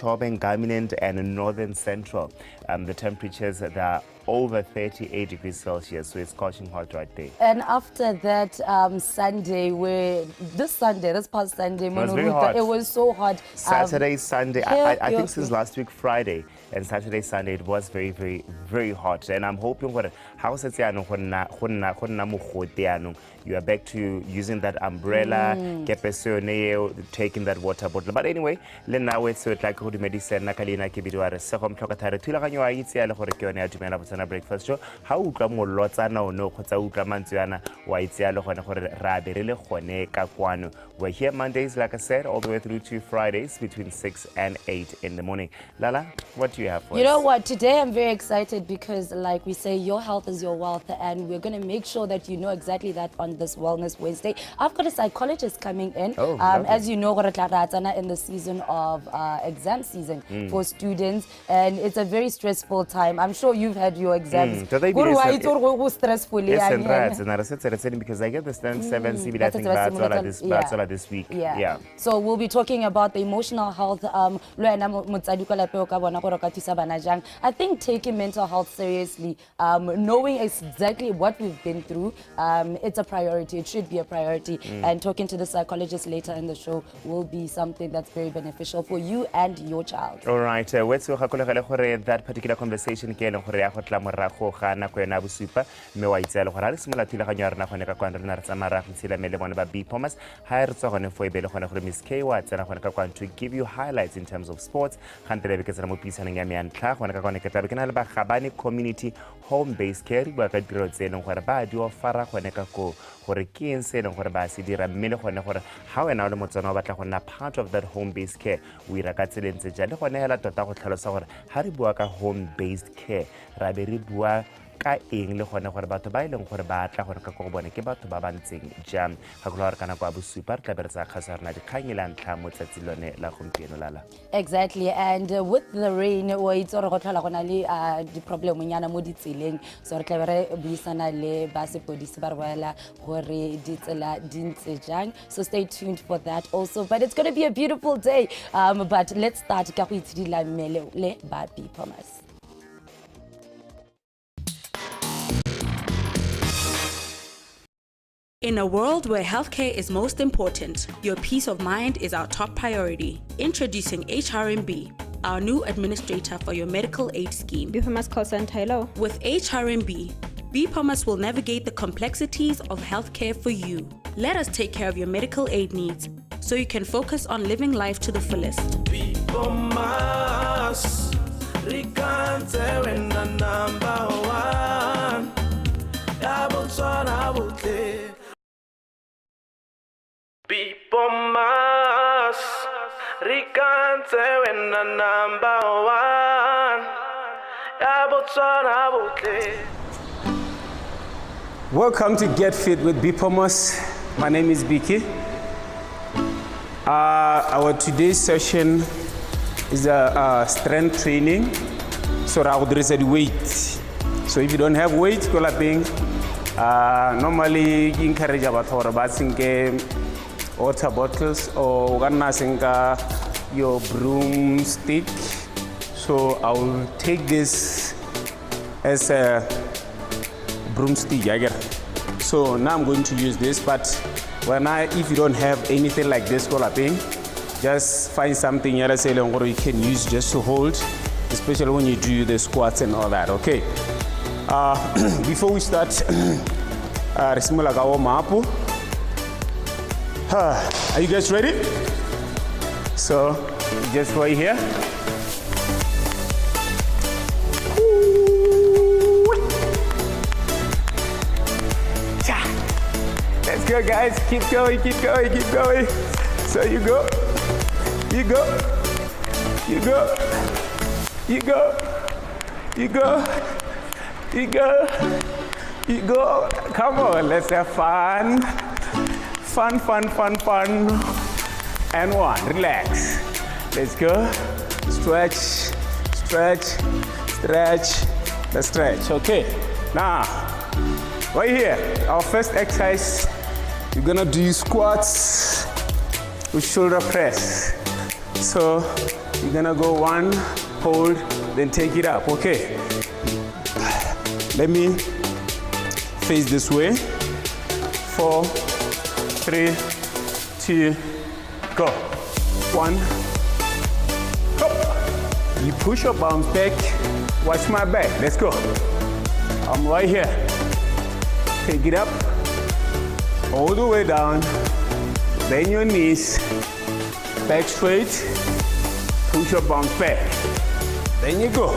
Chobe, Ngamiland, and Northern Central. The temperatures that are over 38 degrees Celsius, so it's scorching hot right there. And after that, Sunday, this past Sunday, it was very hot. It was so hot. Saturday, Sunday, I think since last week Friday, and Saturday, Sunday, it was very, very, very hot. And I'm hoping you are back to using that umbrella, taking that water bottle. But anyway, so it like medicine nakalina kibidware sekom tlhokatare thulaganyo a itse ya le gore ke yone ya dumela botsana breakfast show ha o utlwa molotsana o no khotsa o utlwa mantswana wa itse ya le gone gore ra be re le gone ka kwano. We're here Mondays, like I said, all the way through to Fridays between 6 and 8 in the morning. Lala, what do you have for us? You know what? Today I'm very excited because, like we say, your health is your wealth, and we're going to make sure that you know exactly that on this Wellness Wednesday. I've got a psychologist coming in. Oh, as you know, in the season of exam season for students, and it's a very stressful time. I'm sure you've had your exams. Stressful. Yes, because I get the stand 7 CB, I think that's all this week. Yeah. So we'll be talking about the emotional health. I think taking mental health seriously, knowing exactly what we've been through, it's a priority. It should be a priority. And talking to the psychologist later in the show will be something that's very beneficial for you and your child. All right. That particular conversation to give you highlights in terms of sports. Community home-based care part of that home-based care we home-based care ka eng le gone gore batho ba ileng gore ba tla gore ka go bone ke batho ba bantseng jam ga go re kana kwa bo super tla bertsa khasarna di khangela ntla mo tsatsi lone la gompieno lala. Exactly, and with the rain o itse re go tlhola gona le di problem nyana mo ditseleng, so re tla re buisana le ba sepodisi ba re boela gore ditsela di ntse jang, so stay tuned for that also. But it's going to be a beautiful day, but let's start ka go itshidila mmele le ba BPOMAS. In a world where healthcare is most important, your peace of mind is our top priority. Introducing HRMB, our new administrator for your medical aid scheme. BPOMAS call center, hello. With HRMB, BPOMAS will navigate the complexities of healthcare for you. Let us take care of your medical aid needs so you can focus on living life to the fullest. BPOMAS, number one. BPOMAS, number one. Welcome to Get Fit with BPOMAS. My name is Biki. Our today's session is a strength training. So there is a weight. So if you don't have weight, go laping. Normally, you encourage about water bottles or your broomstick. So I will take this as a broomstick. So now I'm going to use this, but if you don't have anything like this, just find something else you can use just to hold, especially when you do the squats and all that. Okay. Before we start, are you guys ready? So just right here. Let's go, guys. Keep going, keep going, keep going. So you go, you go, you go, you go, you go, you go, you go. Come on, let's have fun. Fun, fun, fun, fun. And one, relax. Let's go. Stretch, stretch, stretch, the stretch. Okay, now, right here, our first exercise, you're gonna do squats with shoulder press. So You're gonna go 1, hold, then take it up. Okay. Let me face this way. 4, 3, 2, go. 1, up. You push your palms back. Watch my back. Let's go. I'm right here. Take it up. All the way down. Bend your knees. Back straight. Push your palms back. Then you go.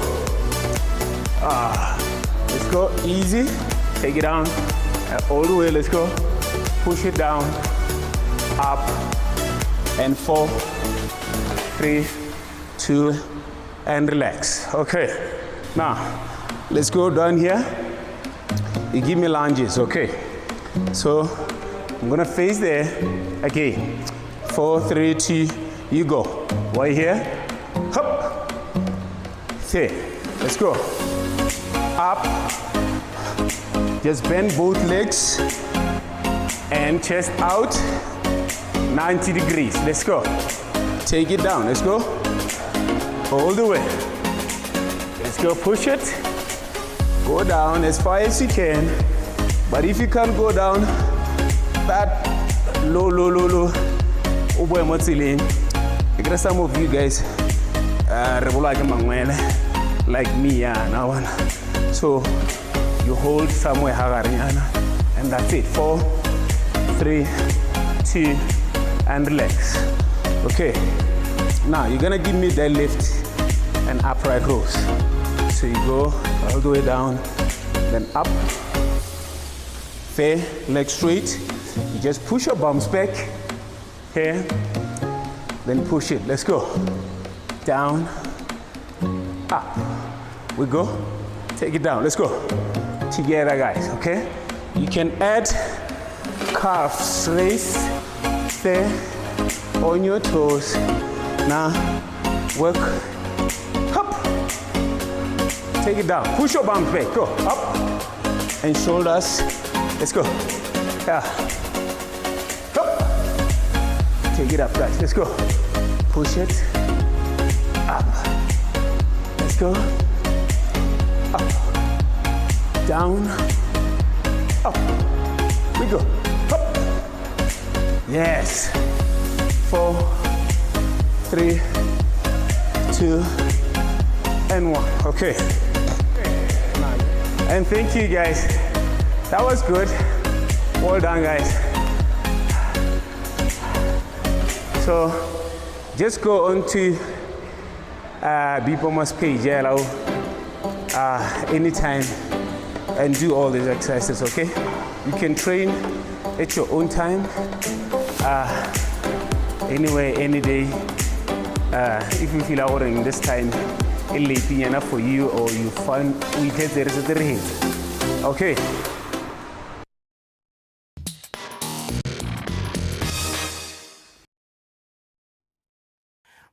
Let's go. Easy. Take it down. All the way. Let's go. Push it down. Up. And 4, 3, 2, and relax. Okay. Now, let's go down here. You give me lunges, okay? So, I'm gonna face there. Again. 4, 3, 2, you go. Right here. Hop. Okay. Let's go. Up. Just bend both legs. And chest out. 90 degrees. Let's go. Take it down. Let's go. All the way. Let's go. Push it. Go down as far as you can. But if you can't go down that low. Because some of you guys like me, now. So you hold somewhere and that's it. 4, 3, 2, and relax. Okay. Now you're gonna give me deadlift and upright rows. So you go all the way down, then up. Fair, leg straight. You just push your bums back. Here. Then push it. Let's go. Down. Up. We go. Take it down. Let's go. Together, guys. Okay? You can add calves raise there on your toes. Now work. Up. Take it down. Push your bums back. Go. Up. And shoulders. Let's go. Yeah. Up. Take it up, guys. Let's go. Push it. Up. Let's go. Up. Down. Up. We go. Up. Yes. 4, 3, 2, and 1. Okay. And thank you, guys. That was good. Well done, guys. So just go on to BPOMA's page anytime and do all these exercises, okay? You can train at your own time, anywhere, any day. If you feel like this time it's late enough for you, or you find we get the result. Okay.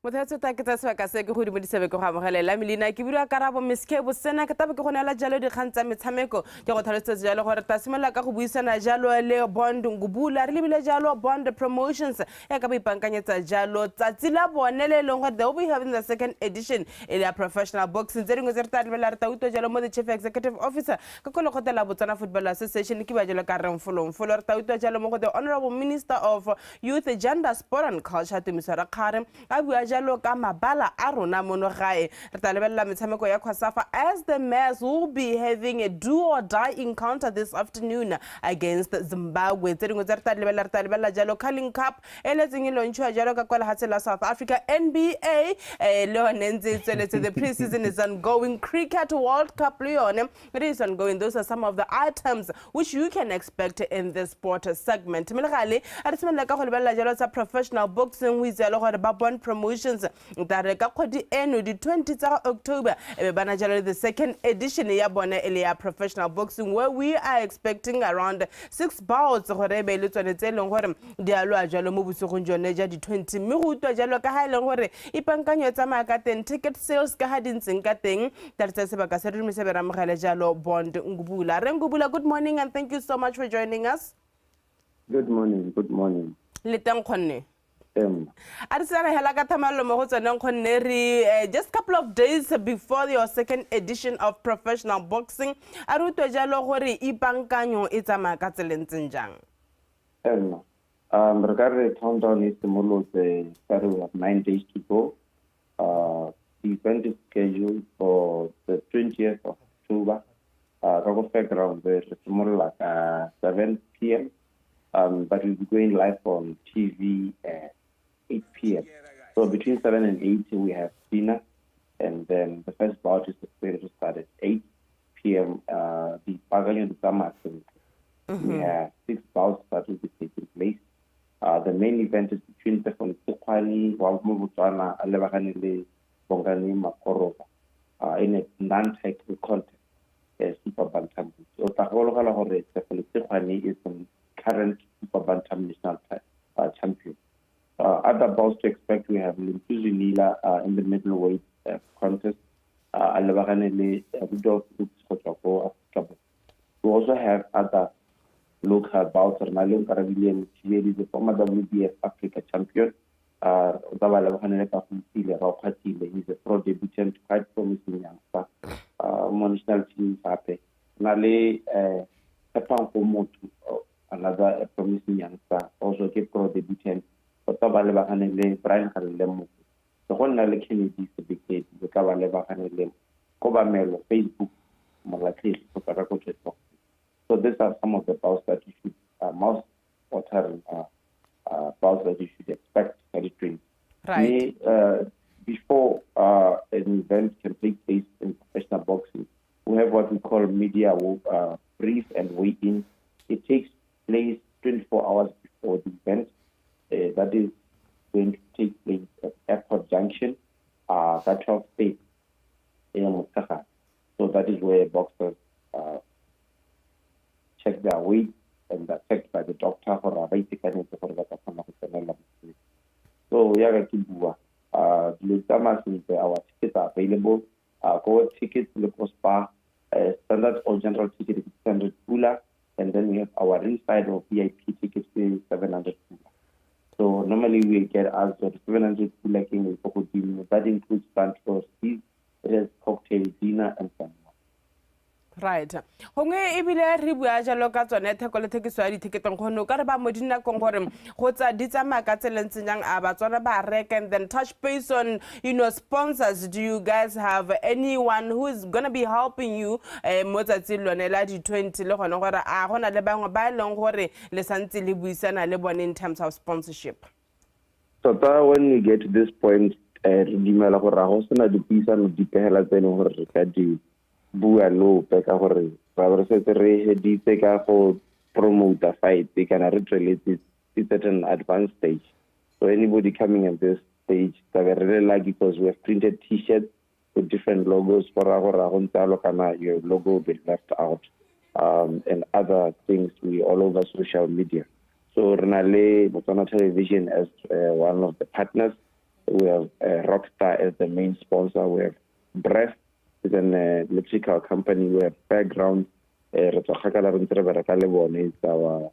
Mothatso ta ke tsa sebaka se ke go dimodisebe go amogelela Melina ke bua karabo Miskebo sena ke tabe ke go nela jalo di kgantsa metshameko ke go tlhalosetsa jalo gore ta simola ka go buisana jalo le Bond Ngubula re lebile jalo Bond Promotions ya ka ba ipankanyetsa jalo tsatsi la bone le leng gore they will be having the second edition in their professional boxing tse dingwe tse re tla lebela re ta utwa jalo mo the chief executive officer ka go lekgotla la Botswana Football Association ke ba jalo ka reng folong re ta utwa jalo mo go the honorable minister of youth, gender, sport and culture Tumisara Kare a bua jalo ka mabala a rona mono gae re tla lebella metshameko ya Kwasafa as the Mares will be having a do or die encounter this afternoon against Zimbabwe tse dingwe tse re tla lebella jalo Carling Cup ele tseng lontsho jalo ka kwala hatse la South Africa NBA leonenze tsweletse the preseason is ongoing cricket World Cup leone it is ongoing. Those are some of the items which you can expect in this sport segment melegale a re tsemela ka go lebella jalo tsa professional boxing we zelo gore ba Bond Promotions that ka khodi eno di 20 tsa October e bana jalo the second edition ya bona ele ya professional boxing where we are expecting around 6 bouts gore be le tsone tse leng gore di a lwa jalo mo busogong jone ja di 20 mme go utwa jalo ka ha ile gore ipankanyo tsa maka teng ticket sales ka ha dintseng ka teng ta tsa sebaka se re me se bera mogele jalo Bond Ngubula Ngubula, good morning and thank you so much for joining us. Good morning. Le teng khonne a re tsena hela ka thamallo mo go tsoneng gonne re just couple of days before your second edition of professional boxing a re utlwe jalo gore ipankanyo e tsamaya ka tselentseng jang re ka re countdown is simolotse started with 9 days to go. The event is scheduled for the 20th of October. Kago Fairground, it's more like 7 p.m. But we'll be going live on TV at 8 p.m. So between 7 and 8, we have dinner. And then the first bout is expected to start at 8 p.m. The Paganyo de Tamasin. We have 6 bouts that will be taking place. The main event is between Stefan Tukwani, Wamubutana, Alevahanile, Bongani, Makoroba, in a non-title contest, Super Bantam. So Taholo Hore, Stefan Tukwani is the current Super Bantam national champion. Other bouts to expect, we have Limpuzi Nila in the middleweight contest, Alevahanile, Rudolph Skotoko, Africa. We also have other local bouts. Nalong Carabinian, he is the former WBF Africa champion. He's a pro debutant, quite promising youngster. National team happy. Nale another promising youngster, also a pro debutant. Brian Kalemu. The whole Nale Kennedy is a big hit. The Kavaleva Hanelem, Cobamelo, Facebook, Malaki, So these are some of the bouts that you should, most watering bouts that you should expect at the Right. Before an event can take place in professional boxing, we have what we call media brief and weigh-in. It takes place 24 hours before the event. That is going to take place at Airport Junction, that 12 State, So that is where boxers check their weight and are checked by the doctor for a basic So Yaga Kibua, our tickets are available. Go tickets, local spa, standard or general ticket is 600 Pula, and then we have our inside or VIP tickets is 700 Pula. So normally we get asked for 700 Pula King with that includes transport fees, cocktail, dinner, and so on. Right. Hongwe ebile re bua jalo ka tsone theko le thekiso ya ditiketong gono ka re ba modina kong gore go tsa ditsamaya ka tselentseng jang a ba tsona ba reka, and then touch base on sponsors. Do you guys have anyone who is going to be helping you mo tsatsing lone la di 20 le gone gore a gona le bangwe ba leng gore le santse le buisana le bone in terms of sponsorship? So when we get to this point, re dimela gore a go sena dipuisano dipehela tseno gore re ka di bua lo peka gore ba re se re heditse ka go promote a fight. They can relate it at an advanced stage. So anybody coming at this stage, they really like, because we have printed T-shirts with different logos for your logo will be left out, and other things. We all over social media. So Renale Botswana Television as one of the partners. We have Rockstar as the main sponsor. We have Breath, is an electrical company. We have Background. Is our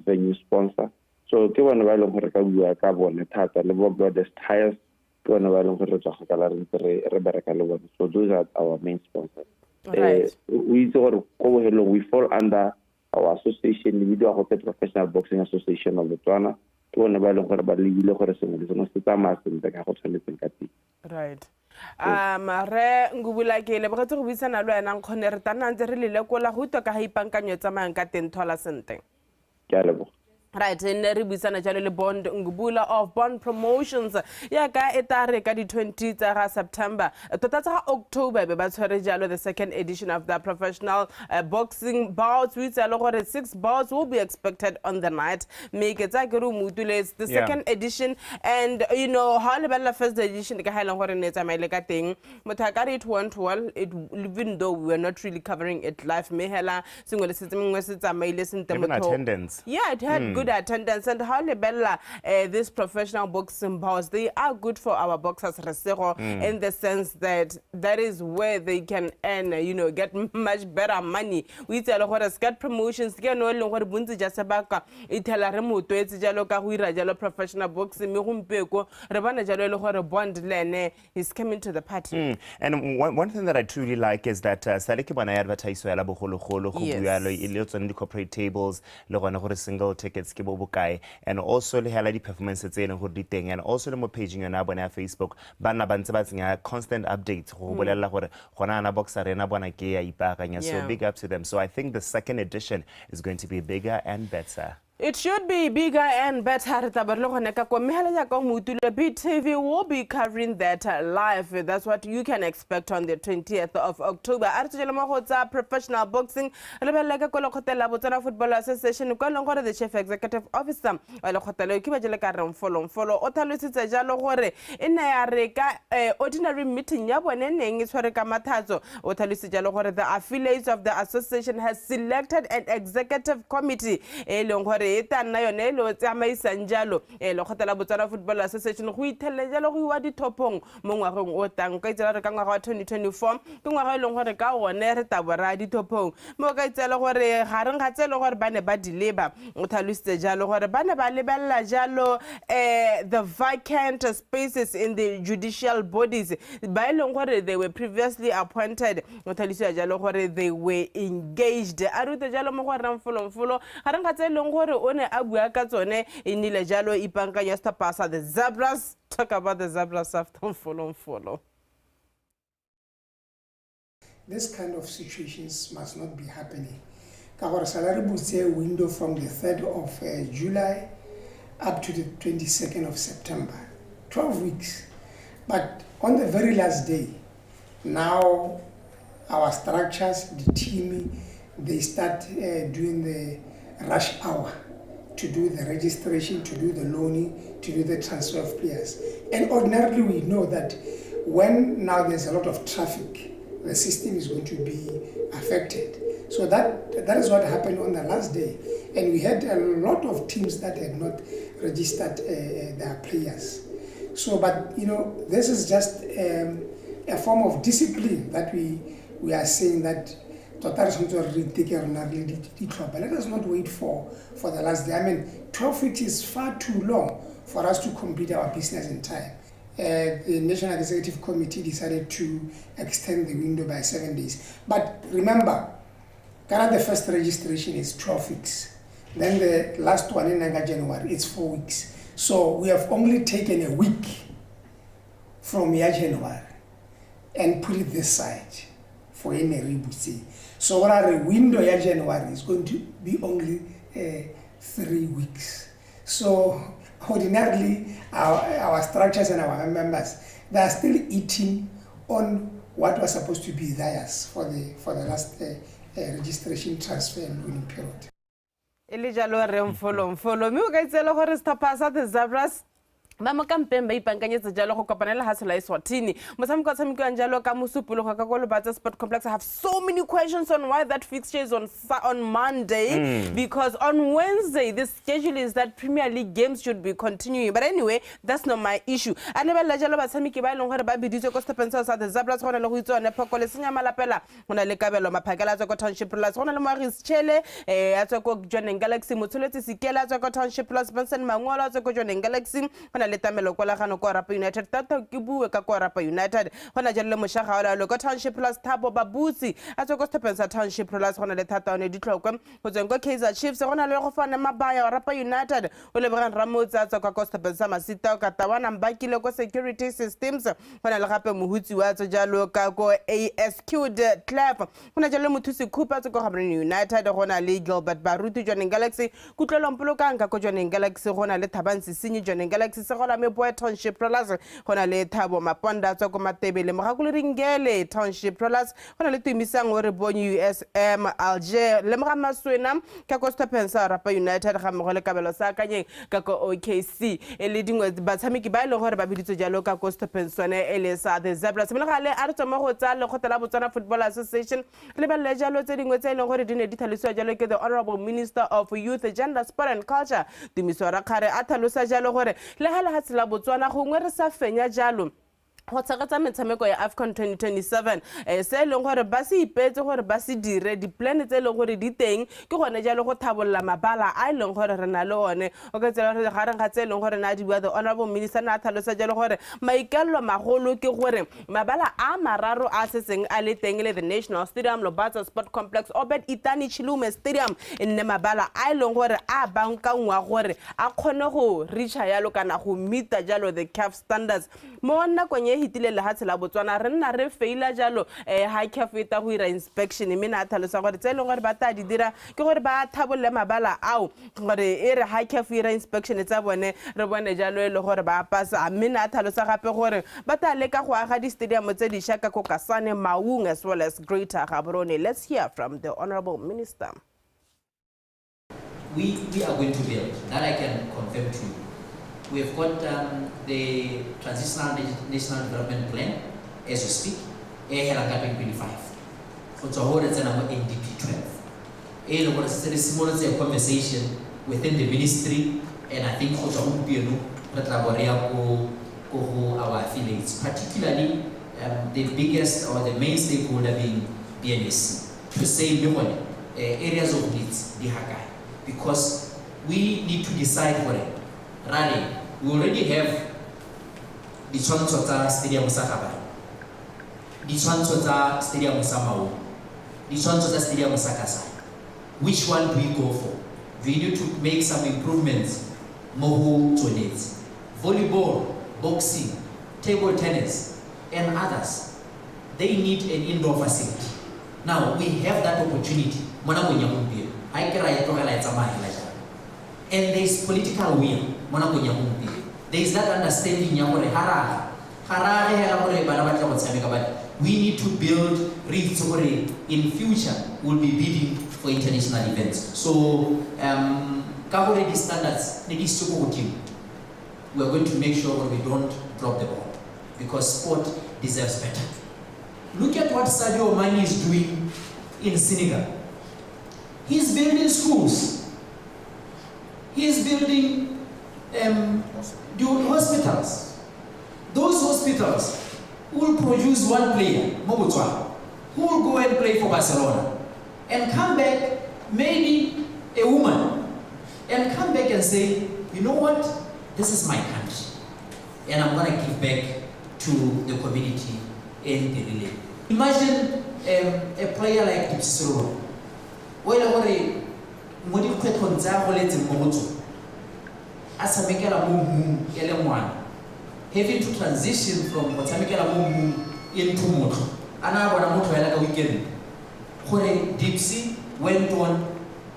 venue sponsor. So ke bona ba leng gore ka bua ka bone thata le bo the tires ke bona ba leng gore re bereka le bone. So those are our main sponsors. Right. We fall under our association, the Video Professional Boxing Association of Botswana. Ke bona ba leng gore ba lebile gore sengwe le sengwe se tsamaya sentle ka go tshwanetseng ka teng. Right. Re ngubula ke le bogetse go buisana le wena nkgone re tana ntse re le lekola go itwa ka ha ipankanyo tsamayang ka teng thola sente. Ke a leboga. Right, ne re buisana jalo le Bond Ngubula of Bond Promotions ya ka etare ka di 20 tsa September tota tsa October be ba tshwere jalo the second edition of the professional boxing bouts. We tsa le gore 6 bouts will be expected on the night. Make it like the second edition, and how le first edition ka haela gore ne tsamaile ka teng mothakari it went well, even though we were not really covering it live. Me hela sengwe le se tsengwe se tsamaile sente attendance. Yeah, it had good good attendance. And how lebella these professional boxing bouts, they are good for our boxers in the sense that that is where they can earn, get much better money. We tell what us get promotions, get no longer bunzi jasabaka, itela remoto, it's jalo kahuira jalo professional boxing, mihumpeko, rebana jalo hore bond lene is coming to the party. And one thing that I truly like is that Saliki bana advertise ya la bogolo golo go bua lo ile tsone di corporate tables le gona gore single tickets ke bo bokae, and also le hela di performances tse go di teng, and also le mo paging yona bona ya Facebook bana ba ntse ba tsenya constant updates go bolella gore gona na boxer rena bona ke ya ipakanya. So big up to them. So I think the second edition is going to be bigger and better. It should be bigger and better. BTV will be covering that live. That's what you can expect on the 20th of October. Professional boxing. Football Association. The chief executive officer. Ordinary meeting. The affiliates of the association has selected an executive committee. Eta na yone lo tsamaisa njalo lo khotela Botswana Football Association go ithele jalo go wa ditopong mo ngwageng o tang ka itsela re ka ngwaga wa 2024 ke ngwaga ile gore ka one re tabora ditopong mo ka itsela gore gareng ga tselo gore bane ba dileba o thalusitse jalo gore bane ba lebella jalo the vacant spaces in the judicial bodies ba ile gore they were previously appointed o thalusitse jalo gore they were engaged a rute jalo mo go ramfolo gareng ga tselo gore one abua ka tsone inile jalo ipankanya stapasa the Zebras. Talk about the Zebras after follow. This kind of situations must not be happening. Our salary boost window from the 3rd of July up to the 22nd of September, 12 weeks. But on the very last day, now our structures, the team, they start doing the rush hour to do the registration, to do the loaning, to do the transfer of players. And ordinarily we know that when now there's a lot of traffic, the system is going to be affected. So that is what happened on the last day. And we had a lot of teams that had not registered their players. So, but this is just a form of discipline that we are saying that let us not wait for the last day. I mean, 12 weeks is far too long for us to complete our business in time. The National Executive Committee decided to extend the window by 7 days. But remember, the first registration is 12 weeks. Then the last one in January, it's 4 weeks. So we have only taken a week from January and put it this side for any rebusi. So our window in January is going to be only 3 weeks. So ordinarily, our structures and our members, they are still eating on what was supposed to be theirs for the last registration transfer and loaning period. Elijalo remfollow. Mi uka itsela gore stapasa the Zebras. Mama kampembe ipankanyetsa jalo go kopanela hasela eSwatini. Mosamiko tshamiko njalo ka mosupulo ka go Batsa Sport Complex. I have so many questions on why that fixture is on Monday because on Wednesday the schedule is that Premier League games should be continuing. But anyway, that's not my issue. Anebela jalo batsamiki ba ilong gore ba biditse ko Stephenson sa the Zebras gona le go itsone phokole senya malapela gona le kabelo maphakela tsa ko Township Plus gona le Maurice Chele a tswa ko Johnny Galaxy Motsoletse Sikela tsa ko Township Plus Benson Mangolo tsa ko Johnny Galaxy gona letamelo kwa lagano kwa Rapa United tata ke bue ka kwa Rapa United gona jelle moshaga wa lo ka Township Plus Thabo Babusi a tswa ko Stephenson Township Plus gona le thata one ditlhokwa go tseng ko Kaizer Chiefs gona le go fana mabaya wa Rapa United o le bran Ramotse a tswa kwa Stephenson Masita ka tawana mbakile ko security systems gona le gape mohutsi wa tswa jalo ka ko ASQ de Club gona jelle mothusi Cooper tswa ko Gaborone United gona le Gilbert Baruti Johnny Galaxy kutlelo mpolo ka nka ko Johnny Galaxy gona le Thabansi Sinyi Johnny Galaxy gola Meboya Township Rollers go na le Thabo Maponda tswa ko Matebele Mogakolo Ringele Township Rollers go na le Tumisang o re bone USM Alger le Mogamaswena ka Costa Pensa Rapa United ga mo le kabelo sa kanyeng ka ko OKC e le dingwe batshameki ba ile gore ba biditse jalo ka Costa Pensone e le sa the Zebras mo gale a re tsoma go tsa le khotela Botswana Football Association le ba le jalo tse dingwe tse ile gore di ne di tlhaloswa jalo ke the Honorable Minister of Youth, Gender, Sport and Culture Tumiswa Rakgare a tlhalosa jalo gore le hala ha tsela Botswana gongwe re sa fenya jalo go tshegetsa metshameko ya AFCON 2027 se leng gore ba se ipetse gore ba se dire di-plan tse leng gore di teng ke gone jalo go thabolola mabala a leng gore re na le one o ka tsela gore gareng ga tse leng gore na di bua the Honorable Minister na tlhalosa jalo gore maikello magolo ke gore mabala a mararo a setseng a le teng le the National Stadium, Lobatsa Sport Complex, Obed Itani Chilume Stadium nne mabala a leng gore a bankangwa gore a kgone go reacha jalo kana go meeta jalo the CAF standards mo nakong hitile le hatsela Botswana re nna re feila jalo ha CAF e ta go ira inspection mme na tlhalosa gore tse leng gore ba ta di dira ke gore ba thabolle mabala ao gore e re ha CAF ira inspection tsa bone re bone jalo e le gore ba pasa mme na tlhalosa gape gore ba ta leka go aga di stadium tse di shaka ko Kasane, Maung as well as Greater Gaborone. Let's hear from the Honorable Minister. We are going to build, that I can confirm to you. We've got the Transitional National Development Plan, as we speak, Helanga 2025. It's a whole NDP 12. It's a similar conversation within the ministry, and I think it's our affiliates, particularly the biggest or the main stakeholder being BNS, to say areas of needs, because we need to decide for it. Rally, we already have the Chonchota Stadium Sakaba, the Chonchota Stadium Samao, the Chonchota Stadium Sakasa. Which one do we go for? We need to make some improvements. Mohu toilets, volleyball, boxing, table tennis, and others. They need an indoor facility. Now we have that opportunity. And there is political will. There is that understanding. We need to build reefs in future. We'll be bidding for international events. So, coverage standards, we are going to make sure we don't drop the ball because sport deserves better. Look at what Sadio Mane is doing in Senegal. He's building schools. He's building hospitals. Those hospitals will produce one player, Mobutwa, who will go and play for Barcelona and come back, maybe a woman, and come back and say, you know what, this is my country, and I'm going to give back to the community in the relay. Imagine a player like Dipsiro. Having to transition from Botamikala Mumu into Moto. And weekend. Dipsy went on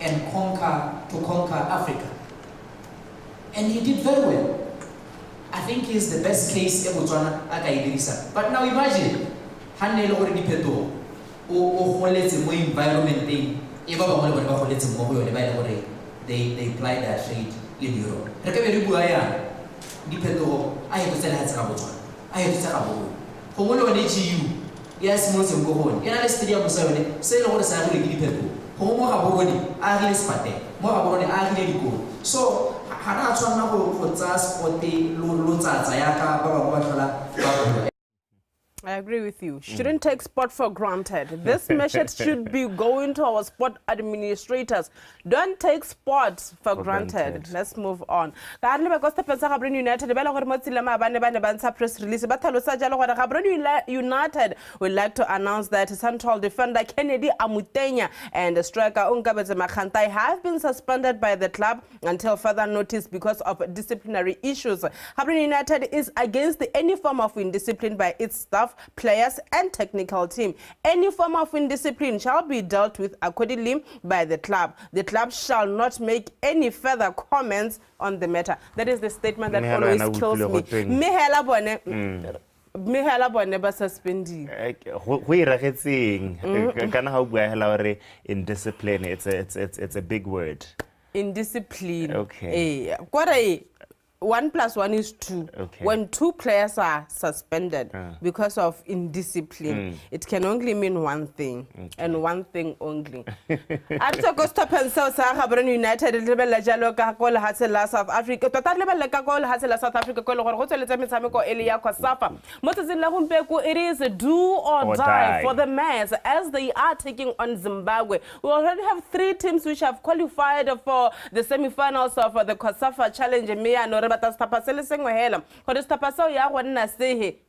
and conquer Africa. And he did very well. I think he's the best case in Botswana Idrissa. But now imagine, Hanel already pedo, or environment thing, they apply that trade in Europe. I have to tell her I have to tell her. For one on HU, yes, most of go home. Yana stadium say what is happening in people. Homo Haboni, Agnes Pate, Mohaboni, Agnes go. So, Hanacho Nabo for Zas, Pote, Luta, Zayaka, Baba. I agree with you. Shouldn't take sport for granted. This message should be going to our sport administrators. Don't take sport for granted. Let's move on. United press release. United would like to announce that central defender Kennedy Amutenya and striker Unkabeze Makhantai have been suspended by the club until further notice because of disciplinary issues. United is against any form of indiscipline by its staff staff, players, and technical team. Any form of indiscipline shall be dealt with accordingly by the club. The club shall not make any further comments on the matter. That is the statement that always kills me. Mehela bone ba suspending. Go iragetseng kana ha o bua hela hore indiscipline, it's a big word. Indiscipline. Okay. 1 + 1 is 2. Okay. When 2 players are suspended because of indiscipline, it can only mean one thing, and one thing only. After go stop and South United lebella jalo ka go lehatshe la South Africa. Tota lebella ka go lehatshe la South Africa go le gore go tsweletse metshameko ele ya Kosafa. Mo tsetseng la gompieko, it is a do or die for the Mets as they are taking on Zimbabwe. We already have 3 teams which have qualified for the semi-finals of the Kosafa Challenge.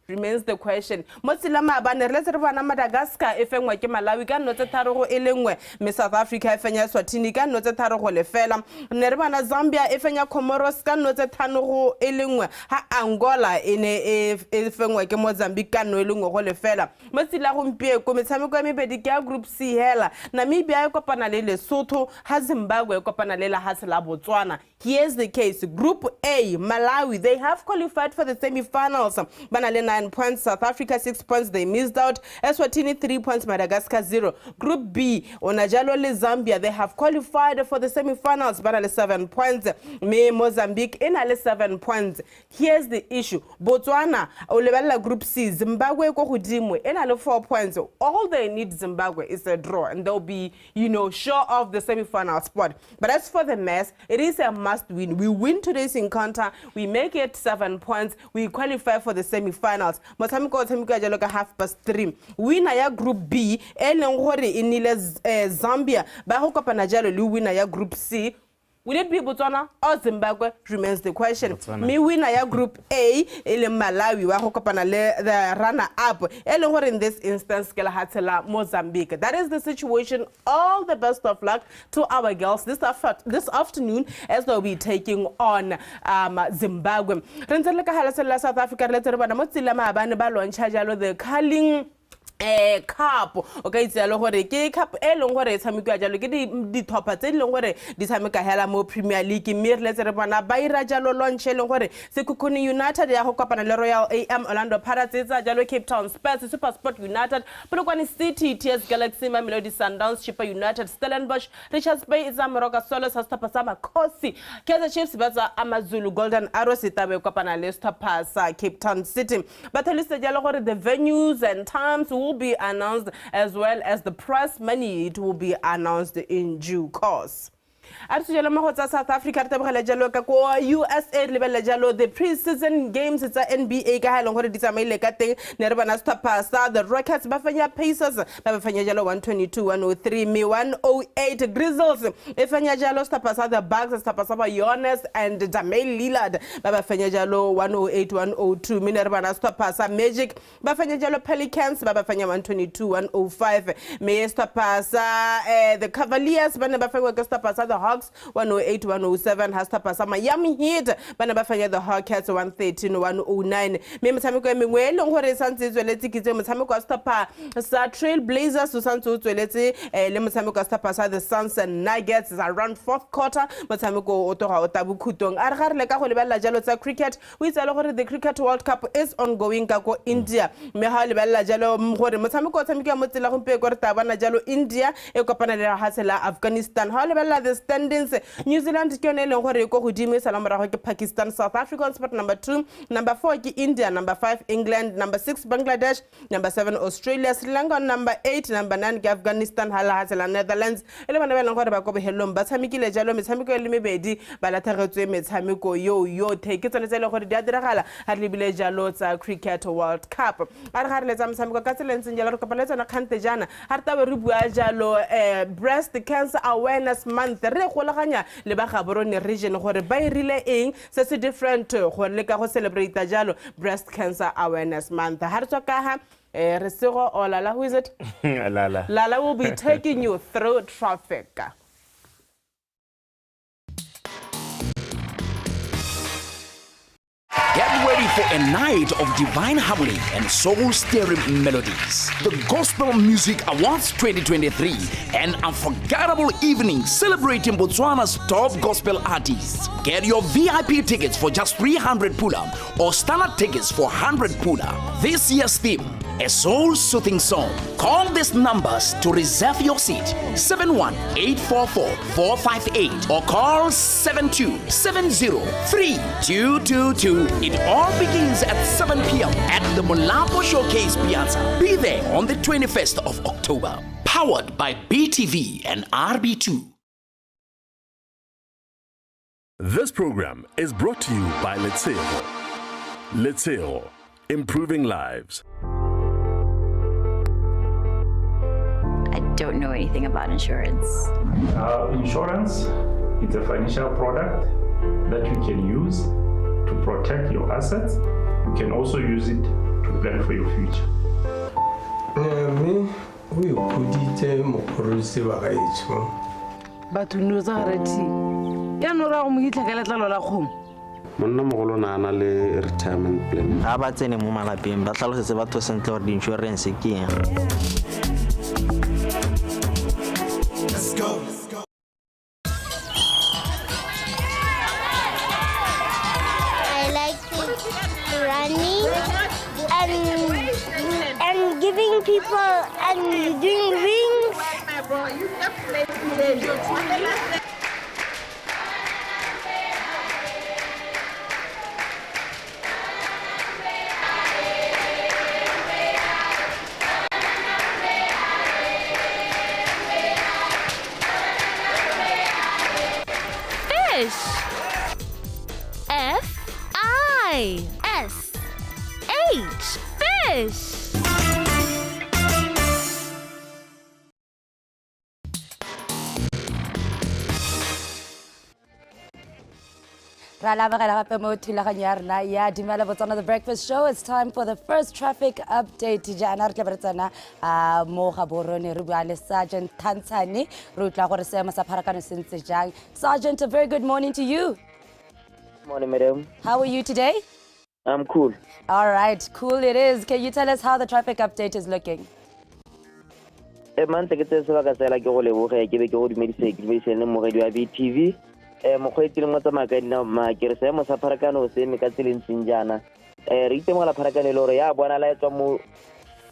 Remains the question. Mosilama bane re tsere bana Madagascar e fengwa ke Malawi ka notse tharo go elengwe, me South Africa e fenya Swatini ka notse tharo go lefela, ne re bana Zambia e fenya Comoros ka notse thano go elengwe, ha Angola e ne e fengwa ke Mozambique ka no elengwe go lefela. Mosila gompieko metshameko ya mebedi ke ya Group C hela. Namibia e kopana le Lesotho, ha Zimbabwe e kopana le Lehatshe la Botswana. Here's the case. Group A, Malawi, they have qualified for the semi-finals. Banale 9 points, South Africa 6 points, they missed out. Eswatini 3 points, Madagascar 0. Group B, Onajalo le Zambia, they have qualified for the semi-finals. Banale 7 points. Me Mozambique, inale 7 points. Here's the issue. Botswana, Olebella Group C, Zimbabwe ko godimo, inale 4 points. All they need Zimbabwe is a draw, and they'll be, sure of the semi-final spot. But as for the Mets, it is a must win. We win today's encounter, we make it 7 points, we qualify for the semi-finals. Motshameko jalo ka 3:30. Winner ya Group B e leng gore e nile Zambia ba go kopana jalo le winner ya Group C. Will it be Botswana or Zimbabwe remains the question. Me winner ya Group A ele Malawi wa go kopana le the runner up e leng gore in this instance ke Lehatshe la Mozambique. That is the situation. All the best of luck to our girls this afternoon as they'll be taking on Zimbabwe. Re ntse le ka Lehatshe la South Africa le tsere bana mo tsela maabane ba launcha jalo the curling cup. Okay, it's a gore ke cup e leng gore e tshamekwa jalo ke di topper tse leng gore di tshameka hela mo Premier League. Mme re tsere bana ba ira jalo launch leng gore Sekhukhune United ya go kopana le Royal AM Orlando Pirates tsa jalo Cape Town Spurs, SuperSport United, Polokwane City, TS Galaxy, Mamelodi Sundowns, Chippa United, Stellenbosch, Richards Bay is Moroka Solos, Stapasa Kosi, Kaizer Chiefs baza Amazulu Golden Arrows itabe kopana le Stapasa Cape Town City. But list jalo gore the venues and times will be announced as well as the prize money. It will be announced in due course. South Africa USA the pre-season games it's a NBA the Rockets bafanya Pacers bafanya 122-103 me 108 Grizzlies bafanya the Bucks Giannis and Damian Lillard bafanya 108-102 Minerva Magic bafanya Pelicans bafanya 122-105 me the Cavaliers bafanya the Hawks 108-107 has tapasa Miami Heat bana bafanya the Hawkets 113-109 me metshameko e mengwe le gore santse tsweletse kitse metshameko a stapa sa Trail Blazers santse tsweletse le metshameko a stapa sa the Suns and Nuggets is around 4th quarter metshameko o toga o tabukhutong a re ga re le ka go lebella jalo tsa cricket o itse le gore the Cricket World Cup is ongoing ka go India me ha lebella jalo gore metshameko o tshameka mo tsela gompe go re tabana jalo India e kopana le Lehatshe la Afghanistan ha lebella the standings New Zealand ke yone le gore go godimo sa lamora ke Pakistan, South Africa on spot number 2, number 4 ke India, number 5 England, number 6 Bangladesh, number 7 Australia, Sri Lanka on number 8, number 9 ke Afghanistan, Lehatshe la Netherlands ele bana ba leng gore ba go behelong ba tshamekile jalo metshameko le mebedi ba lathagetswe metshameko yo take tsone tse le gore di a diragala ha le bile jalo tsa Cricket World Cup a re ga re letsa metshameko ka tseleng jalo re kopana tsona khante jana ha re tabe re bua jalo breast cancer awareness month re golaganya le ba Gaborone region gore ba irile eng se se different gore le ka go celebrate jalo breast cancer awareness month ha re tswa ka ha Resego or Lala, who is it? Lala. Lala will be taking you through traffic. Get ready for a night of divine harmony and soul-stirring melodies. The Gospel Music Awards 2023, an unforgettable evening celebrating Botswana's top gospel artists. Get your VIP tickets for just 300 pula or standard tickets for 100 pula. This year's theme, a soul-soothing song. Call these numbers to reserve your seat: 71844-458 or call 72703222. It all begins at 7 p.m. at the Molapo Showcase Piazza. Be there on the 21st of October. Powered by BTV and RB2. This program is brought to you by Letseo. Letseo, improving lives. I don't know anything about insurance. Insurance is a financial product that you can use to protect your assets. You can also use it to plan for your future. We could but to know that Yanora Muitlakalatla la home. Monna mogolo na ana le retirement plan. Ha ba tsene mo malapeng ba tlhalosetse batho sentle gore insurance ke eng. Let's go. I like running and giving people and doing rings. F-I-S-H, fish. The Breakfast Show. It's time for the first traffic update. Sergeant Tansani, Sergeant, a very good morning to you. Morning, madam. How are you today? I'm cool. All right, cool it is. Can you tell us how the traffic update is looking? Mokgweetsi mo tsamaya ka dinao ke re seemo sa pharakano se eme ka tseleng senjana re itemogela pharakano le gore ya bonala e tswa mo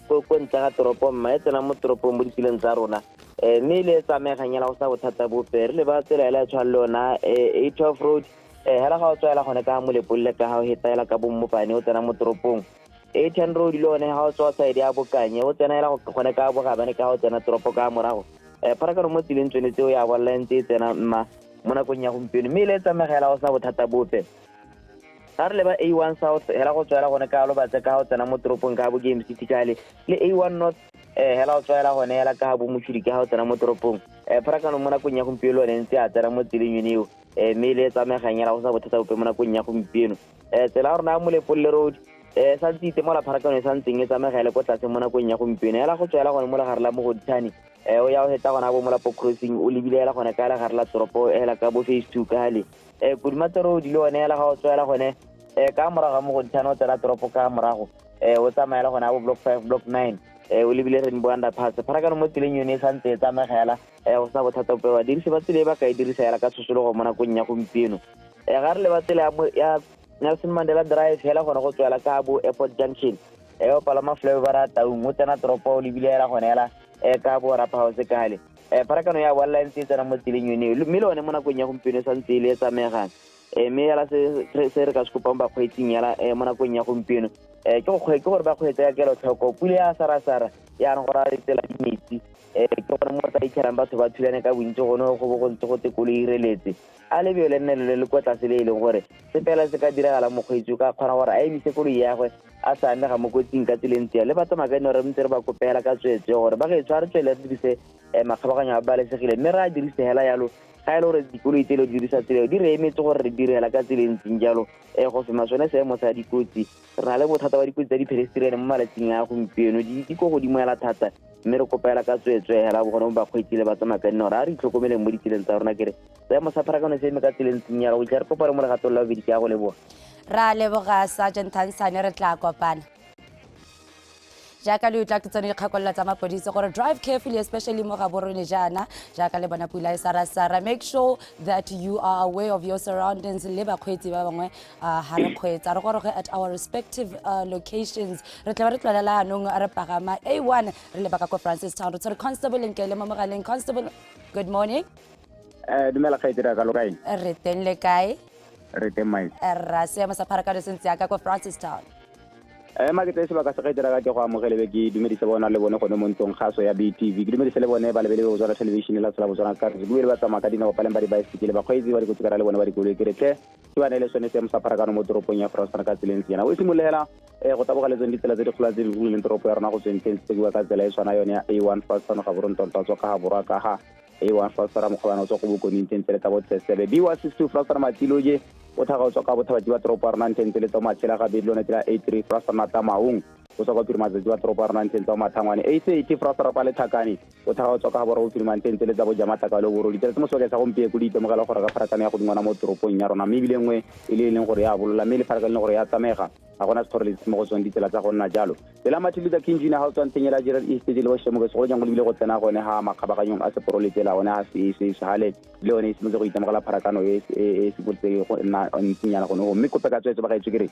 ntle ga toropo mma e tsena mo toropong mo ditseleng tsa rona mme le tsameganyela go sa bothata bope re le ba tsela ele tshwana le yona 812 road hela ga o tswela gone ka mo lepolle ka ga o hetela ka bommopane o tsena mo toropong 810 road le one ga o tswa side ya bokanye o tsena hela gone ka bogabane ka o tsena toropo ka morago pharakano mo tseleng tsone tseo ya bolla ntse e tsena mma mo nakong ya gompieno mme le tsamegela go sa bothata bope ga re le ba A1 South hela go tswela gone ka lo batse ka go tsena mo toropong ka bo Game City kale le A1 North hela go tswela gone hela ka bo Moshudi ka go tsena mo toropong pharakano mo nakong ya gompieno le ntse a tsena mo tseleng yoneo mme le tsameganyela go sa bothata bope mo nakong ya gompieno tsela rona mo Lepolle road sa ntse mo la pharakano sa ntseng e tsamegela go tlase mo nakong ya gompieno hela go tswela gone mo la gare la mo Godthani o ya o heta gona bo Molapo crossing o lebile hela gone ka la gare la toropo hela ka bo phase 2 ka hale Kudimata road le one hela ga o tswela gone ka morago mo Godthani o tsela toropo ka morago o tsamaela gona bo block 5 block 9 o lebile Rainbow underpass pharakano mo tseleng yone sa ntse e tsamegela go sa bothata bope wa dirisi ba tsele ba ka e dirisa hela ka tshosologo mo nakong ya gompieno ga re le ba tsela ya Nelson Mandela Drive hela gone go tswela ka bo Airport Junction o palama flyover taung o tsena toropo o lebile hela gone hela ka bo Rapa House ka hale pharakano ya walla ntse tsena mo tseleng yone mme le one mo nakong ya gompieno sa ntse le tsamegana mme hela se re ka skopang ba kgweetsing hela mo nakong ya gompieno ke gore ba kgweetsa ya kelo tlhoko pule ya sarasara ya no gora tsela di metsi ke gore mo tsa ikherang batho ba thulane ka bontsi gone go bo go ntse go tekolo ireletse a le bele nne le kwa tlase le ileng gore sepela se ka diragala mokgweetsi ka kgona gore a emise koloi ya gwe a sa amega mo kotsing ka tseleng tia le batho magane re ntse re ba kopela ka tswetse gore ba ge tshware tswele re dirise makgabaganyo a balesegile mme re a dirisegela yalo ga e le gore dikoloi tse le dirisa tsela di re emetse gore re direla ka tsela ntseng jalo go fema sone seemo sa dikotsi re na le bothata ba dikotsi tsa dipedestrian mo malatsing a gompieno di ko godimo hela thata mme re kopela ka tswetswe hela bogone mo bakgweetsi le ba tsamaya ka dinao re a re itlhokomeleng mo ditseleng tsa rona kere seemo sa pharakano se eme ka tsela ntseng jalo go re kopane mo legatong la bobedi ke ya go leboga ra leboga Sergeant Thansane re tla kopana jaaka le utla ke tsone dikgakolola tsa mapodisi gore drive carefully especially mo ga borone jana jaaka le bona pula e sara make sure that you are aware of your surroundings le bakgweetsi ba bangwe ha re kgweetsa re goroge at our respective locations re tla ba re tlolela anong re pagama A1 re le baka ko Francistown re tsere constable Nkele mo mogaleng constable good morning dumela ka itira ka lokae re teng le kae re teng mai ra se ma sa pharakano sentse ya ka ko Francistown ma ke tseba ka se ka itira ka ke go amogele ke dumedisa bona le bone gone mo ntong kgaso ya BTV ke dumedisa le bone ba lebele go tsara television la tsala botsana ka re buile ba tsamaya ka dina ba paleng ba di bicycle ba kgweetsi ba di kutsara le bone ba di koloi ke retle ke bana le sone se mo sa pharakano mo toropong ya Francistown ka tseleng tsena o simolehela go taboga le tsone ditsela tse di kgolwa tse di buleng toropo ya rona go tseng tse tsewa ka tsela e tshwana yone ya A1 Francistown ga boronto tswa ka borwa ka ga A1 Francistown mo kgwana tswa go bokoneng tse tsa botsesebe B162 Francistown Matiloje o thaga tswa ka bothabatsi ba toropo ya rona ntse le tsa matshela ga bedlone tsela A3 Francistown Matamaung o tswa ka pirima tsa toropo ya rona ntse tsa mathangwane A80 Francistown pa le thakane o thaga tswa ka borwa o pirima ntse le tsa bojamata ka le boro ditse mo soke tsa gompie go ditemogela gore ka pharakano ya go dingwana mo toropong ya rona mme bile nngwe e le leng gore ya bolola mme le pharakano gore ya tsamega ga gona sekgoreletsi mo go tsone ditsela tsa go nna jalo tsela Martin Luther King Jr. ha o tswanteng ya Gerald East le bo shemo go go jang go lebile go tsena gone ha makgabaganyong a seporoletsela gone ha se hale le one e se mo go itemogela pharakano e se botse go nna ntsinyana gone go mme kope ka tswetse ba ga itswe kere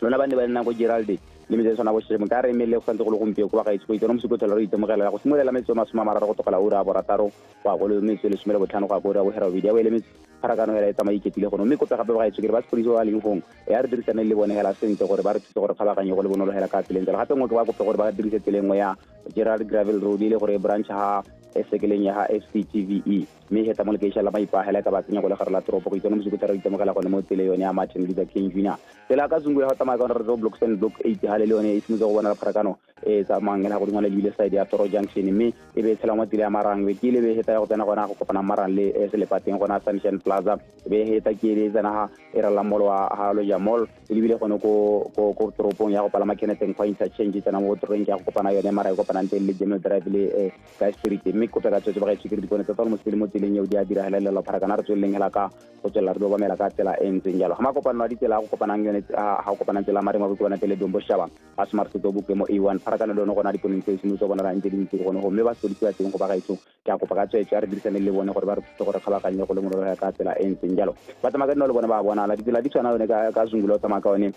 lona ba ne ba nna go Gerald le me tsena bo shemo ka re emele go santse go le gompie go ba ga itswe go itse mo sekotelo re itemogela go simolela metso masoma mararo go tokala ura borataro wa go le metso le somela botlhano go a go hera video ya le metso pharakano ya etsa maiketile go mme kope gape ba ga itswe kere ba sepolisi ba leng gong ya re dirisana le bone hela sentle gore ba re thuse gore kgabaganye go le bonolo hela ka tseleng gape ngwe ke ba kope gore ba dirise tselengwe ya Gerald Gravel Road ile gore branch ha sekeleng ya ha FCTVE mme heta mo lekeiša la maipahela ka ba tsenya go le gare la toropo go itse mo sekotelo itemogela gone mo tsele yone ya Martin Luther King Jr. tsela ka zungu ya go tsamaya ka re zo block 7 block 8 ha le yone e simotse go bona pharakano e tsa mangela go dingwana le bile side ya Toro Junction mme e be tshela mo tsela ya Marangwe ke ile be heta ya go tsena gona go kopana Marang le selepateng gona Sunshine Plaza be heta ke ile tsena ha era la mall wa ha lo ya mall le bile gone ko toropong ya go palama Kenneth Point change tsena mo toropong ya go kopana yone mara go kopana ntse le General Drive le Guy Spirit mme kope ka tsetse ba ga itse dipone tsa mo mo tseleng yo di a dira hela la pharakana re tsweleng hela ka go tsela re ba mela ka tsela e ntseng jalo ga makopano a ditsela go kopanang yone ha go kopana tsela mare mo go bona tele Dombo Shaba a smart to book mo A1 pharakana le gona dipone tse se mo bona ra ntse di ntse gone go mme ba solisi ba teng go ba ga itse ke a kopa ka tsetse re dirisane le bone gore ba re tsetse gore kgabaganye go le mo ka tsela e ntseng jalo ba tsamaka nno le bone ba bona la ditsela di tshwana yone ka zungulo tsamaka yone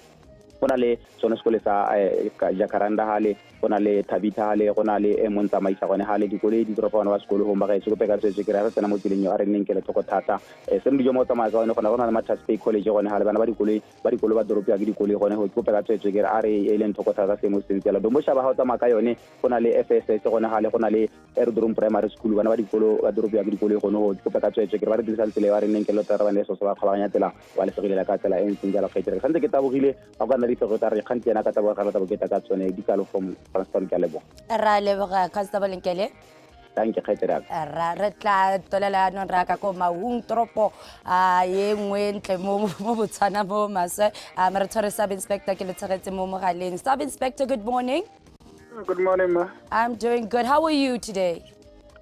go na le sone sekole sa Jacaranda hale go na le Tabita hale go na le Montsamaisa gone hale dikoloi di toropa bana ba sekolo go ba ga itse go peka tsetse ke re tsena mo tseleng yo a re nneng ke le tlhoko thata se mo di mo tsamaya ka gone go na le Matthias Bay College gone hale bana ba dikoloi ba doropo ya dikoloi gone go peka tsetse ke re a re e leng tlhoko thata se mo sentsela Dombo Shaba ha o tsamaya ka yone go na le FSS gone hale go na le Aerodrome Primary School bana ba dikolo ba doropo ya dikoloi gone go peka tsetse ke re ba re dirisa tsela ya re nneng ke le tara bana so ba kgabaganya tsela wa le segile ka tsela e ntseng jalo ga itse santse ke tabogile ga ka nna di go tare kgantse yana ka taba ga rata boketa ka tsone di kalo from Francistown ke lebo ra leboga Constable Nkele thank you khaitera re tla tolela no ra ka ko Maung toropo ye ngwe ntle mo Botswana bo maswe re tshware Sub Inspector ke le tshegetse mo mogaleng Sub Inspector good morning. Good morning ma. I'm doing good. How are you today?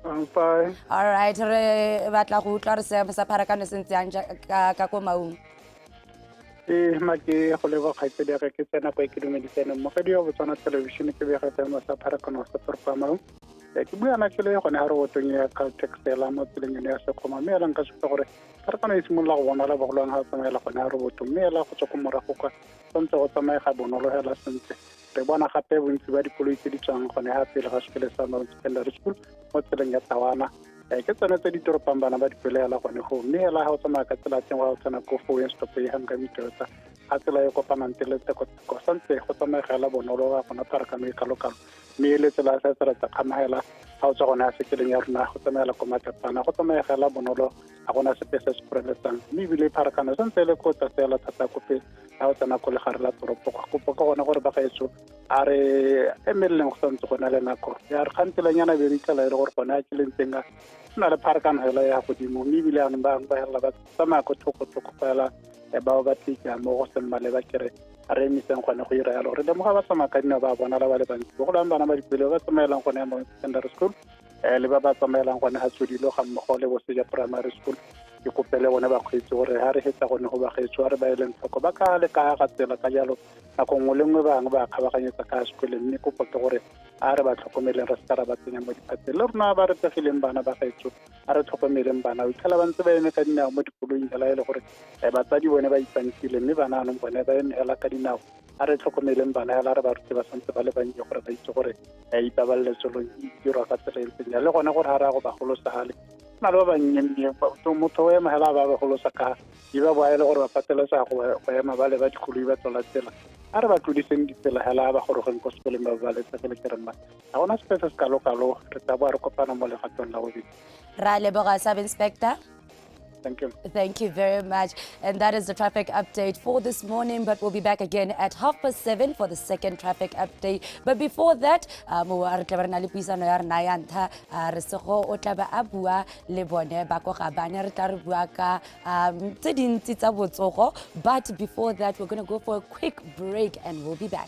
I'm fine. All right re batla go utlwa re se sa pharakano sentse anja ka ko Maung ma ke go leba khaitsedi ga ke tsena kwa ke dumedisene mo gedi ya Botswana television ke be ga tsena sa pharakano sa Toropo ke bua na tsele gone ha re botong ya Caltex la mo tseleng ya Sekgoma mme la nka se gore pharakano e simolla go bona la bogolong ha tsamaya gone ha re botong mme la go tswa go morago kwa tsantse go tsamaya ga bonolo hela sentse re bona gape bontsi ba dikoloi tse di tswang gone ha pele ga sekele sa Mount Secondary School mo tseleng ya Tawana ke tsone tse di toropang bana ba dipelela gone go mme hela ha o tsamaya ka tsela teng wa o tsena go Fowen stop e hanga mitota a tsela e kopanang tele go santse go tsamaya la bonolo ga gona pharakano e kalokalo mme le tsela sa tsela tsa kgamahela ga o tswa gona sekeleng ya rona go tsamaela ko matlapana go tsamaegela bonolo ga gona sepe se se kgoreletsang mme ebile pharakano santse le ko tsatsela thata kope ga o tsena ko legare la toropo go kopa ka gona gore ba gaetso a re emeleleng go santse go na le nako ya re kgantselanyana be re itlela e le gore gona a kelentseng a na le pharakano hela ya godimo mme ebile anong bangwe ba hela ba tsamaya ko thoko-thoko fela bao ba tlika mo go seng maleba kere a re emiseng gone go ira yalo re lemoga ba tsamaya ka dinao ba bonala ba le bantsi bogolwane bana ba dipele ba tsamaelang gone ya mo secondary school le ba ba tsamaelang gone ga tsodilo ga mmogo le boseja primary school ke kopele bone ba kgweetsi gore ga re hetsa gone go ba kgetso re ba e leng tlhoko ba ka le ka ga tsela ka jalo nako nngwe le nngwe bangwe ba kgabaganyetsa ka sekole mme kopo ke gore a re ba tlhokomeleng re se ka ra ba tsenya mo diphateng le rona ba re tegileng bana ba gaetso a re tlhokomeleng bana o itlhela ba ntse ba eme ka dinao mo dikoloing hela e le gore batsadi bone ba ipantile mme bana anong bone ba eme hela ka dinao a re tlhokomeleng bana hela re ba rute ba santse ba le bannye gore ba itse gore ipabalesego e dirwa ka tsela e ntseng le gone gore ga re ya go bagolosagale na le ba bannye motho o ema hela ba bagolosa ka di ba boa e le gore ba patelesa go ema ba le ba dikoloi ba tswela tsela a re ba tlodiseng ditsela hela ba gorogeng ko sekoleng ba baletsegele ke rena ga gona sepe se se kalo-kalo re tla boa re kopana mo legatong la bobedi ra leboga sub-inspector. Thank you. Thank you very much. And that is the traffic update for this morning, but we'll be back again at 7:30 for the second traffic update. But before that, re tla re na le puisano ya rena ya ntlha re sego o tla ba a bua le bone ba go gabane re tla re bua ka tse dintsi tsa botsogo. But before that, we're going to go for a quick break and we'll be back.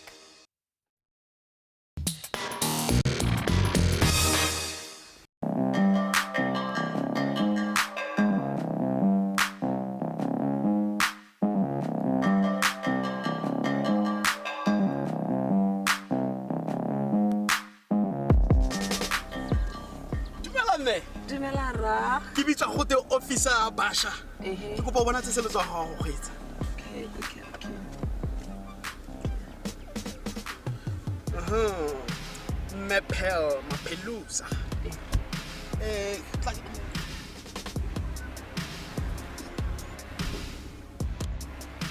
Dumela ra ke bitsa go te officer Basha ke kopa bona tse selo tsa go kgweetsa Mapelusa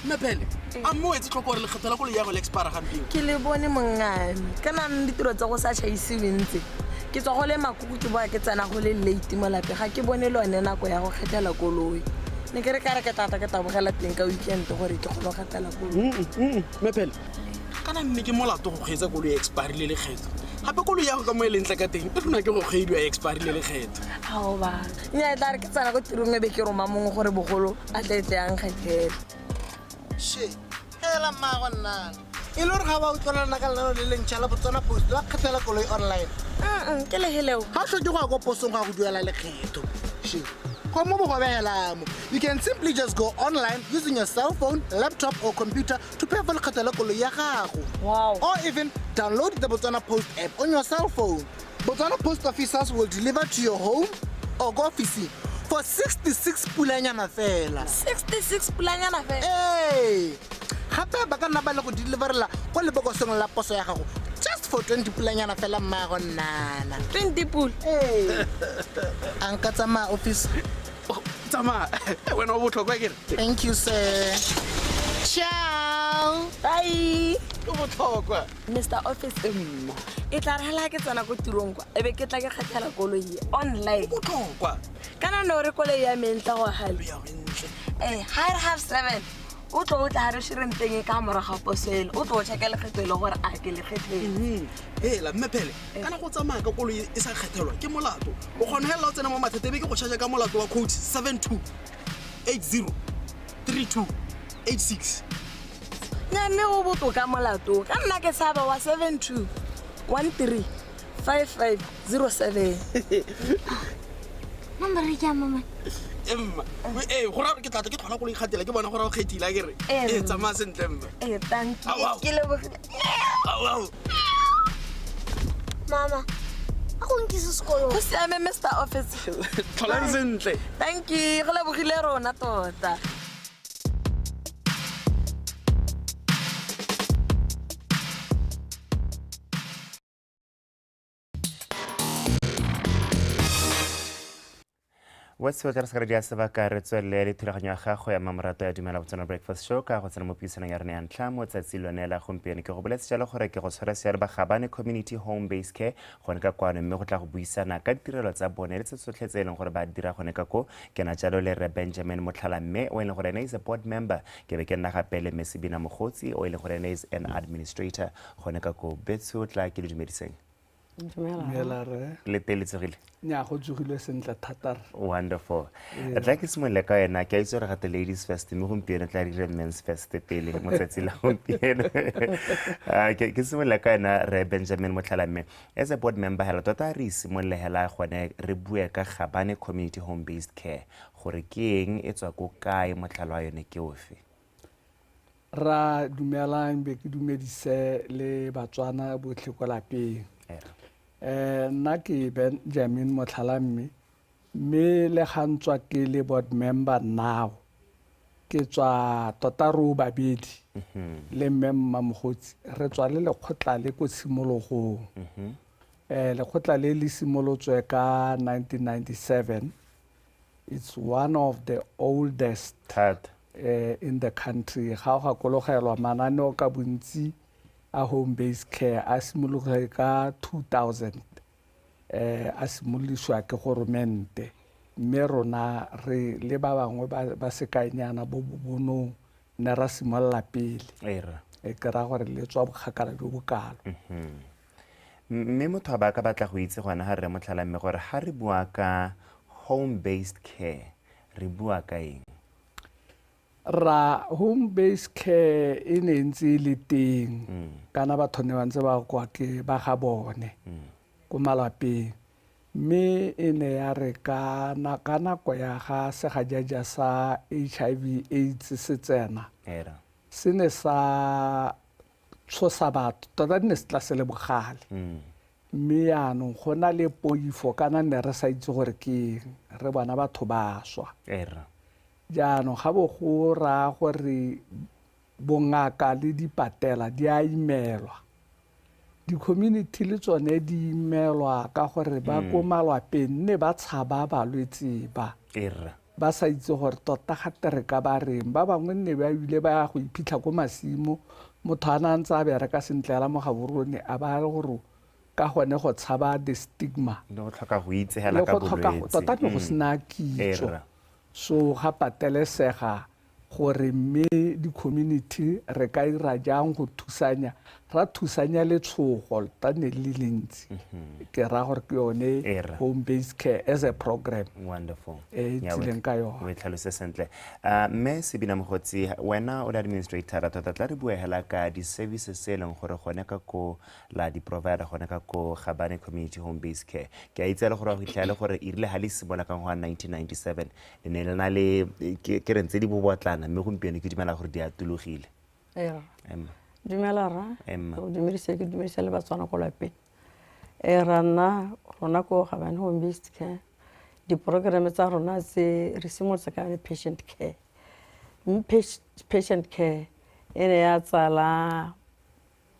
Mepele a mo etse tlhoko gore le kgetela go le ya go le expire gampeng ke le bone mongame kana ditiro tsa go sa chaisiwe ntse ke tswa go le makuku ke boa ke tsena go le late mo lape ga ke bone le one nako ya go kgethela koloi ne ke re ka re ke tata ke tabogela teng ka weekend gore ke go kgethela koloi Mepele kana mme ke molato go kgetsa koloi ya expire le lekgetho gape koloi ya go ka mo e lentle ka teng e rona ke go kgediwa ya expire le lekgetho ao ba nya e tla re ke tsena go tirong e be ke roma mongwe gore bogolo a tletse yang kgethela she hela magonna e le gore ga ba utlwanana ka lenano le lentšha la Botswana Post ba kgethela koloi online ke le heleo ga o tlhoke go ya ko posong ga go duela lekgetho she go mo bogobelamo you can simply just go online using your cell phone laptop or computer to pay for lekgetho la koloi ya gago or even download the Botswana Post app on your cell phone. Botswana Post officers will deliver to your home or go office for 66 pulanyana fela 66 pulanyana fela hey gape ba ka nna ba le go deliverela go lebokosong la poso ya gago just for 20 pulanyana fela mmago nnana 20 pul hey anka tsama office tsama wena o botlhokwa kere thank you sir ciao bye o botlhokwa Mr. Office e tla re hela ke tsena go tirong kwa ebe ke tla ke kgethela koloi online botlhokwa kana no re koloi ya mentla go hale high half 7 o tlo o tla re shirenteng ka mora ga posele o tlo check le kgetelo gore a ke le kgethele la Mmepele kana go tsamaya ka koloi e sa kgethelwa ke molato o gone hela o tsena mo mathete be ke go charge ka molato wa code 72803286 nya me go botoka molato ka nna ke saba wa 72135507 Mama re ja mama emma gora ke tla ke tlhola go le kgatela ke bona gore o kgethile a kere tsamaya sentle mma thank you ke lebogile Mama go nkise sekolo go siame Mr. Office tlholang sentle thank you go lebogile rona tota what's what re se re dia sebaka re tswelle le thulaganyo ya gago ya mamorato ya dumela botsona breakfast show ka go tsena mo puisanong ya rena ya ntlha mo tsatsi lone la gompieno ke go boletse jalo gore ke go tshwara seabe ba Gabane community home based care gone ka kwano mme go tla go buisana ka ditirelo tsa bone le tse tsotlhe tse e leng gore ba dira gone ka ko ke na jalo le re Benjamin Motlhala mme o e leng gore ene is a board member ke be ke nna gape le Mesibina Mogotsi o e leng gore ene is an administrator gone ka ko betso tla ke le dumediseng le teletsegile nya go tsogile sentle thata. Wonderful. Tla ke simolle ka yena ke a itse re gate ladies first mme gompieno tla dire men's first pele mo tsatsi la gompieno. Ke simolle ka yena re Benjamin Motlhala mme as a board member hela tota re simolle hela gone re bue ka Gabane community home based care gore ke eng e tswa ko kae motlhala wa yone ke ofe. Ra dumelang be ke dumedise le batswana botlhe ko lapeng. Nna ke Benjamin Motlhala mme le gantswa ke le board member now ke tswa tota ro babedi le Mmemma Mogotsi re tswa le lekgotla le ko tshimologong lekgotla le simolotswe ka 1997. It's one of the oldest in the country. Ga go gakologelwa mananeo ka bontsi a home based care a simologile ka 2000 a simolisiwa ke goromente mme rona re le ba bangwe ba sekanyana bo bonong ne ra simolla pele ke ra gore le tswa bokgakala jo bokalo. Mme motho ba ka batla go itse gona ha re Motlhala mme gore ha re bua ka home based care re bua ka eng. Ra home based care e ne ntse le teng kana batho ne ba ntse ba kwa ke ba ga bone ko malapeng mme e ne ya re ka nako ya ga segajaja sa HIV AIDS se tsena se ne sa tshosa batho tota ne se tla se le bogale mme yaanong go na le poifo kana ne re sa itse gore ke re bona batho ba swa jaanong ga bo go ra gore bongaka le dipatela di a imelwa di-community le tsone di imelwa ka gore ba ko malapeng ne ba tshaba balwetse ba sa itse gore tota gate re ka ba reng ba bangwe ne ba ile ba ya go iphitlha ko masimo motho a na ntse a bereka sentle la mo gaborone a ba le gore ka gone go tshaba the stigma le go tlhoka go itse hela ka bolwetse tota ne go sena kitso so ga patelesega gore mme di-community re ka ira jang go thusanya ra thusanya letshogo tane le lentsi ke ra gore ke yone home based care as a program. Wonderful. Tsileng ka yone we tlhalose sentle mme Sebina Mogotsi wena o le administrator tota tla re bua hela ka di-services se leng gore gone ka ko la di-provider gone ka ko Gabane community home based care ke a itse le gore go itlhale gore e rile ha le simola ka ngwa 1997 le ne le na le ke re ntse di bobotlana mme gompieno ke dumela gore di atologile. Dumela ra o dumedise ke dumedise le batswana ko lapeng rana rona ko Gabane home based care di-program tsa rona tse re simolotse ka patient care patient care e ne ya tsala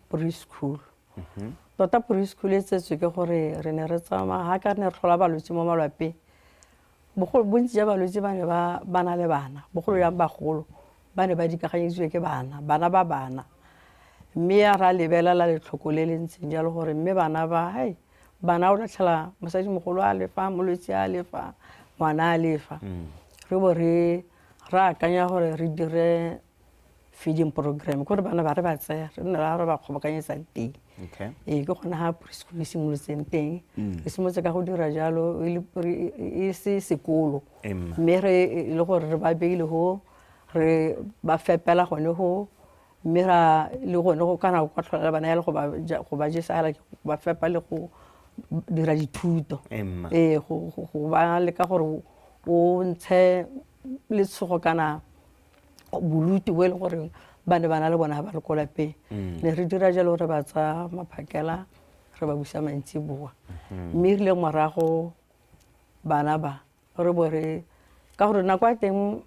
preschool tota preschool e tsetswe ke gore re ne re tsamaya ga ka ne re tlhola balwetse mo malapeng bontsi ja balwetse ba ne ba na le bana bogolo yang bagolo ba ne ba dikaganyeditswe ke bana ba bana mme ya ra lebelela letlhoko le le ntseng jalo gore mme bana ba bana o latlhela mosadi mogolo a lefa molwetse a lefa ngwana a lefa re bo re ra akanya gore re dire feeding program gore bana ba re ba tsaya re ne ra re ba kgobokanyetsa teng ke gona ha preschool e simolotseng teng re simolotse ka go dira jalo e se sekolo mme re le gore re ba beile ho re ba fepela gone ho mme ra le gone go kana go tlhola bana ya le go ba jesa la ba fepa le go dira dithuto go ba le ka gore o ntshe le tshogo kana boluti we le gore ba ne bana le bona ba le ko lapeng ne re dira jalo re ba tsa maphakela re ba busa mantsi bua mme rile morago bana ba re bo re ka gore nako a teng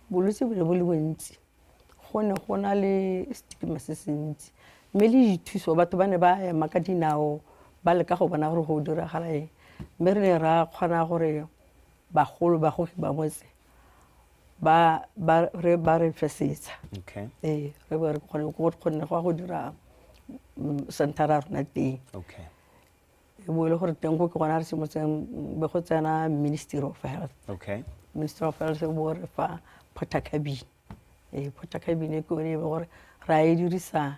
bolwetse bo le bo le bontsi gone go na le stigma se se ntsi mme le dithuso batho ba ne ba ema ka dinao ba le ka go bona gore go diragala eng mme re ne ra kgona gore bagolo bagogi ba motse ba re fesetsa okay re ba re kgone go dira centera rona teng okay bo ile gore teng go ke gona re semotseng be go tsena Ministry of Health okay Ministry of Health bo re fa Portakabin Portakabin ke one gore ra e dirisa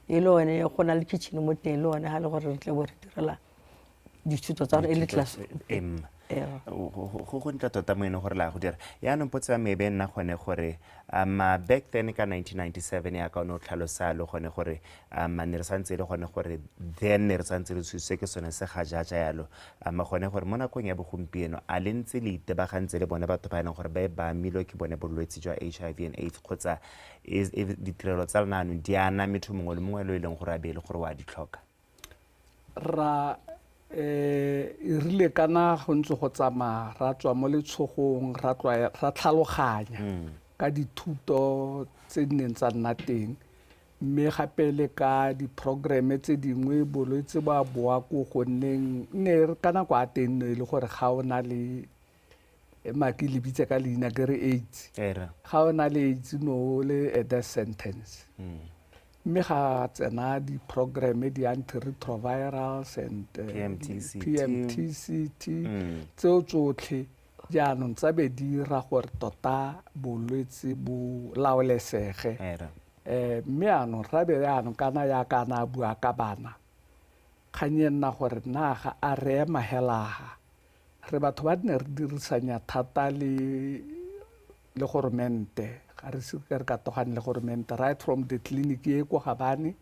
e le one go na le kitchen mo teng le one ha le gore re tle bo re direla dithuto tsa re le class go ntla tota mo ene gore la go dira yaanong potse ba maybe nna gone gore back then ka 1997 ya ka o ne o tlhalosa le gone gore ne re santse le gone gore then ne re santse re thusitse ke sone se ga jaja yalo gone gore mo nakong ya bogompieno a le ntse le itebagantse le bone batho ba e leng gore ba e baamilwe ke bone bolwetse jwa HIV and AIDS kgotsa ditirelo tsa lenano di ana metho mongwe le mongwe le e leng gore a beele gore wa di tlhoka ra e rile kana go ntse go tsamaya ra tswa mo letshogong ra tlhaloganya ka dithuto tse di neng tsa nna teng mme gape le ka diprograme tse dingwe bolwetse ba boa ko go nneng ne ka nako a teng ne le gore ga o na le maki le bitse ka leina ke re AIDS ga o na le AIDS no le a death sentence mme ga tsena di-programe di-antiretrovirals and PMTCT tseo tsotlhe jaanong tsa be di ra gore tota bolwetse bo laolesege mme anong ra be anong kana ya kana bua ka bana kganye nna gore naga a re ema helaga re batho ba ne re dirisanya thata le goromente ga re se re ka togane le goromente right from the clinic e ko gabane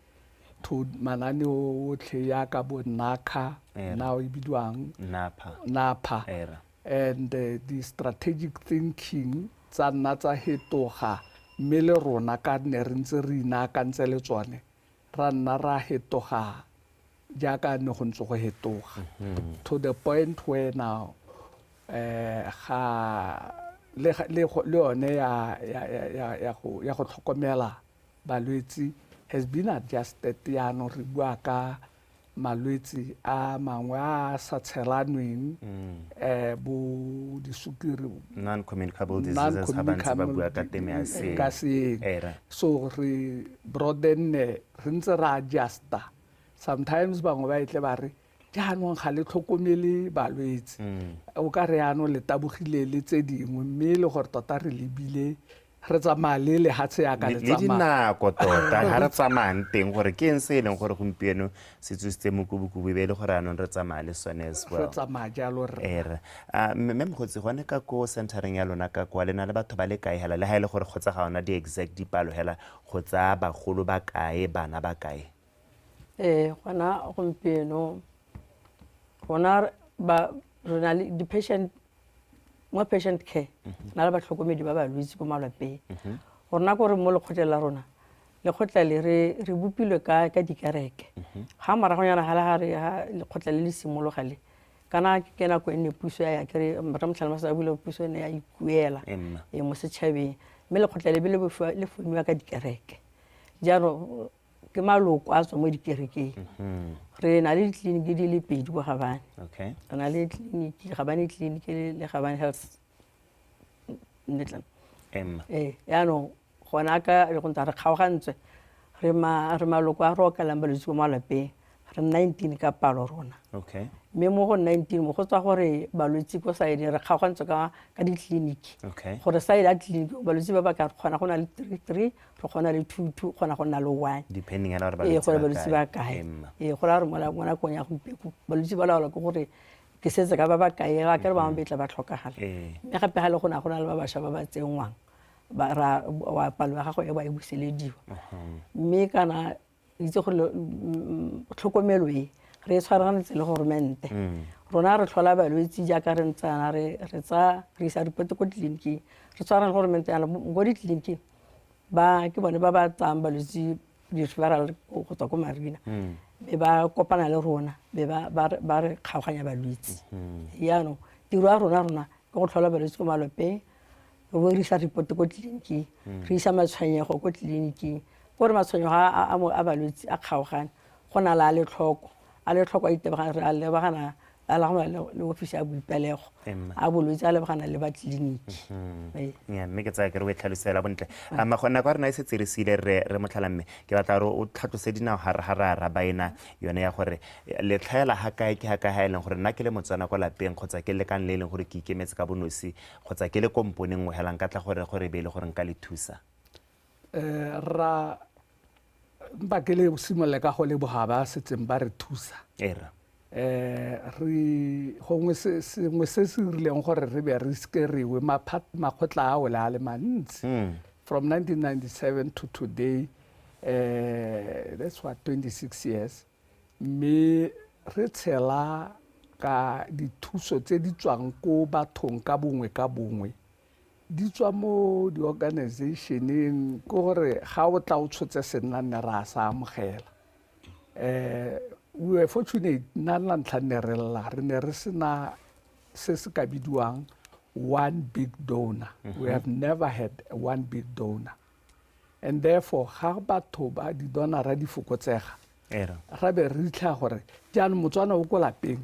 to manane otlhe ya ka bo NACA now e bidiwang NAPA and the strategic thinking tsa nna tsa hetoga mme le rona ka ne re ntse re inakantse le tsone ra nna ra hetoga jaaka ne go ntse go hetoga to the point where now le one ya go tlhokomela balwetse has been adjusted yaanong re bua ka malwetse a mangwe a sa tshelanweng bo disukiri non-communicable diseases ha ba ntse ba bua ka teme ya so re broaden re ntse ra adjusta sometimes bangwe ba itle ba re jaanong ga le tlhokomele balwetse o ka re yaanong le tabogile le tse dingwe mme le gore tota re lebile re tsamaya le lehatshe yaka le tsamaya le dinako tota ga re tsamayang teng gore ke eng se e leng gore gompieno se tsositse mokubukubu be le gore anong re tsamaya le sone as well re tsamaya jalo re mme mogotsi gone ka ko centereng ya lona ka kwa le na le batho ba le kae hela le ha e le gore kgotsa ga ona di-exact dipalo hela go tsaya bagolo ba kae bana ba kae gona gompieno gona re na le di-patient mo patient care na le batlhokomedi ba balwetse ko malapeng gore na gore mo lekgotleng la rona lekgotla le re bopilwe ka dikereke ga maragonyana ga lekgotla le le simologale kana ke nako e ne puso ya kere Ramtlhalma sa bule puso ne ya ikuela mo setšhabeng mme lekgotla le bile le fomiwa ka dikereke jaanong ke maloko a tswa mo dikerekeng re na le ditleliniki di le pedi go Gabane re na le tleliniki Gabane tleliniki le Gabane health netlan yaanong gona ka re go ntse re kgaogantswe re maloko a re okalang balwetse ko malapeng re 19 ka palo rona mme mo go 19 mo go tswa gore balwetse ko saedi re kgaogantswe ka ditleliniki gore saedi a tleliniki balwetse ba ba ka kgona go na le 3 re kgona le 2 kgona go na le 1 depending on gore balwetse ba kae go la re mona kong ya gompieno balwetse ba laola ke gore ke setse ka ba ba kae ga ke re ba mbetla ba tlhokagala mme gape ga le go na le ba bašwa ba ba tsengwang wa palo ya gago e ba e buselediwa mme kana itse gore tlhokomelo e re tshwaraganetse le goromente rona re tlhola balwetse jaaka re ntsana re isa ripote ko tleliniking re tshwarana le goromente yana go ditleliniking ke bone ba ba tsang balwetse di-referral go tswa ko marina be ba kopana le rona be ba re kgaoganya balwetse yaanong tiro ya rona ke go tlhola balwetse ko malopeng re isa ripote ko tleliniking re isa matshwenyego ko tleliniking gore matshwenyego a balwetse a kgaogane go na le a letlhoko a itebagana re a lebagana a la gona le office ya boipelego a bolwetse a lebagana le ba tleliniki mme ke tsaya ke re o e tlhalosela bontle magona kwa rena e setse re seile re motlhala mme ke batla gore o tlhatlose dinao ga re arabaena yone ya gore le tlhaela ga kae ke ga kae ga e leng gore nna ke le motswana kwa lapeng kgotsa ke le kang le e leng gore ke ikemetse ka bonosi kgotsa ke le kompone nngwe helang ka tla gore be e le gore nka le thusa ra mpa ke le simolole ka go le bogaba setseng ba re thusa gongwe sengwe se se rileng gore re be re sekeriwe makgotla a ole a le mantsi from 1997 to today that's what 26 years mme re tshela ka dithuso tse di tswang ko bathong ka bongwe di tswa mo di-organizationeng ke gore ga o tla o tshotse sennanne ra sa amogela we were fortunate nna la ntlha nne re lla re ne re sena se se ka bidiwang one big donor we have never had one big donor and therefore ga batho ba di-donora di fokotsega ra be re itlha gore jaanong motswana o ko lapeng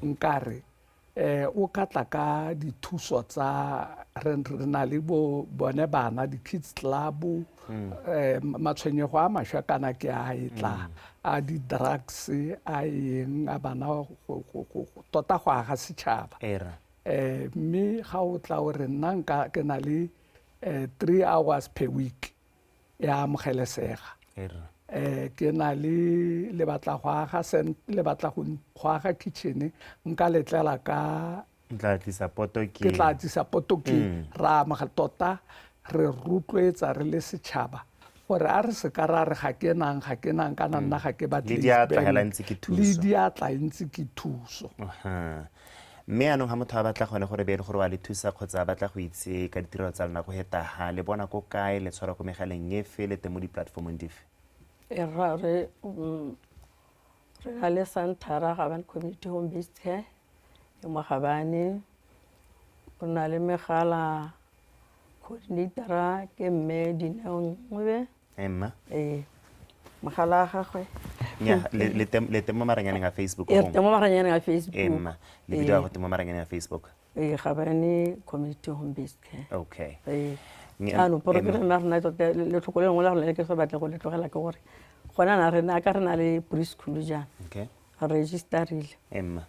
nkare o ka tla ka dithuso tsa re na le bone bana di-kids club matshwenyego a mašwa kana ke a e tla a di-drugs a eng a bana tota go aga setšhaba mme ga o tla o re nna ke na le 3 hours per week ya amogelesega ke na le batla go aga kitchen nka letlela ka ke tla tlisa potoke ra amogela tota re rotloetsa re le setšhaba gore a re se ka ra re ga ke nang kana nna ga ke batle le diatla ntse ke thuso mme anong ga motho a batla gone gore be le gore wa le thusa kgotsa a batla go itse ka ditirelo tsa lona go hetaga le bona ko kae le tshwara ko megaleng e fe le teng mo di-platformong dife re na le Santara Gabane Community Home Based Care e mo Gabane go na le megala coordinatora ke mme Dineo Ngwebe mogala ga gagwe le teng mo maranyaneng a Facebook teng mo maranyaneng a Facebook le video go teng mo maranyaneng a Facebook Gabane Community Home Based Care okay ano program ya rena le tlhokole ngwe la go le ke se batle go le tlogela ke gore gona na rena ka rena le preschool jana registerile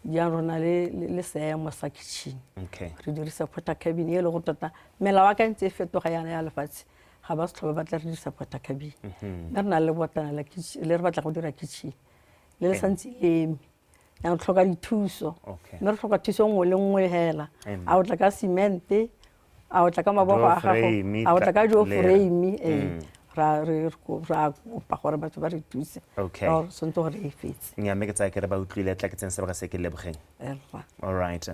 jang rona le seemo sa kitchen re dirisa porta cabin e le go tota mela wa ka ntse fetoga yana ya lefatshe ga ba se tlhoba batla re dirisa porta cabin re na le botana la kitchen le re batla go dira kitchen le santse lemi ya tlhoka dithuso mme re tlhoka thuso ngwe le ngwe hela a o tla ka cement a o tla ka mabogo a gago a o tla ka jo frame ra kopa gore batho ba re thuse or sonto gore e fetse nya me ke tsaya ke re ba utlwile tla ke tseng sebaka se ke lebogeng all right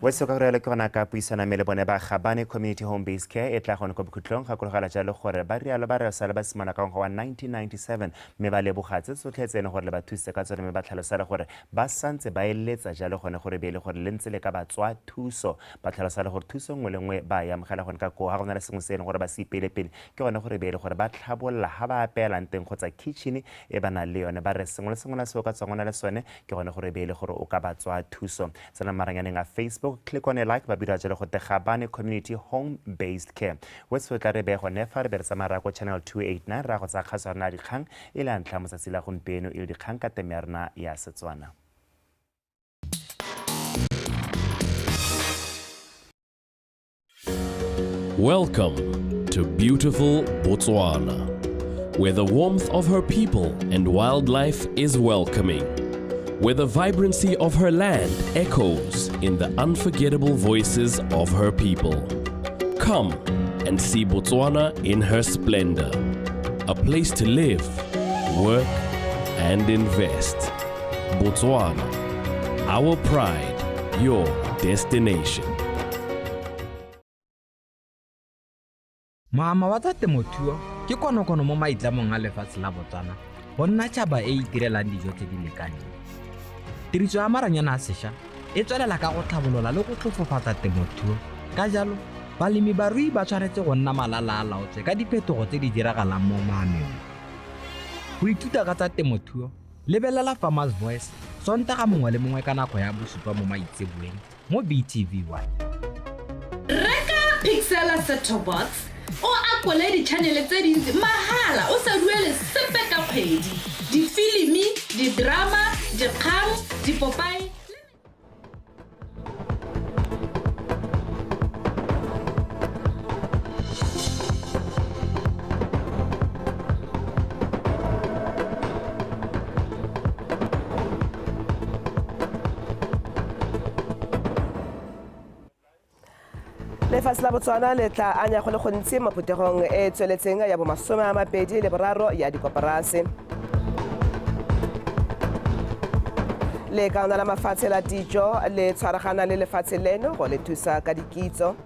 wa se ka re le kona ka puisana mele bone ba Gabane Community Home Based Care e tla gone go bokhutlong ga kologala jalo gore ba rialo ba re sala ba simana ka ngwa 1997 me ba lebogatse tsotlhetsene gore le ba thuse ka tsone me ba tlhalosala gore ba santse ba eletsa jalo gone gore be le gore le ntse le ka ba tswa thuso ba tlhalosala gore thuso ngwe le ngwe ba ya mogela gone ka go ga gona le sengwe se ene gore ba se ipelepele ke gone gore be le gore ba tlhabolla ha ba apeelang teng kgotsa kitchen e ba na le yone ba re sengwe le sengwe se o ka tswangwana le sone ke gone gore be le gore o ka ba tswa thuso tsena maranyaneng a Facebook click on a like ba bira jalo go te Gabane Community Home Based Care wetso tla re be gone fa re be re tsamara go channel 289 ra go tsa kgasa rena dikgang e le ntla motsatsi la gompieno e le dikgang ka teme ya rena ya Setswana. Welcome to beautiful Botswana, where the warmth of her people and wildlife is welcoming, where the vibrancy of her land echoes in the unforgettable voices of her people. Come and see Botswana in her splendor, a place to live, work, and invest. Botswana, our pride, your destination. Mama wa tsa temothuo ke konokono mo maitlamong a lefatshe la Botswana go nna tšhaba e itirelang dijo tse di lekaneng. Tiriso ya maranyana a sešwa e tswelela ka go tlhabolola le go tlhofofatsa temothuo ka jalo balemi barui ba tshwanetse go nna malala a laotswe ka diphetogo tse di diragalang mo maemong. Go ithuta ka tsa temothuo lebelela Farmers Voice sontaga mongwe le mongwe ka nako ya bosupa mo maitseboeng mo BTV1. Reka Pixela set-top box o akole di-channel tse dintsi mahala o sa duele sepe ka kgwedi. Difilimi, didrama, dikgang, dipopae. lefatshe la Botswana le tla anya go le gontsi mo phuthegong e tsweletseng ya bo 23 ya dikoporasi. Le kaona la mafatshe la dijo le tshwaragana le lefatshe leno go le thusa ka dikitso.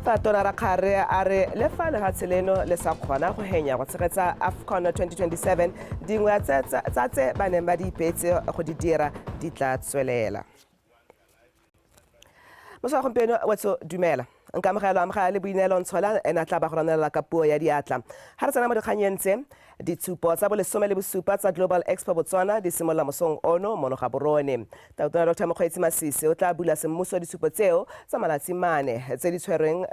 Fatona Rakgare a re le fa lefatshe leno le sa kgona go henya go tshegetsa AFCON 2027 dingwe tsa tse ba neng ba di ipetse go di dira di tla tswelela. Mosa gompieno wetso dumela nka amogela le boinelo ntshola ena tla ba go ronela ka puo ya diatla ha re tsena mo dikganyeng tse ditshupo tsa bo 17 tsa Global Expo Botswana di simolla mosong ono mono ga borone. Tautona Dr. Mokgweetsi Masisi o tla bula semmuso ditshupo tseo tsa malatsi mane tse di tshwereng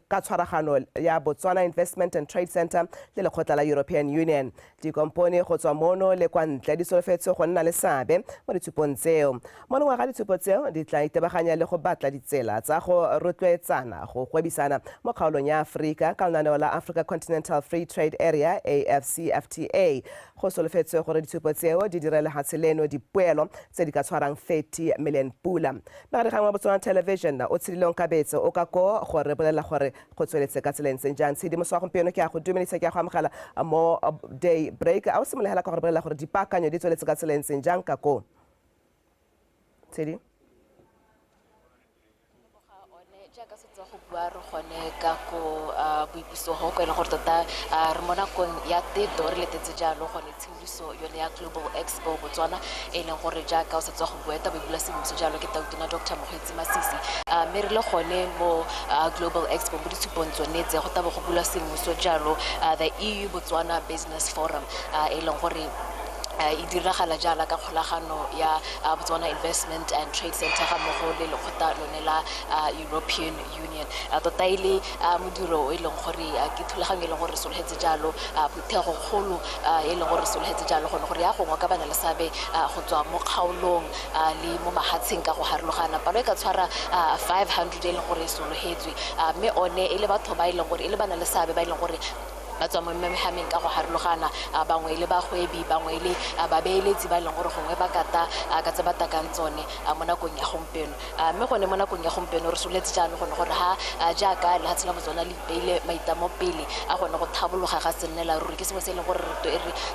ka tshwaragano ya Botswana Investment and Trade Center le lekgotla la European Union. Dikompone go tswa mono le kwa ntle di solofetse go nna le seabe mo ditshupong tseo. Mono wa ga ditsupo tseo di tla itebaganya le go batla ditsela tsa go rotloetsana go gwebisana mo kgaolong ya Afrika ka lenaneo la Africa Continental Free Trade Area AfCFTA. Go solofetse gore ditsupo tseo di direle lefatshe leno dipoelo tse di ka tshwarang 30 million pula. Bagadi wa Botswana Television o tshidilong kabetse o ka go gore bolela gore go tsweletse ka tseleng senjang tshedi mo swa gompieno ke a go dumelisa ke a go amogela mo day break a o simolehela ka gore bolela gore dipaakanyo di tsweletse ka tseleng senjang ka go tshedi go bua re gone ka go boipuso go e leng gore tota re mo nakong ya teto re letetse jalo gone tshimoliso yone ya Global Expo Botswana e leng gore jaaka o setse go bueta ba bula semmuso jalo ke Tautona Dr. Mokgweetsi Masisi mme re le gone mo Global Expo mo ditshupong tsone tse go tabo go bula semmuso jalo the EU Botswana Business Forum e leng gore e diragala jala ka kgolagano ya Botswana Investment and Trade Center ga mmogo le lekgotla lone la European Union. Tota ile modiro o e leng gore ke thulaganyo e leng gore solhetse jalo phuthego kgolo e leng gore solhetse jalo gone gore ya gongwa ka bana le sabe go tswa mo kgaolong le mo mahatsheng ka go harologana palo e ka tshwara 500 e leng gore solhetswe mme one e le batho ba e leng gore e le bana le sabe ba e leng gore ba tswa mo mehameng ka go harologana bangwe le bagwebi bangwe le babeeletsi ba leng gore gongwe ba kata ka tse ba takang tsone mo nakong ya gompieno mme gone mo nakong ya gompieno re soletse jalo gone gore ha jaaka lefatshe la Botswana le ipeile maitamo pele a gone go thabologa ga sennela ruri ke sengwe se e leng gore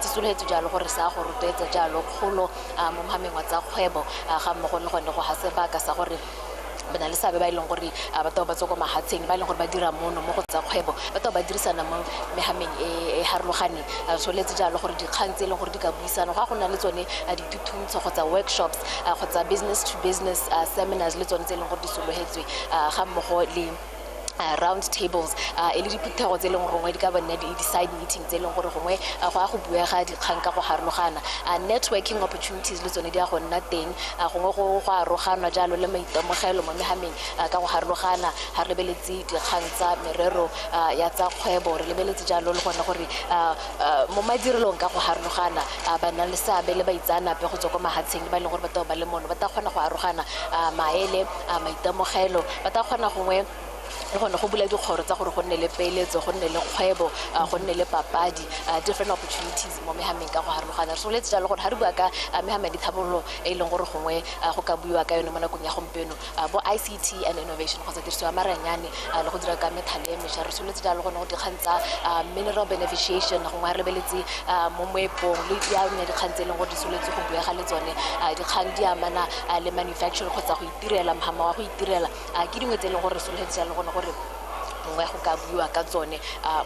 se soletse jalo gore sa go rotloetsa jalo kgolo mo mohameng wa tsa kgwebo ga mmogo le gone go ha sebaka sa gore bana le sabe ba ileng gore batho ba tswa go mahatsheng ba ileng gore ba dira mono mo go tsa kgwebo batho ba dirisana mo mehameng e harologane so letse jalo gore dikgang tse ileng gore di ka buisana ga go na le tsone ditutuntsho kgotsa workshops kgotsa business to business seminars le tsone tse ileng gore di solohetswe ga mmogo le round tables e le diphuthego tse leng gongwe di ka bana di-side meetings tse leng gore gongwe go a go buega dikgang ka go harologana networking opportunities le tsone di a go nna teng gongwe go aroganwa jalo le maitemogelo mo mehameng ka go harologana ga re lebeletse dikgang tsa merero ya tsa kgwebo re lebeletse jalo le gone gore mo madirelong ka go harologana ba na le seabe le baitsanape go tswa ko mahatsheng le ba e leng gore batho ba le mono ba ta kgona go arogana maele maitemogelo ba ta kgona gongwe le gone go bula dikgoro tsa gore go nne le peeletso go nne le kgwebo go nne le papadi different opportunities mo mehameng ka go harologana re soletse jalo gore ga re bua ka mehameng dithabololo e leng gore gongwe go ka buiwa ka yone mo nakong ya gompieno bo ICT and innovation kgotsa tiriso ya maranyane le go dira ka methale e mešwa re soletse jalo gone go dikgang tsa mineral beneficiation gongwe re lebeletse mo moepong le yone dikgang tse e leng gore di soletse go buega le tsone dikgang di amana le manufacturing kgotsa go itirela mohama wa go itirela ke dingwe tse e leng gore re soletse jalo gone gore gongwe go ka buiwa ka tsone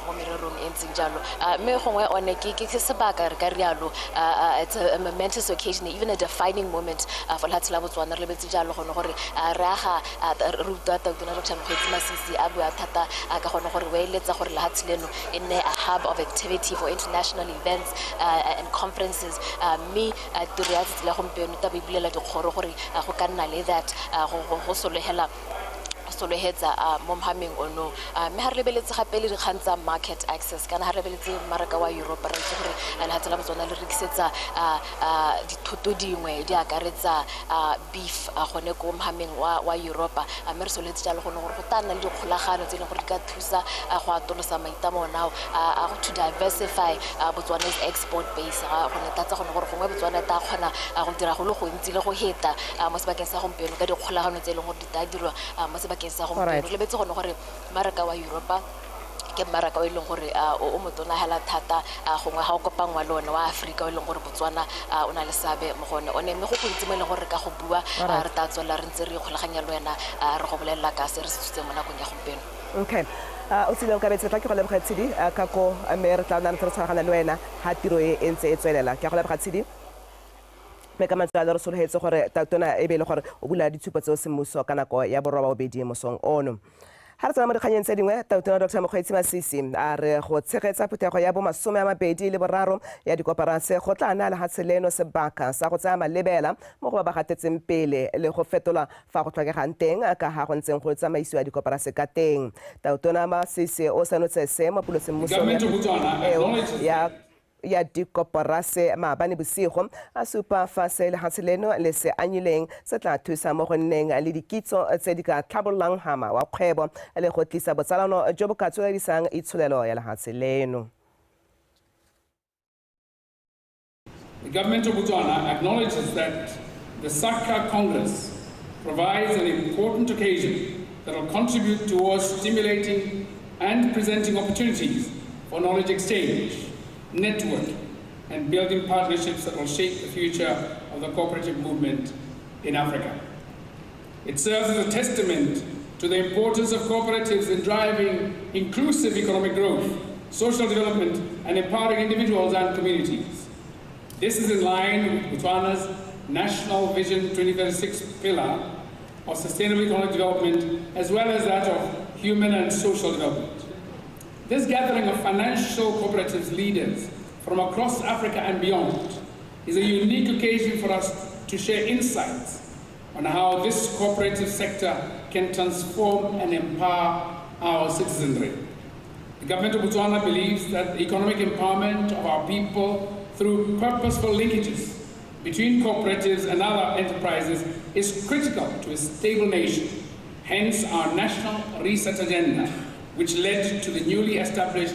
mo mererong e ntseng jalo mme gongwe one ke sebaka re ka rialo it's a momentous occasion, even a defining moment for lehatshe la Botswana re lebetse jalo gone gore re aga ruta Dr. Mokgweetsi Masisi a bua thata ka gone gore we eletsa gore lehatshe leno e nne a hub of activity for international events and conferences mme tiro ya tsela gompieno ta ba ibulela dikgoro gore go ka nna le that go solohela mo mohameng ono mme ha re lebeletse gape le dikgang tsa market access kana ha re lebeletse maraka wa Europe re itse gore lehatshe la Botswana le rekisetsa dithoto dingwe di akaretsa beef gone ko mohameng wa Europe mme re soletse jalo gone gore go tana le dikgolagano tse leng gore di ka thusa go atolosa maitamo nao to diversify Botswana's export base go netatsa gone gore gongwe Botswana ta kgona go dira go le go ntsi le go heta mo sebakeng sa gompieno ka dikgolagano tse leng gore di ta dirwa mo sebakeng sa gompieno re lebetse gone gore maraka wa Europa ke maraka o ileng gore o motona hela thata gongwe ga o kopangwa le one wa Africa o ileng gore Botswana o na le sabe mo gone one mme go go ntse mo le gore ka go bua re ta tswela re ntse re kgolaganya le wena re go bolela ka se re se tsutse mo nakong ya gompieno. Okay. O tsile o ka betsa tla ke go lebega tshedi ka ko mme re tla nna re tshwaragana le wena ha tiro e ntse e tswelela ke go lebega tshedi me ka matswalo re sologetse gore tatona e be le gore o bula ditshupo tseo semmuso ka nako ya borwa ba obedi mosong ono ha re tsena mo dikganyeng tse dingwe tatona Dr. Mokgweetsi Masisi a re go tshegetsa phetogo ya bo 23 ya dikoporase go tla nna le hatseleno sebaka sa go tsaya malebela mo go ba gatetseng pele le go fetola fa go tlhokegang teng ka ha go ntseng go tsamaisiwa dikoporase ka teng tatona Masisi o sanotse se mo pulo semmuso ya dikoporase maabane bosigo a supa fa se le hatseleno le se anyileng se tla thusa mo go nneng le dikitso tse di ka tlhabollang hama wa kgwebo le go tlisa botsalano jo bo ka tsweledisang itsholelo ya lehatseleno. The government of Botswana acknowledges that the SACA Congress provides an important occasion that will contribute towards stimulating and presenting opportunities for knowledge exchange, network, and building partnerships that will shape the future of the cooperative movement in Africa. It serves as a testament to the importance of cooperatives in driving inclusive economic growth, social development, and empowering individuals and communities. This is in line with Botswana's National Vision 2036 pillar of sustainable economic development, as well as that of human and social development. This gathering of financial cooperatives leaders from across Africa and beyond is a unique occasion for us to share insights on how this cooperative sector can transform and empower our citizenry. The government of Botswana believes that the economic empowerment of our people through purposeful linkages between cooperatives and other enterprises is critical to a stable nation. Hence our national reset agenda, which led to the newly established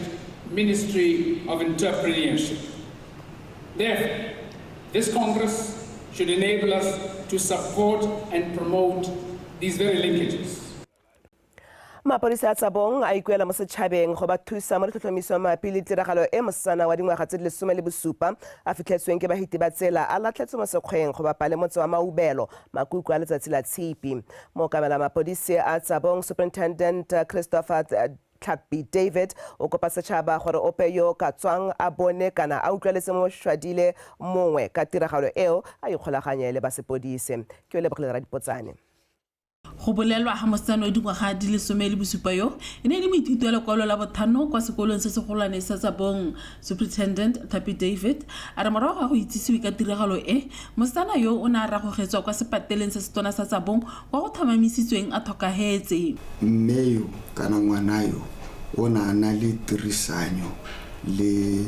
Ministry of Entrepreneurship. Therefore, this Congress should enable us to support and promote these very linkages. Mapodisa a Tsabong a ikuela mo setšhabeng go ba thusa mo letlhotlhomiso mabapi le tiragalo e mosetsana wa dingwaga tse di 17 a fitlhetsweng ke bahiti ba tsela a latlhetse mo sekgweng go bapa le motse wa Maubelo makuku a letsatsi la Tshipi. Mo kamela mapodisi a Tsabong Superintendent Christopher Tlhapi David o kopa setšhaba gore ope yo ka tswang a bone kana a utlweletse mo shwadile mongwe ka tiragalo eo a ikgolaganye le ba sepodisi ke le bogela dipotsane. Go bolelwa ga mosetsana o dingwaga di le 17 yo e ne le moithuti wa lekolo la bothano kwa sekolong se segolwane sa Tsabong. Superintendent Tlhapi David a re morago ga go itsisiwe ka tiragalo e mosetsana yo o ne a ragogetswa kwa sepateleng se setona sa Tsabong kwa go tlhomamisitsweng a tlhokagetse. Mme yo kana ngwana yo o na na le tirisanyo le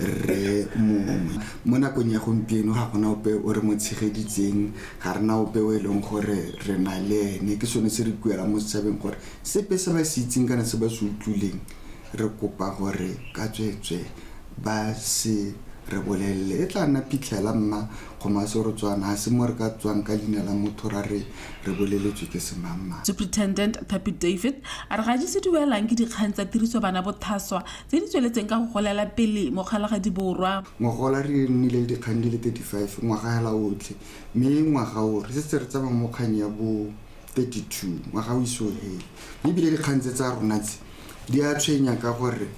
re mongwe mo nakong ya gompieno ga gona ope o re mo tshegeditseng ga rena ope o e leng gore re na le ene ke sone se re kuela mo setšhabeng gore sepe se ba se itseng kana se ba se utlwileng re kopa gore ka tswetswe ba se re bolelele e tla nna phitlhela mma goma se re tswana a se mo re ka tswang ka leina la motho ra re boleletswe ke semamma. Superintendent Tlhapi David a re ga di se duelang ke dikgang tsa tiriso bana bothaswa tse di tsweletseng ka go golela pele mo kgalagadi borwa. Ngogola re nnile dikgang di le 35 ngwaga hela otlhe mme ngwaga o re setse re tsamaya mo kgang ya bo 32 ngwaga o iso he ebile dikgang tse tsa rona tse di a tshwenya ka gore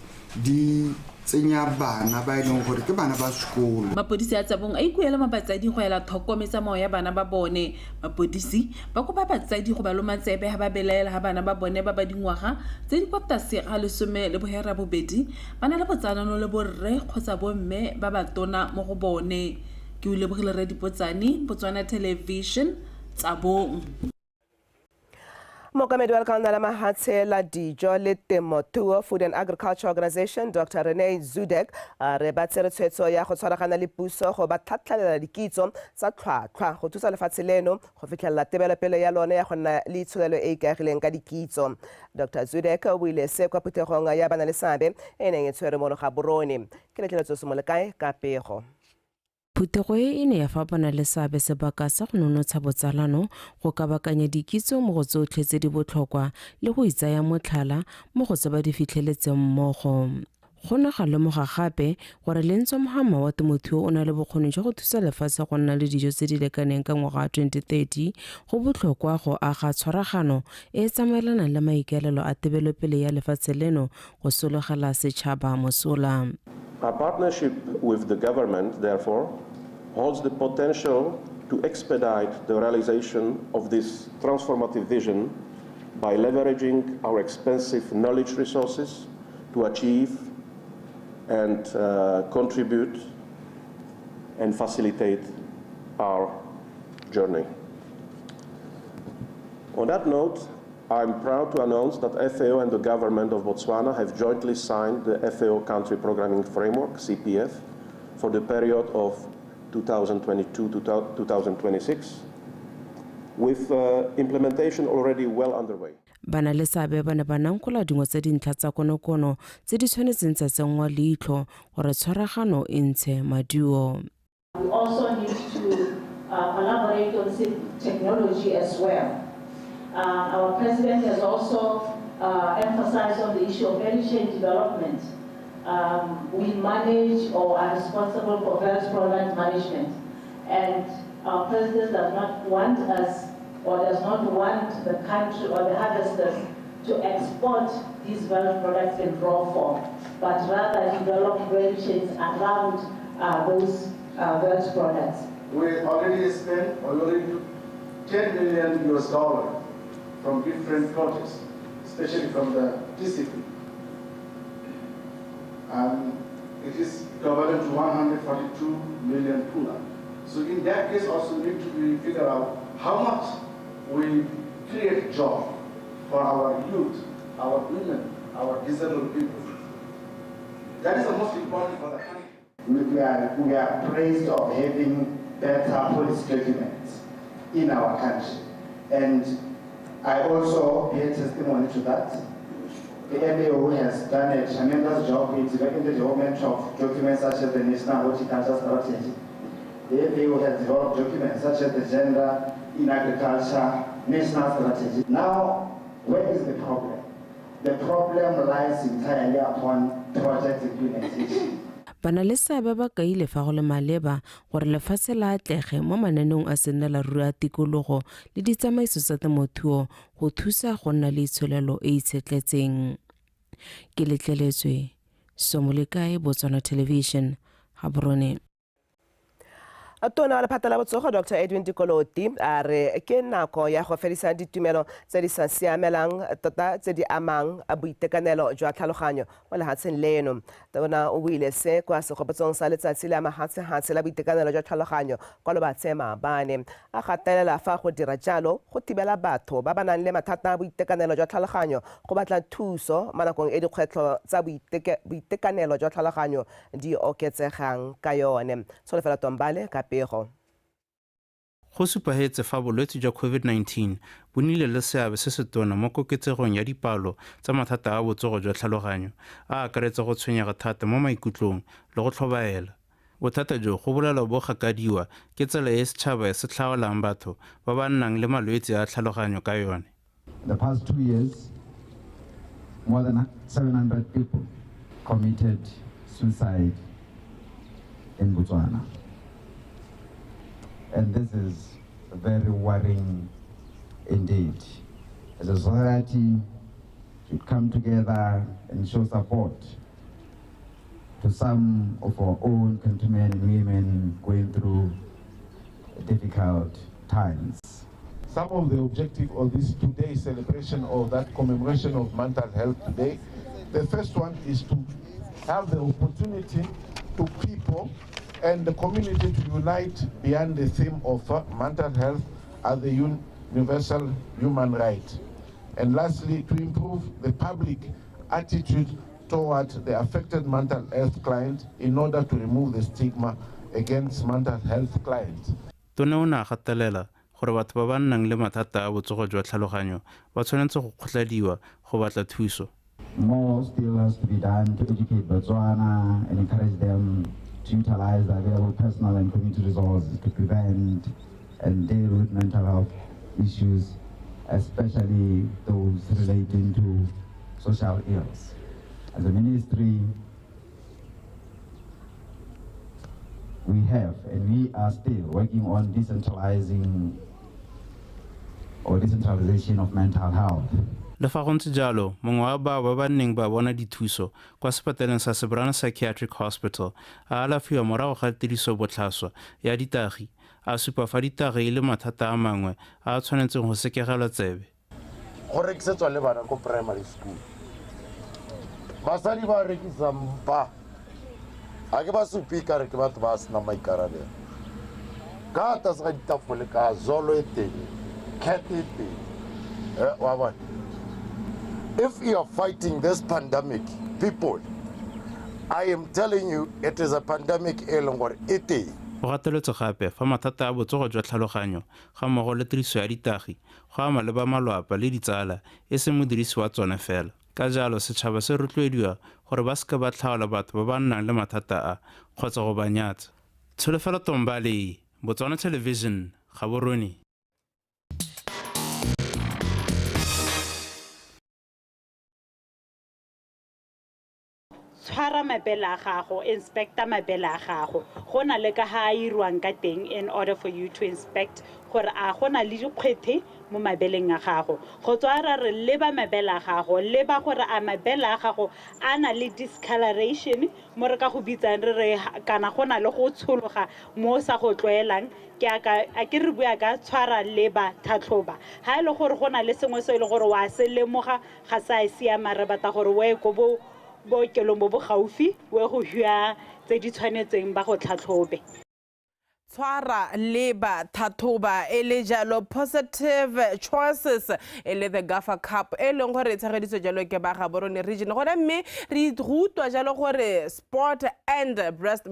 di tsenya bana ba ileng gore ke bana ba sekolo. Mapodisi a Tsabong a ikuela batsadi go ela tlhoko metsamao ya bana ba bone. Mapodisi ba kopa batsadi go ba loma tsebe ha ba belaela ha bana ba bone ba ba dingwaga tse di kwa tlase ga 12 ba na le botsalano le borre kgotsa bomme ba ba tona mo go bone. Ke o lebogile re Dipotsane, Botswana Television, Tsabong. Mookamedi wa lekala la mahatshe la dijo le temothuo Food and Agriculture Organization Dr. Renee Zudek re ba tsere tshwetso ya go tshwaragana le puso go ba tlhatlhelela dikitso tsa tlhwatlhwa go thusa lefatshe leno go fitlhelela tebelopele ya lone ya go nna le itsholelo e ikaegileng ka dikitso. Dr. Zudek o buile se kwa phuthegong ya bana le seabe e neng e tshwere mo Gaborone. Ke letleletso se mo le kae ka pego. Phuthego e ne ya fapana le seabe sebaka sa go nonotsha botsalano go kabakanya dikitso mo go tsotlhe tse di botlhokwa le go itsaya motlhala mo go tse ba di fitlheletseng mmogo. Go na ga lemoga gape gore Lentswe Mohama wa temothuo o na le bokgoni jwa go thusa lefatshe go nna le dijo tse di lekaneng ka ngwaga wa 2030 go botlhokwa go aga tshwaragano e tsamaelanang le maikaelelo a tebelopele ya lefatshe leno go sologela setšhaba mosola. Our partnership with the government, therefore, holds the potential to expedite the realization of this transformative vision by leveraging our expensive knowledge resources to achieve and contribute and facilitate our journey. On that note, I'm proud to announce that FAO and the government of Botswana have jointly signed the FAO Country Programming Framework, CPF, for the period of 2022 to 2026, with implementation already well underway. Bana le seabe ba ne ba nankola dingwe tse dintlha tsa konokono tse di tshwanetseng tsa tsenngwa leitlho gore tshwaragano e ntshe maduo. We also need to collaborate on technology as well. Our president has also emphasized on the issue of value chain development. We manage or are responsible for various product management, and our president does not want us or does not want the country or the harvesters to export these value products in raw form, but rather develop value chains around those value products. We already spent $10 million from different projects, especially from the TCP. It is equivalent to 142 million pula. So in that case also need to figure out how much we create job for our youth, our women, our disabled people. That is the most important for the country. We are praised of having better policy documents in our country. And I also bear testimony to that. The FAO has done a tremendous job in the development of documents such as the National Horticulture Strategy. The FAO has developed documents such as the Gender in Agriculture National Strategy. Now, where is the problem? The problem lies entirely upon project implementation. Bana le seabe ba kaile fa go le maleba gore lefatshe la atlege mo mananeng a senela ruri a tikologo le ditsamaiso tsa temothuo go thusa go nna le itsholelo e itshetletseng. Ke letleletswe Somolekae, Botswana Television, Gaborone. Tona wa lephata la botsogo Dr. Edwin Dikoloti a re ke nako ya go fedisa ditumelo tse di sa siamelang tota tse di amang boitekanelo jwa tlhaloganyo mo lehatsheng leno. Tona o buile se kwa segopetsong sa letsatsi la mahatshe la boitekanelo jwa tlhaloganyo kwa Lobatse Maabane. A gatelela fa go dira jalo go tibela batho ba ba nang le mathata a boitekanelo jwa tlhaloganyo go batla thuso mo nakong e dikgwetlho tsa boitekanelo jwa tlhaloganyo di oketsegang ka yone. Solofela Tombale ka go supahetse fa bolwetse jwa COVID-19 bo nnile le seabe se se tona mo koketsegong ya dipalo tsa mathata a botsogo jwa tlhaloganyo a akaretsa go tshwenyega thata mo maikutlong le go tlhobaela. Bothata jo go bolela bo gakadiwa ke tsela e setšhaba se tlhaolang batho ba ba nnang le malwetse a tlhaloganyo ka yone. The past 2 years, more than 700 people committed suicide in Botswana. And this is a very worrying indeed. As a society, should come together and show support to some of our own countrymen and women going through difficult times. Some of the objective of this today's celebration or that commemoration of mental health today, the first one is to have the opportunity to people and the community to unite behind the theme of mental health as the universal human right. And lastly, to improve the public attitude toward the affected mental health client in order to remove the stigma against mental health clients. gore batho ba ba nnang le mathata a botsogo jwa tlhaloganyo ba tshwanetse go kgotladiwa go batla thuso. More still has to be done to educate Botswana and encourage them to utilize the available personal and community resources to prevent and deal with mental health issues, especially those relating to social ills. As a ministry, we have and we are still working on decentralization of mental health. Le fa go ntse jalo mongwe wa bao ba neng ba bona dithuso kwa sepetleleng sa Sebrana Psychiatric Hospital a alafiwa morago ga tiriso botlhaswa ya ditagi a supa fa ditagi le mathata a mangwe a tshwanetseng go sekegelwa tsebe. Go rekisetswa le bana ko primary school basadi ba rekisa mpa a ke ba supi ka re ke batho ba sena maikarabelo ka ta sa ditafole ka zolo ete khetete wa bona. If you are fighting this pandemic, people, I am telling you, it is a pandemic e leng gore e teng. Go gateletswe gape fa mathata a botsogo jwa tlhaloganyo ga mmogo le tiriso ya ditagi go ama le ba malwapa le ditsala e se modirisi wa tsone fela. Ka jalo setšhaba se rotloediwa gore ba seke ba tlhaola batho ba ba nnang le mathata a kgotsa go ba nyatsa. Tsholofelo Tombale, Botswana Television, Gaborone. Tshwara mabele a gago, inspector mabele a gago. Go na le ka ha a irwang ka teng in order for you to inspect gore a go na le dikgwethe mo mabeleng a gago. Go tswa re leba mabele a gago, leba gore a mabele a gago a na le discoloration mo re ka go bitsang re kana go na le go tshologa mo sa go tlwaelang ke a ke re bua ka tshwara leba tlhatlhoba. Ha ile gore go na le sengwe se ile gore wa se lemoga ga sa siama re batla gore we go bookelong bo bo gaufi we go hua tse di tshwanetseng ba go tlhatlhobe. Tshwara leba thatoba ele jalo positive choices ele the Gafa Cup ele gore tshegediso jalo ke ba Gaborone region gore mme re rutwa jalo gore sport and breast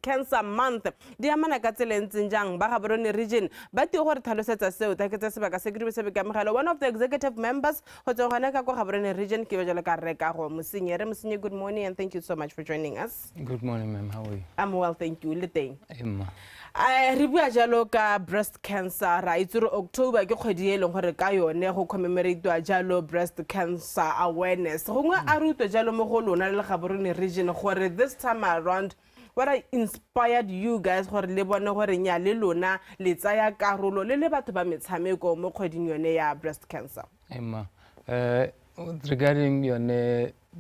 cancer month di amana ka tselentseng jang ba Gaborone region ba tie gore tlhalosetsa seo ta ke tse sebaka se ke se ka mogelo one of the executive members go tswa gona ka go Gaborone region ke jalo ka reka go Mosinye, good morning and thank you so much for joining us. Good morning ma'am, how are you? I'm well, thank you. Le teng Re bua jalo ka breast cancer ra itse October ke kgwedi e leng gore ka yone go commemorate jalo breast cancer awareness gongwe a rutwa jalo mo go lona le Gaborone region gore this time around what inspired you guys gore le bone gore nya le lona le tsaya karolo le batho ba metshameko mo kgweding yone ya breast cancer. Regarding your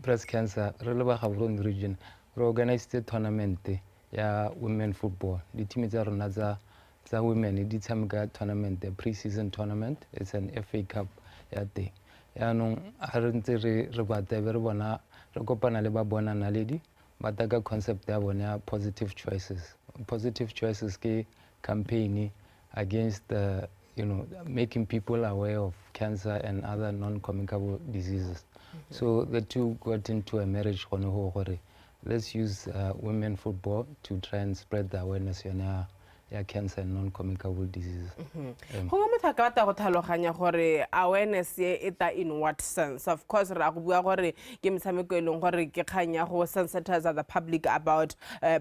breast cancer re le ba Gaborone region re organized a tournament ya women football. The team is rona tsa women di tshameka tournament, the pre-season tournament. It's an FA Cup ya teng. Ya no ha re ntse re batla be re bona re kopana le ba bona naledi ba ta ka concept ya bona positive choices. Positive choices ke campaign against making people aware of cancer and other non-communicable diseases. So the two got into a marriage gore let's use women football to try and spread the awareness on cancer and non-communicable diseases. Go mo thaka batla go tlhaloganya gore awareness e ta in what sense? Of course ra go bua gore ke metshameko e leng gore ke khanya go sensitize the public about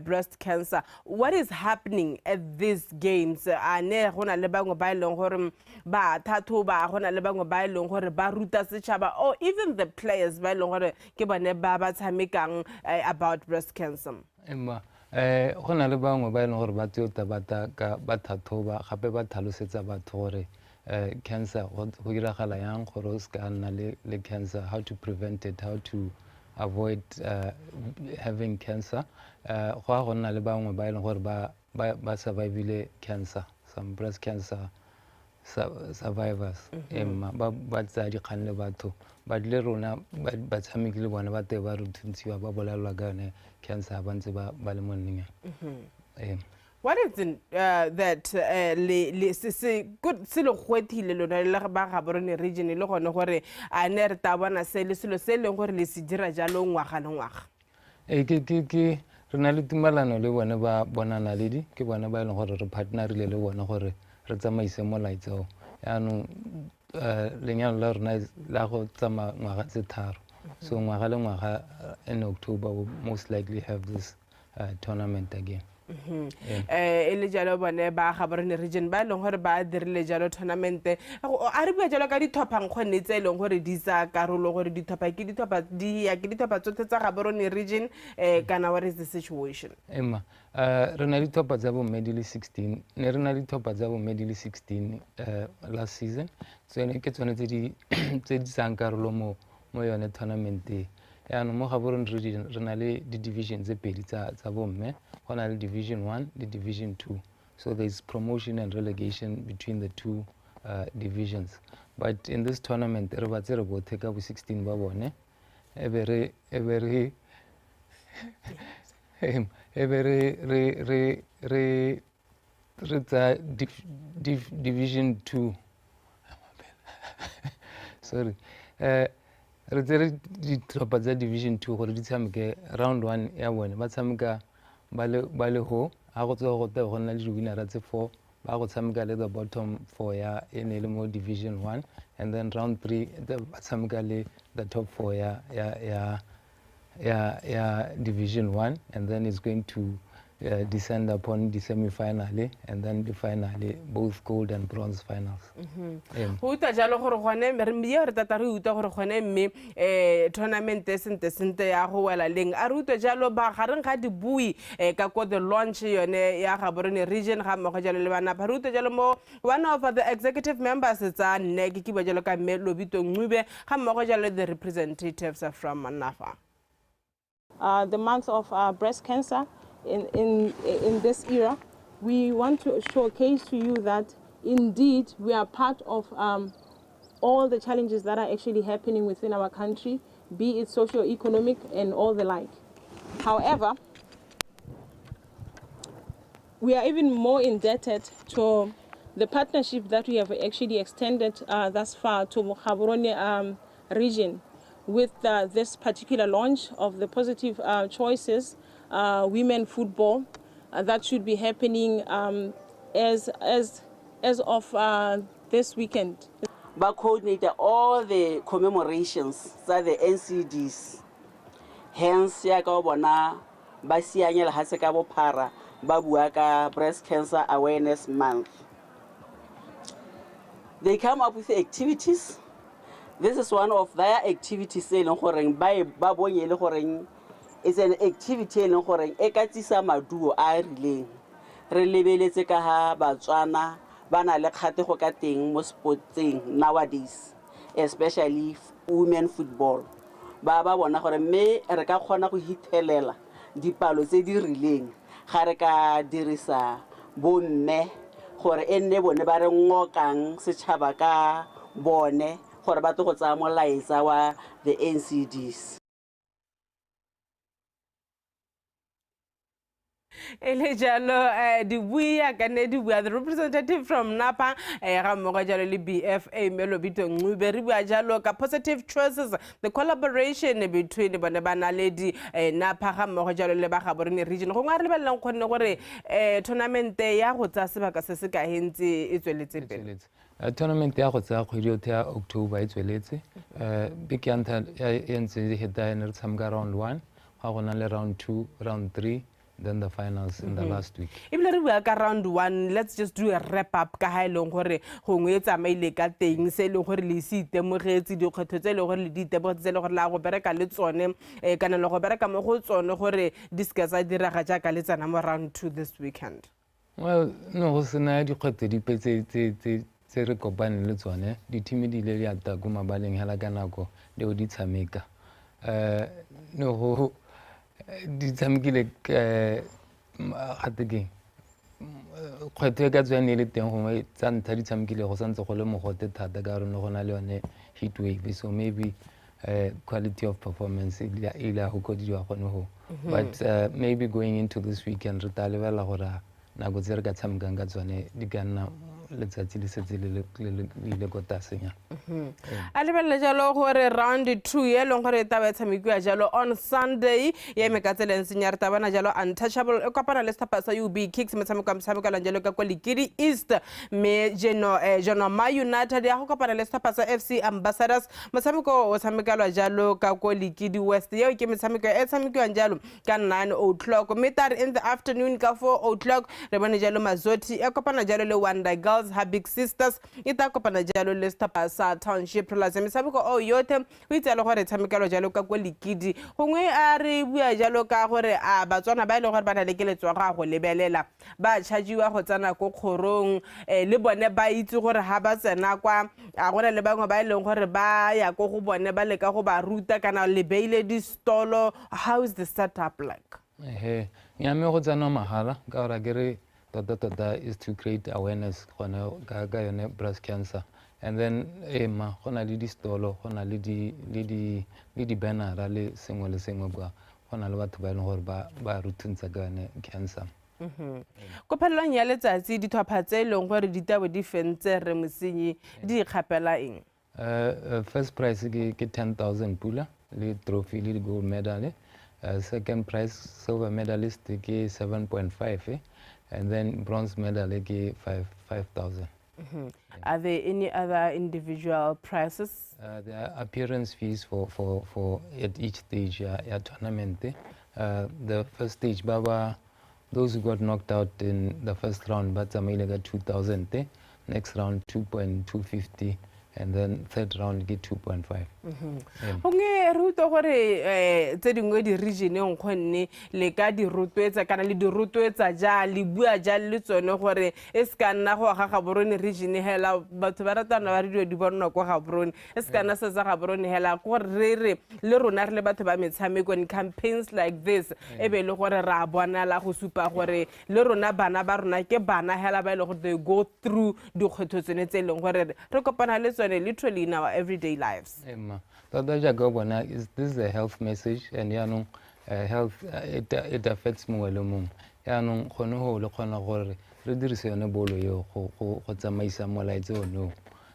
breast cancer. What is happening at these games? Ane gona le bangwe ba leng gore ba thathoba, gona le bangwe ba leng gore ba ruta setšhaba or even the players ba leng gore ke bone ba tshamekang about breast cancer. Go na le bangwe ba e leng gore ba tseota ba thathoba gape ba tlhalosetsa batho gore cancer go diragala yang gore o ska nna le cancer, how to prevent it, how to avoid having cancer. Go a go nna le bangwe ba e leng gore ba survivile cancer, some breast cancer survivors. Ba tsaya dikgang le batho, but le rona batshameki le bone ba te ba re thuntshiwa ba bolalwa ka yone cancer ba ntse ba le monneng. What is it that se good se le gwethile lona le ba Gaborone region le gone gore a ne re ta bona se le selo se leng gore le se dira jalo ngwaga le ngwaga? Ke re na le tumalano le bone ba bonana ledi, ke bona ba e leng gore re partnerile le bone gore re tsamaise molaetsa o. Yaanong lenyalo la rona la go tsamaya ngwaga tse tharo, so ngwaga le ngwaga in October we'll most likely have this tournament again. Le jalo bone ba Gaborone region ba leng gore ba dirile jalo tournament a re bua jalo ka dithopa nkgonne tse leng gore di sa karolo gore dithopa ke dithopa tsotlhe tsa Gaborone region kana what is the situation? Re na dithopa tsa bo medal 16, ne re na dithopa tsa bo medal 16 last season, so ne ke tsone tse di sang karolo mo yone tournament e. Yaanong mo Gaborone region re na le di-division tse pedi tsa bomme, go na le division 1 le division 2, so there is promotion and relegation between the two divisions. But in this tournament re batse re bothe ka bo 16 ba bone ebe re tsa division 2 sorry re tsere ditlhopha tsa division 2 gore di tshameke round 1 ya bone ba tshameka ba le ho a go tsoga go te go nna le di-winnera tse 4 ba go tshameka le the bottom 4 ya e ne le mo division 1, and then round 3 ba tshameka le the top 4 ya division 1, and then it's going to descend upon the semi-finale and then the finale, both gold and bronze finals. Ho uta jalo gore gone re re tata re uta gore gone mme tournament sente ya go wela leng a re uta jalo ba gareng ga dibui ka ko the launch yone ya Gaborone region ga mo go jalo le bana ba re uta jalo mo one of the executive members tsa NEC ke ba jalo ka mme Lobito Ncube ga mo go jalo the representatives from Nafa. The month of breast cancer in this era, we want to showcase to you that indeed we are part of all the challenges that are actually happening within our country, be it socio-economic and all the like. However, we are even more indebted to the partnership that we have actually extended thus far to Gaborone region with this particular launch of the Positive Choices women football that should be happening as of this weekend. Ba coordinate all the commemorations tsa the NCDs. Hence ya ka bona ba sianyela ha se ka bophara ba bua ka breast cancer awareness month. They come up with activities. This is one of their activities e leng gore ba bonye le gore it's an activity in gore e ka tsisa maduo a rileng re lebeletse ka ha Batswana bana le kgatego ka teng mo sportsing nowadays, especially women football. Ba bona gore me re ka khona go hithelela dipalo tse di rileng ga re ka dirisa bomme gore enne bone ba re ngokang setšhaba ka bone gore ba go tsaya molaetsa wa the NCDs. Elejalo di buya kane di bua the representative from Napa ga mo ga jalo le BFA Lobito Ncube re bua jalo ka Positive Choices, the collaboration between bana banaledi Napa ga mo ga jalo le ba Gaborone region go ngwa re lebelang khone gore tournament ya go tsa sebaka se se ka hentse e tsweletse pele. Tournament ya go tsa kgwedi yotlhe ya October e tsweletse big yanta ya ntse di heta ene re tshameka round 1 ga gona le round 2 round 3 then the finals in the last week. Ibile re bua ka round 1, let's just do a wrap up ka ha ileng gore go ngwetsa maile ka teng se le gore le se itemogetse di kgetho tse le gore le di itemogetse le gore la go bereka le tsone kana le go bereka mo go tsone gore discuss dira ga jaaka le tsana mo round 2 this weekend. Well, no go sena di kgetho di petse tse re kopane le tsone di-team di ile di ata ko mabaleng hela ka nako leo di tshameka no go di tshamekile gate keng kgwetho e ka tswa ne le teng gongwe tsa ntlha di tshamekile go santse go le mogote thata ka rone go na le yone heat wave so maybe quality of performance ile go kodiwa gone go but maybe going into this weekend re ta lebela gore nako tse re ka tshamekang ka tsone di ka nna letsatsi le setse le ile ko tasenya a lebelele jalo gore round 2 ye leng gore taba e tshamekiwa jalo on Sunday ye me ka tseleng senya re tabana jalo untouchable e kopana le stapa sa UB Kicks metshameko la jalo ka kwa Likiri East me jeno Ma United ya go kopana le stapa sa FC Ambassadors metshameko o tshamekelwa jalo ka kwa Likiri West ye ke metshameko e tshamekiwa jalo ka 9:00 meter in the afternoon ka 4:00 re bone jalo Mazoti e kopana jalo le Wanda Girls Habig Sisters ita kopana jalo le stapa sa Township Plus metshameko o yote o itse le gore tshamekelo jalo ka kwa Likidi gongwe a re bua jalo ka gore a batswana ba ile gore bana le keletswa ga go lebelela ba chargiwa go tsana go kgorong le bone ba itse gore ha ba tsena kwa a gona le bangwe ba ile gore ba ya go go bone ba le ka go ba ruta kana le beile di stolo. How is the setup like? Nyame go tsana mahala ka gore ke re tota is to create awareness gona ka yone breast cancer and then gona le di stolo gona le di banner le sengwe le sengwe ba gona le batho ba ile gore ba rutuntsa ka yone cancer. Ko phelelong ya letsatsi dithwapha tse leng gore di tabo di fentse re mosenyi di kgapela eng? First prize ke 10,000 pula le trophy le gold medal. Second prize silver medalist ke 7.5 and then bronze medal ke 5,000. Are there any other individual prizes? There are appearance fees for at each stage tournament. The first stage baba those who got knocked out in the first round but got 2,000. Next round 2.250 and then third round get 2.5. Honge ruto gore tse dingwe di region nkgonne le ka di rotwetsa kana le di rotwetsa ja le bua ja le tsone gore e ska nna go ga Gaborone region hela batho ba ratana ba re di bona go Gaborone e ska nna se za Gaborone hela go re le rona re le batho ba metshameko in campaigns like this e be le gore ra bona la go supa gore le rona bana ba rona ke bana hela ba ile go they go through di kgwetho tsene tse leng gore re kopana le literally in our everyday lives. This is a health message and health it affects mo le mong. Ya no khone ho le khona gore re dirise yone bolo yo go tsamaisa molaitse ono.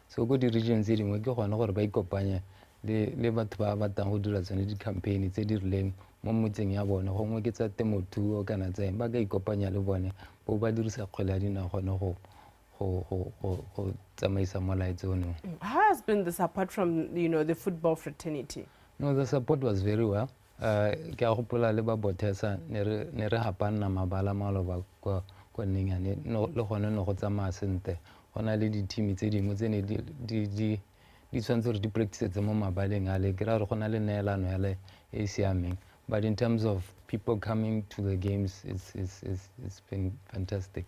So go di regions dingwe ke gona gore ba ikopanya le batho ba batang go dira tsone di campaign tse di rileng mo motseng ya bone gongwe ke tsa temothuo kana tse ba ka ikopanya le bone bo ba dirisa kgwele ya dina gone go has been the support from the football fraternity? No, the support was very well. Ke a gopola le ba Botesa ne re hapana mabala maloba kwa nengane no le gone no go tsamaya sente gona le di team tse dingwe tse ne di tshwantse re di practice mo mabaleng a le ke ra re gona le neelano ya le e siameng. But in terms of people coming to the games, it's been fantastic.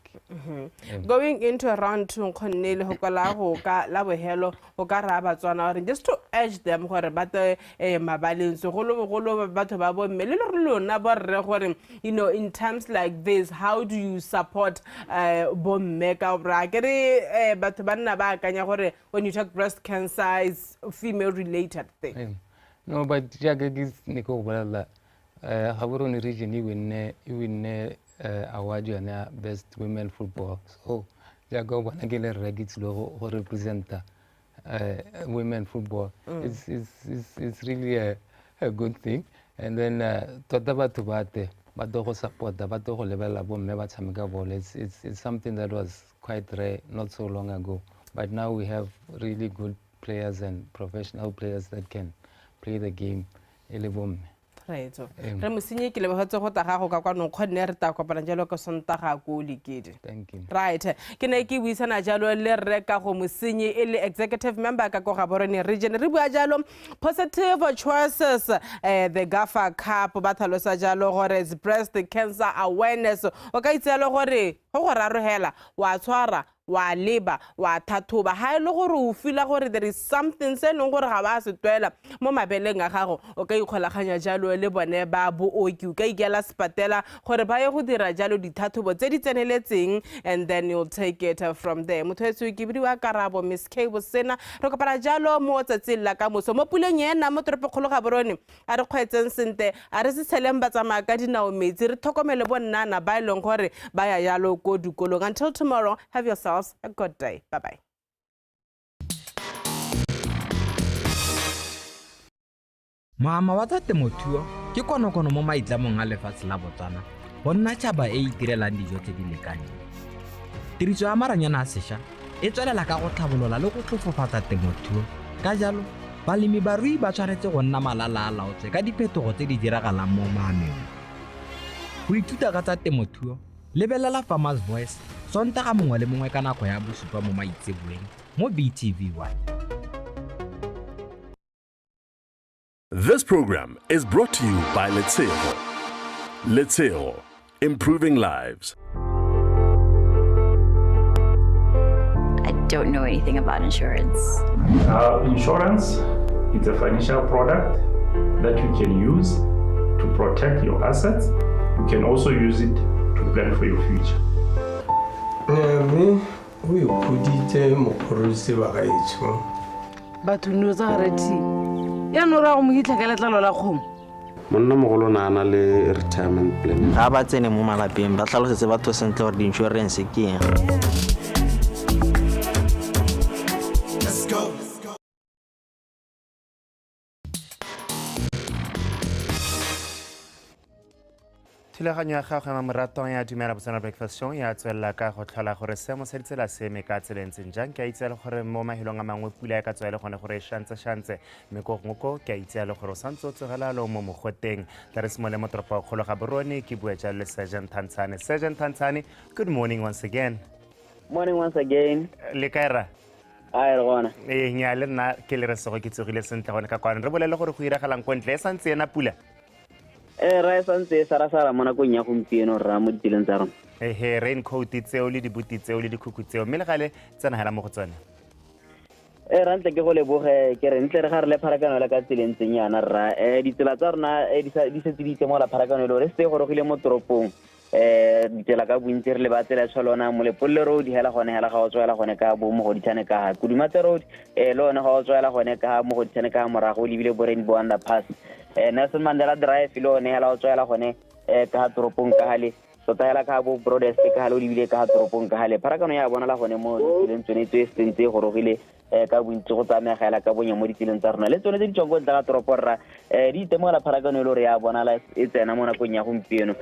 Going into round 2, Cornel Hokalaho, Labo or Garabatswana, just to urge them who are about Mabalin, so Holo Batabo, Melilo, Nabar, in times like this, how do you support bomb makeup braggery, Batabana Kanyahore, when you talk breast cancer is a female related thing? No, but Jagagis Nico Wella. Gaborone region you win award on best women football. So Jago Wanagele Regits logo represent women football. It's really a good thing. And then Totaba Tubate, Batoko support the Batoko level above Mebatamika ball. It's something that was quite rare not so long ago. But now we have really good players and professional players that can play the game. Right. Re mosenyi ke le botse go ta ga go ka kwa no khone re ta kopana jalo ka Sontaga go Likidi. Thank you. Right. Ke ne ke buisana jalo le re ka go mosenyi e le executive member ka go Gaborone region re bua jalo positive choices the Gafa Cup ba thalosa jalo gore breast cancer awareness o ka itselo gore go rarohela wa tshwara wa leba wa thathoba ha ile gore o fila gore there is something se leng gore ga ba se twela mo mabeleng a gago o ka ikgolaganya jalo le bone ba booki o ka ikela sepatela gore ba ye go dira jalo dithathobo tse di tseneletseng and then you'll take it from there. Motho ke bidiwa Karabo Miss K Bosena re kopana jalo mo tsatsing la ka moso mo puleng yena mo Toropokgolo Gaborone a re kgwetseng sente a re se tsheleng ba tsamaya ka dinao metsi re tlhokomele bonnana ba ileng gore ba ya jalo ko dikolong. Until tomorrow, have yourselves a good day. Bye bye. Mama wa tsa temothuo ke konokono mo maitlamong a lefatshe la Botswana go nna tšhaba e itirelang dijo tse di lekaneng. Tiriso ya maranyana a sešwa e tswelela ka go tlhabolola le go tlhofofatsa temothuo. Ka jalo balemi barui ba tshwanetse go nna malala a laotswe ka diphetogo tse di diragalang mo maemong. Go ithuta ka tsa temothuo lebelela Farmers Voice Sontaga mongwe le mongwe ka nako ya bosupa mo maitseboeng mo BTV1. This program is brought to you by Letseo. Letseo, improving lives. I don't know anything about insurance. Insurance is a financial product that you can use to protect your assets. You can also use it to plan for your future. Me, we put mokgorosi wa gaetsho. Batho no za reti. Ya no ra go mo hitlhakela tlalo la kgomo. Monna mogolo na ana le retirement plan. Ga ba tsene mo malapeng ba tlhalosetse batho sentle gore di insurance ke eng. Let's go. Thulaganyo ya gago ya moratong ya Dumela Botswana Breakfast Show ya tswelela ka go tlhola gore seemo se ditsela seme ka tselentseng jang ke a itse le gore mo mahelong a mangwe pula ya ka tswa le gone gore e shantse mme go ngoko ke a itse le gore o santse o tsogela lo mo mogoteng tla re simole mo Toropokgolo Gaborone ke bua jalo le Sergeant Tantshane. Sergeant Tantshane, good morning once again. Morning once again. Le kaera? A re gona. Nya le nna ke le re sego ke tsogile sentle gone ka kwane re bolele gore go iragalang kontle e santse ena pula. Ra santse sara mo nakong ya gompieno ra mo ditileng tsa rona. Raincoat tseo le dibuti tseo le dikhukhu tseo mme le gale tsena hela mo go tsone. Ra ntle ke go leboge ke re ntle re ga re le pharakano la ka tselentseng yana ra ditsela tsa rona di setse di tsemola pharakano le re se go rogile mo toropong ditsela ka bontsi re le ba tsela tsholona mo Lepole road hela gone hela ga o tswela gone ka bo mo go ditshane ka Kudumate road le one ga o tswela gone ka mo go ditshane ka morago le bile bo Rainbow underpass Nelson Mandela Drive le one hela o tswela gone ka toropong ka hale tota hela ka bo Broadest ka hale o lebile ka toropong ka hale pharakano ya bona la gone mo ditseleng tsone tse sentse go rogile ka bontsi go tsamega hela ka bonya mo ditseleng tsa rona le tsone tse di tswang go tla ka toropo rra di itemola pharakano le re ya bona la e tsena mo nakong ya gompieno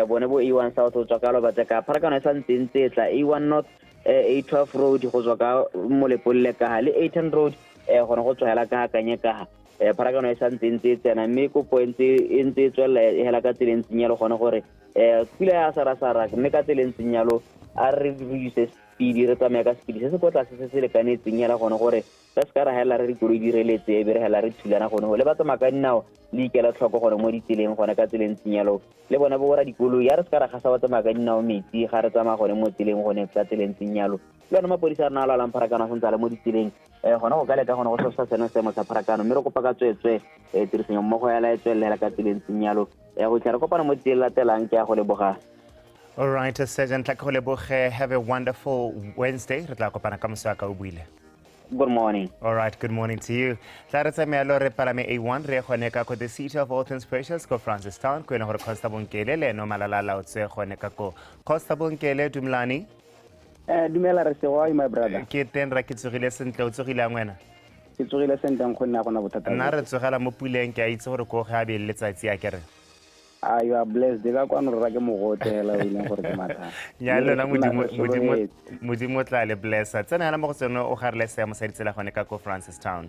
bone bo A1 South o tswa ka lo batla ka pharakano e santseng tsetla A1 North A12 road go tswa ka mo Lepole ka hale A10 road gone go tswa hela ka kanye ka pharakano e santseng tsena mme kopo entse tswela hela ka tseleng tsinyalo gone gore pula ya sara mme ka tseleng tsinyalo a re reduce speed re tsamaya ka speed se se kwa tlase se se lekanetseng hela gone gore ka se ka ra hela re dikoloi di reletse be re hela re thulana gone go le batsamaya ka dinao le ikela tlhoko gone mo ditseleng gone ka tseleng tsinyalo le bona bo ra dikoloi ya re se ka ra gasa batsamaya ka dinao metsi ga re tsamaya gone mo tseleng gone ka tseleng tsinyalo le ona mapodisa a rena a lwalang pharakano a santse le mo ditseleng gona go ka leka gone go tlhosa seno seemo sa pharakano mme re kopa ka tswetswe tirisong mmogo ya la e tswelela ka tseleng tsinyalo go tla re kopana mo tseleng latelang ke ya go leboga. All right, Sergeant Tlakoleboge, have a wonderful Wednesday. Re tla kopana ka mosaka o buile. Good morning. All right, good morning to you. Tla re tsamaya lo re palame A1 re gone ka ko the city of all things precious ko Francistown ko ena gore Constable Nkele le no malala la otse gone ka ko Constable Nkele Dumlani. Dumela re sewa my brother. Ke teng ra ke tsogile sentle o tsogile ang wena. Ke tsogile sentle ang gonna gona bothata. Nna re tsogela mo puleng ke a itse gore go ga be letsatsi a kere. You are blessed. They got one rake mo hotela o ile gore ke matha. Ya lona modimo tla le blessa. Tsena hela mo go tseno o garele seemo sa ditsela gone ka ko Francistown.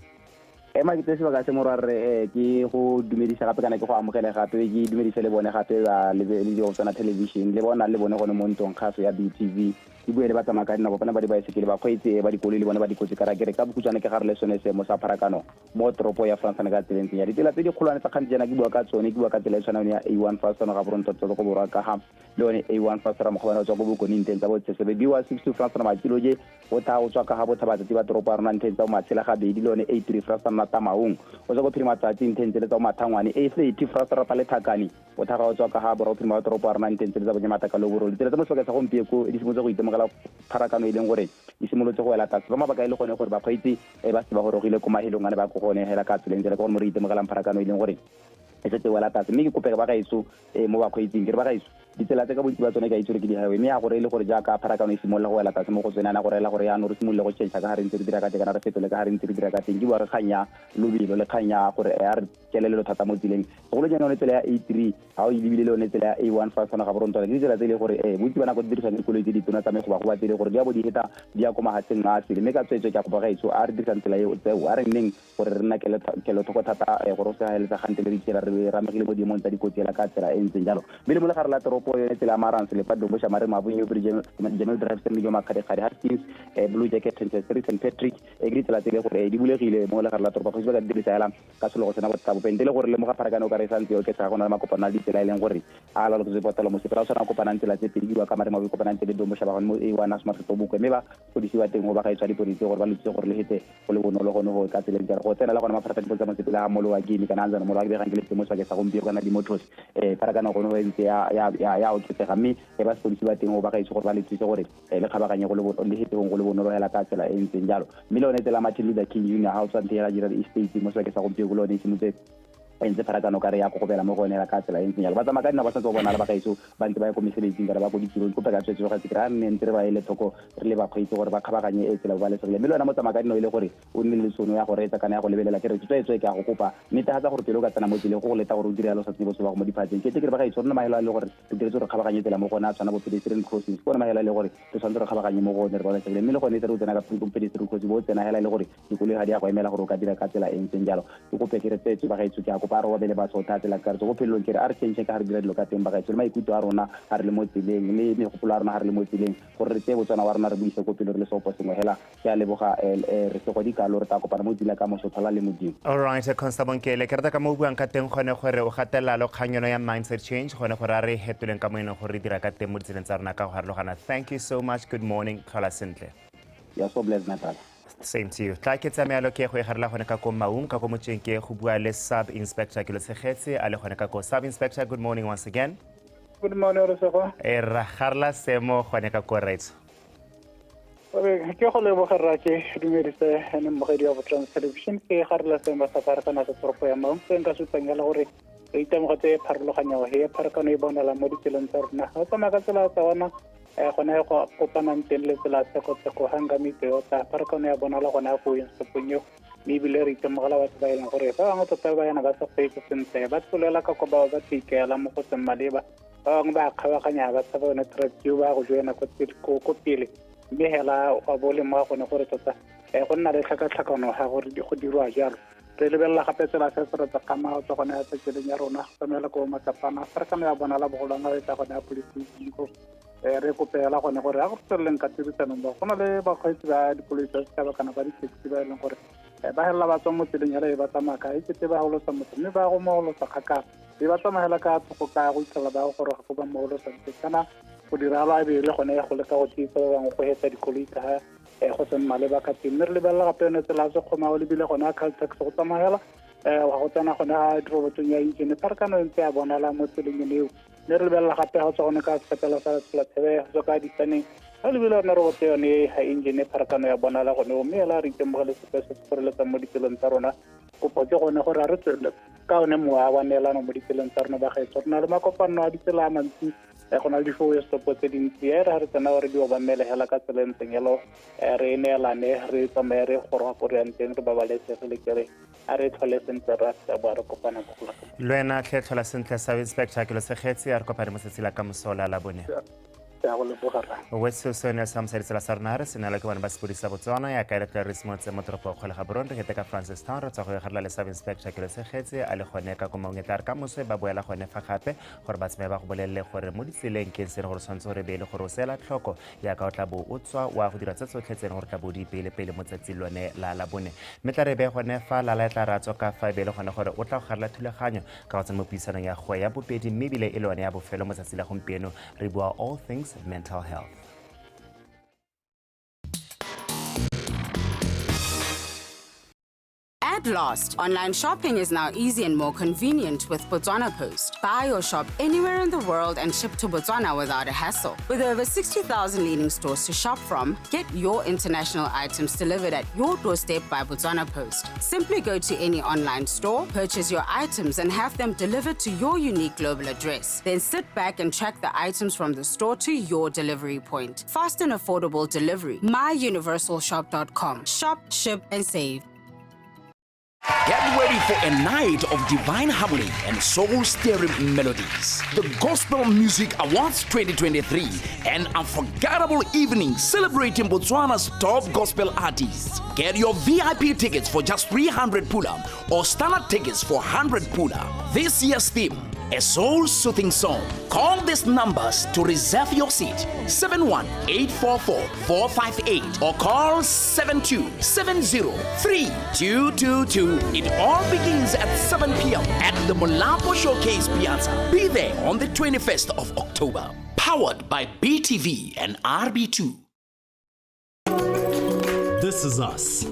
ema ke tsese ba ka se morwa re ke go dumedisa gape kana ke go amogela gape ke dumedisa le bone gape ba le di Osana television le bona le bone gone mo ntong kgaso ya BTV di buele ba tsamaka dina bona ba di baesekele ba kgweetse ba dikolo le bone ba dikotsi ka rakere ka bokutswana ke gare le sone se mo sa pharakano mo tropo ya Fransana ka tseleng ya ditsela tse di kgolwane tsa kgantse jana ke bua ka tsone ke bua ka tsela e tshwanang ya A1 fast ga boronto go borwa ka ha le one A1 fast ra mogobana tswa go bokone inteng tsa botsese be diwa 60 Fransana matilo je o tha o tswa ka ha bothabatsa tsa tropo rona nteng tsa matshela ga bedi le one A3 Fransana ta maung o tswa go phirima tsatsi nteng tse tsa mathangwane A30 Fransana pa le thakani o tha ga o tswa ka ha boro phirima tropo rona nteng tse tsa bonyamata ka loboro ditsela tsa mosoka tsa gompieko di simotse go itemogela pharakano e leng gore di simolotse go ela tatse ba mabaka e le gone gore ba kgweetse ba se ba gorogile ko mahelong ane ba go gone hela ka tseleng jela ka gore mo re itemogelang pharakano e leng gore e setse wela tatse mme ke kopega ba gaetso mo ba kgweetseng ke re ba gaetso ditsela tse ka bontsi ba tsone ka itse re ke di-highway mme ya gore e le gore jaaka pharakano e simolola go wela tatse mo go tsone ana gore ela gore yaanong re simolole go change ka ga re ntse re dira ka teng kana re fetole ka ga re ntse re dira ka teng ke bua re kganya lobelo le kganya gore a re kelelelo thata mo tseleng segolo jana yone tsela ya A3 ga o lebile le yone tsela ya A1 fa tsona ga borontwana ke ditsela tse le gore bontsi ba nako di dirisang dikoloi tse ditona tsa mego ba go ba tsele gore di a bo di heta di ya ko magatseng a sele mme ka tswetswe ke a go ba gaetso a re dirisang tsela eo tseo a re nneng gore re nna kelothoko thata gore o se gaeletsa gante le ditsela re ramegile mo diemong tsa dikotsi ela ka tsela e ntseng jalo mme le mo le gare la toropo yone tsela ya Marantse le Padong Shamare Mabunyo Jamel Drive le yo Makgadikgadi Hastings Blue Jacket Street St Patrick ke ditsela tse le gore di bulegile mo le gare la toropo go se ba ka dirisa ela ka selo go tsena botsabo pente le gore le mo ga pharakano ka re santse o ke tsa go na le makopana le ditsela e leng gore a la go se botala mo se ra tsana kopana tsela tse pedi di wa ka mare mo kopana tse le Dombo Shabagane mo A1 Asma Toboko mme ba go di siwa teng go ba ga etswa dipolisi gore ba lutse gore le hete go le bonolo gone go ka tseleng jare go tsena le gone maphata dipotsa mo tsela mo lo wa game kana nzana mo lo wa be gangile tse mo sa ke sa gompio kana di motos pharakano go no e ntse ya o tsega mme e ba se ba teng go ba ga itse gore ba letsitse gore le kgabaganye go le bonolo le hete go le bonolo hela ka tsela e ntseng jalo mme le one tsela Martin Luther King Jr ha o tswa ntse ra estate mo sa ke sa gompio go lo ne se motse entse pharakano ka re ya go gobela mo go nela ka tsela e ntseng jalo ba tsamaya ka dina ba sa go bona le ba gaetso ba ntse ba ya ko mesebetsing ka re ba go ditirong ko peka tswetse ga se kra nne ntse re ba ile thoko re le ba kgweetse gore ba kgabaganye e tsela ba le segile mme le wena mo tsamaya ka dino ile gore o nne le tsono ya go reetsa kana ya go lebelela ke re tswetswe ke a go kopa nnete ga tsa gore pele o ka tsena mo tsile go leta gore o dire yalo sa tsebo se ba go mo diphatseng ke ke re ba gaetso rena mahelo a le gore re diretse gore kgabaganye tsela mo gona a tshwana bo pedestrian crossing go na mahelo a le gore re tshwanetse re kgabaganye mo gone re ba le segile mme le gone tle o tsena ka pedestrian crossing bo tsena hela le gore dikoloi ga di ya go emela gore o ka dira ka tsela e ntseng jalo ke kope ke re tsetse ba gaetso ke a kopa re wa bele ba tsela ka re go phelong ke re a re change ka re dira dilo ka teng ba gaetso le maikuto a rona ga re le mo tseleng le megopolo a rona ga re le mo tseleng gore re tseye botswana wa rona re buise ko pele re le seopo sengwe hela ke a leboga re se go dikalo re ta kopana mo tsela ka moso thola le modimo alright Constable Nkele ke rata ka mo buang ka teng gone gore o gatela lo kganyono ya mindset change gone gore a re hetoleng ka mo ene gore re dira ka teng mo ditseleng tsa rona ka go harologana thank you so much good morning tlhola sentle ya so bless my brother same to you tla ke tsamaya lo ke go e garela gone ka ko maung ka ko motseng ke go bua le sub inspector ke lo segetse a le gone ka ko sub inspector good morning once again good morning Rosego ra garla semo gone ka ko retso ke go lebogela ke dumedise ene mogedi wa Trans Television ke garela semo sa pharakano sa toropo ya maung se nka sutsangela gore e itemogetse pharologanyo he pharakano e bonala mo ditseleng tsa rona ga tsamaya ka tsela tsa ona gona go kopanang teng le tsela tseko hanga miteo ta pharakano ya bonala gona go inseponyo mme ebile re itemogela batho ba e leng gore ba bangwe tota ba yana ba sa kgweetse sentle ba tsholela ka ko ba tsikela mo go tseng maleba ba bangwe ba kgabaganya ba tsa bone trapio ba go joina ko pele mme hela wa bole mo gone gore tota go nna le tlhakatlhakano ga gore go dirwa jalo re lebelela gape tsela se se re tsa kama tsa gone ya tseleng ya rona tsamela ko matsapana pharakano ya bonala bogolwana e tsa gone ya polisi re kopela gone gore a go tsweleng ka tirisano ba go na le bakgweetsi ba dikoloi tsa setšhaba kana ba di-taxi ba e leng gore ba helela ba tswa mo tseleng hela e ba tsamaya ka e kete ba golosa motho mme ba go mogolosa kgakala e ba tsamayela ka thoko ka go itlhela ba go goroga go ba mogolosa ntse kana go diralo a bele gone go leka go tiisa ba bangwe go hetsa dikoloi ka go seng maleba ka teng mme re lebelela gape yone tsela se kgomao lebile gone a caltex go tsamayela wa go tsena gone ga dirobotong ya engine pharakano e ntse ya bonala mo tseleng eo mme re lebelela gape ga tswa gone ka sepetela sa tselathebe go tswa ka disaneng ga lebile yone roboto yone ga engine pharakano ya bonala gone mme hela re itemogele sepe se se kgoreletsang mo ditseleng tsa rona kopo ke gone gore a re tswele ka one mowa wa neelano mo ditseleng tsa rona ba gaetso re na le makopano a ditsela a mantsi go na le di-four stopo tse dintsi re ga re tsena gore di obamele hela ka tsela ntseng yalo re neelane re tsamaye re goroga ko re yang teng re babalesegile kere a re tlhole sentle re a boa re kopana ka gola le wena tlhe tlhola sentle sub inspector ke lo segetse a re kopane mo tsela ka mosola la bone ya go leboga rra wetso sone sa mosaritsela sa rona re senela ke bana ba sepodisa botswana ya ka eletla re simotse mo toropo kgole ga borong re kete ka Francis Town re tswa go garela le sub inspector ke le segetse a le gone ka komong etla re ka moswe ba boela gone fa gape gore ba tsme ba go bolelle gore mo ditseleng ke se gore swantse gore beele gore o sela tlhoko ya ka o tla bo o tswa wa go dira tse tsotlhe tsene gore tla bo di pele mo tsatsi lone la la bone mme tla re be gone fa la tla ra tswa ka fa beele gone gore o tla go garela thulaganyo ka go tsena mo puisanong ya go ya bobedi mme bile e lone ya bofelo mo tsatsi la gompieno re bua all things mental health. At last, online shopping is now easy and more convenient with Botswana Post. Buy or shop anywhere in the world and ship to Botswana without a hassle. With over 60,000 leading stores to shop from, get your international items delivered at your doorstep by Botswana Post. Simply go to any online store, purchase your items and have them delivered to your unique global address. Then sit back and track the items from the store to your delivery point. Fast and affordable delivery. MyUniversalShop.com. Shop, ship and save. Get ready for a night of divine harmony and soul-stirring melodies. The Gospel Music Awards 2023, an unforgettable evening celebrating Botswana's top gospel artists. Get your VIP tickets for just 300 pula or standard tickets for 100 pula. This year's theme, a soul-soothing song. Call these numbers to reserve your seat. 71-844-458 or call 72-70-3222. It all begins at 7 p.m. at the Molapo Showcase Piazza. Be there on the 21st of October. Powered by BTV and RB2. This is us.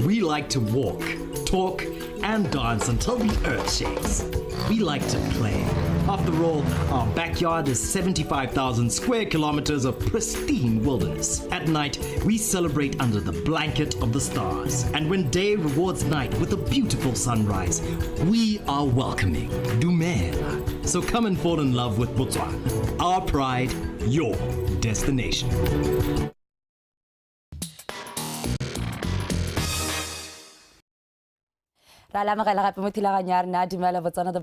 We like to walk, talk, and dance until the earth shakes. We like to play. After all, our backyard is 75,000 square kilometers of pristine wilderness. At night, we celebrate under the blanket of the stars. And when day rewards night with a beautiful sunrise, we are welcoming Dumela. So come and fall in love with Botswana. Our pride, your destination. The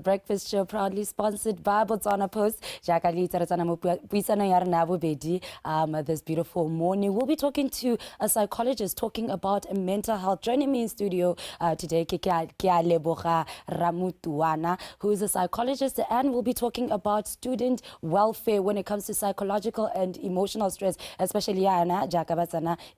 Breakfast Show, proudly sponsored by Botswana Post. This beautiful morning, we'll be talking to a psychologist talking about mental health. Joining me in studio today, Kia Leboga Ramutuana, who is a psychologist, and we'll be talking about student welfare when it comes to psychological and emotional stress, especially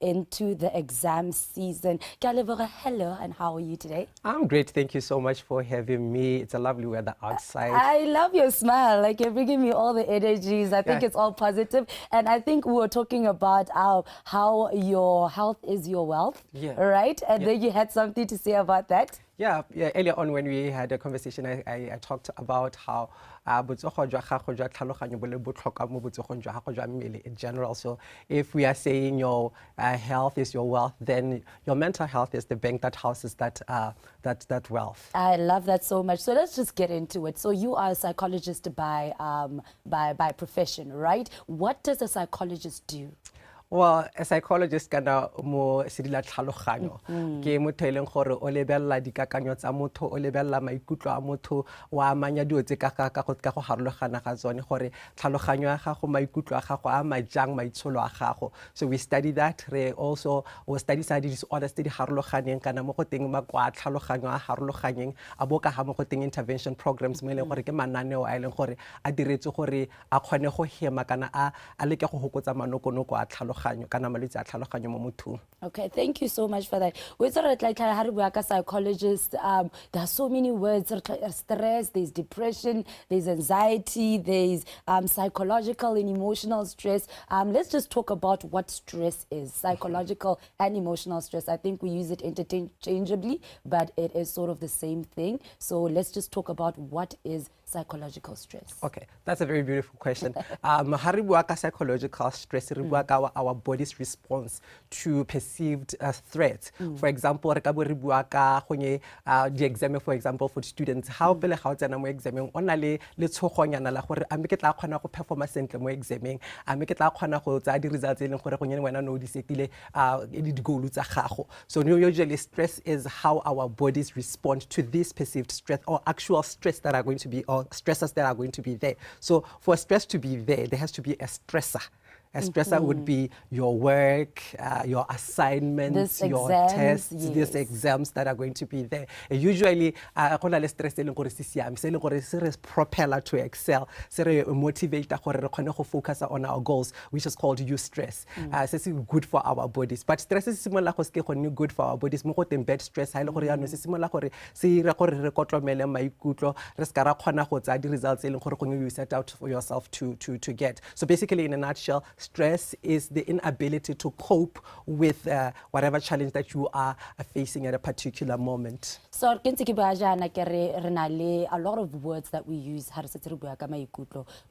into the exam season. Kia Leboga, hello, and how are you today? I'm great. Thank you so much for having me. It's a lovely weather outside. I love your smile. Like, you're bringing me all the energies. I think it's all positive. And I think we were talking about how your health is your wealth, right? And then you had something to say about that. Yeah. Earlier on when we had a conversation, I talked about how in general. So if we are saying your health is your wealth, then your mental health is the bank that houses that wealth. I love that so much. So let's just get into it. So you are a psychologist by profession, right? What does a psychologist do? Well, a psychologist kana mo sidila tlhaloganyo ke motho e leng gore o lebella dikakanyo tsa motho o lebella maikutlo a motho wa amanya dio tse ka go harologana ga tsone gore tlhaloganyo ya gago maikutlo a gago a majang maitsholo a gago. So we study that. We also study sa disorders tse di harologaneng kana mo go teng makwa tlhaloganyo a harologaneng a boka ga mo go teng intervention programs mo e leng gore ke mananeo a leng gore a diretse gore a kgone go hema kana a leke go hokotsa manokonoko a tlhaloganyo. Okay, thank you so much for that. We sort of like psychologists. There are so many words: stress, there's depression, there's anxiety, there's psychological and emotional stress. Let's just talk about what stress is: psychological and emotional stress. I think we use it interchangeably, but it is sort of the same thing. So let's just talk about what is psychological stress. Okay, that's a very beautiful question. Psychological stress, our body's response to perceived threats. For example, the exam, for example, for students, how pele ga tsena mo exameng ona le tshogonyana la gore a me ke tla kgona go performa sentle mo exameng, a me ke tla kgona go tsa di results e leng gore go nyene wena no di setile di goal tsa gago. So usually stress is how our bodies respond to this perceived stress or actual stress that are going to be or stresses that are going to be there. So for stress to be there has to be a stressor. A stressor would be your work, your assignments, your tests, these exams that are going to be there. Usually, go na le stress e leng gore se siame, se leng gore se re propeller to excel, se re motivate gore re kgone go focus on our goals, which is called eustress. Se se good for our bodies. But stress se simola go se go good for our bodies. Mo go teng bad stress ha ile gore ya no se simola gore se re gore re kotlomele maikutlo, re ska ra kgona go tsa di results e leng gore go you set out for yourself to get. So basically, in a nutshell, stress is the inability to cope with whatever challenge that you are facing at a particular moment. So a lot of words that we use.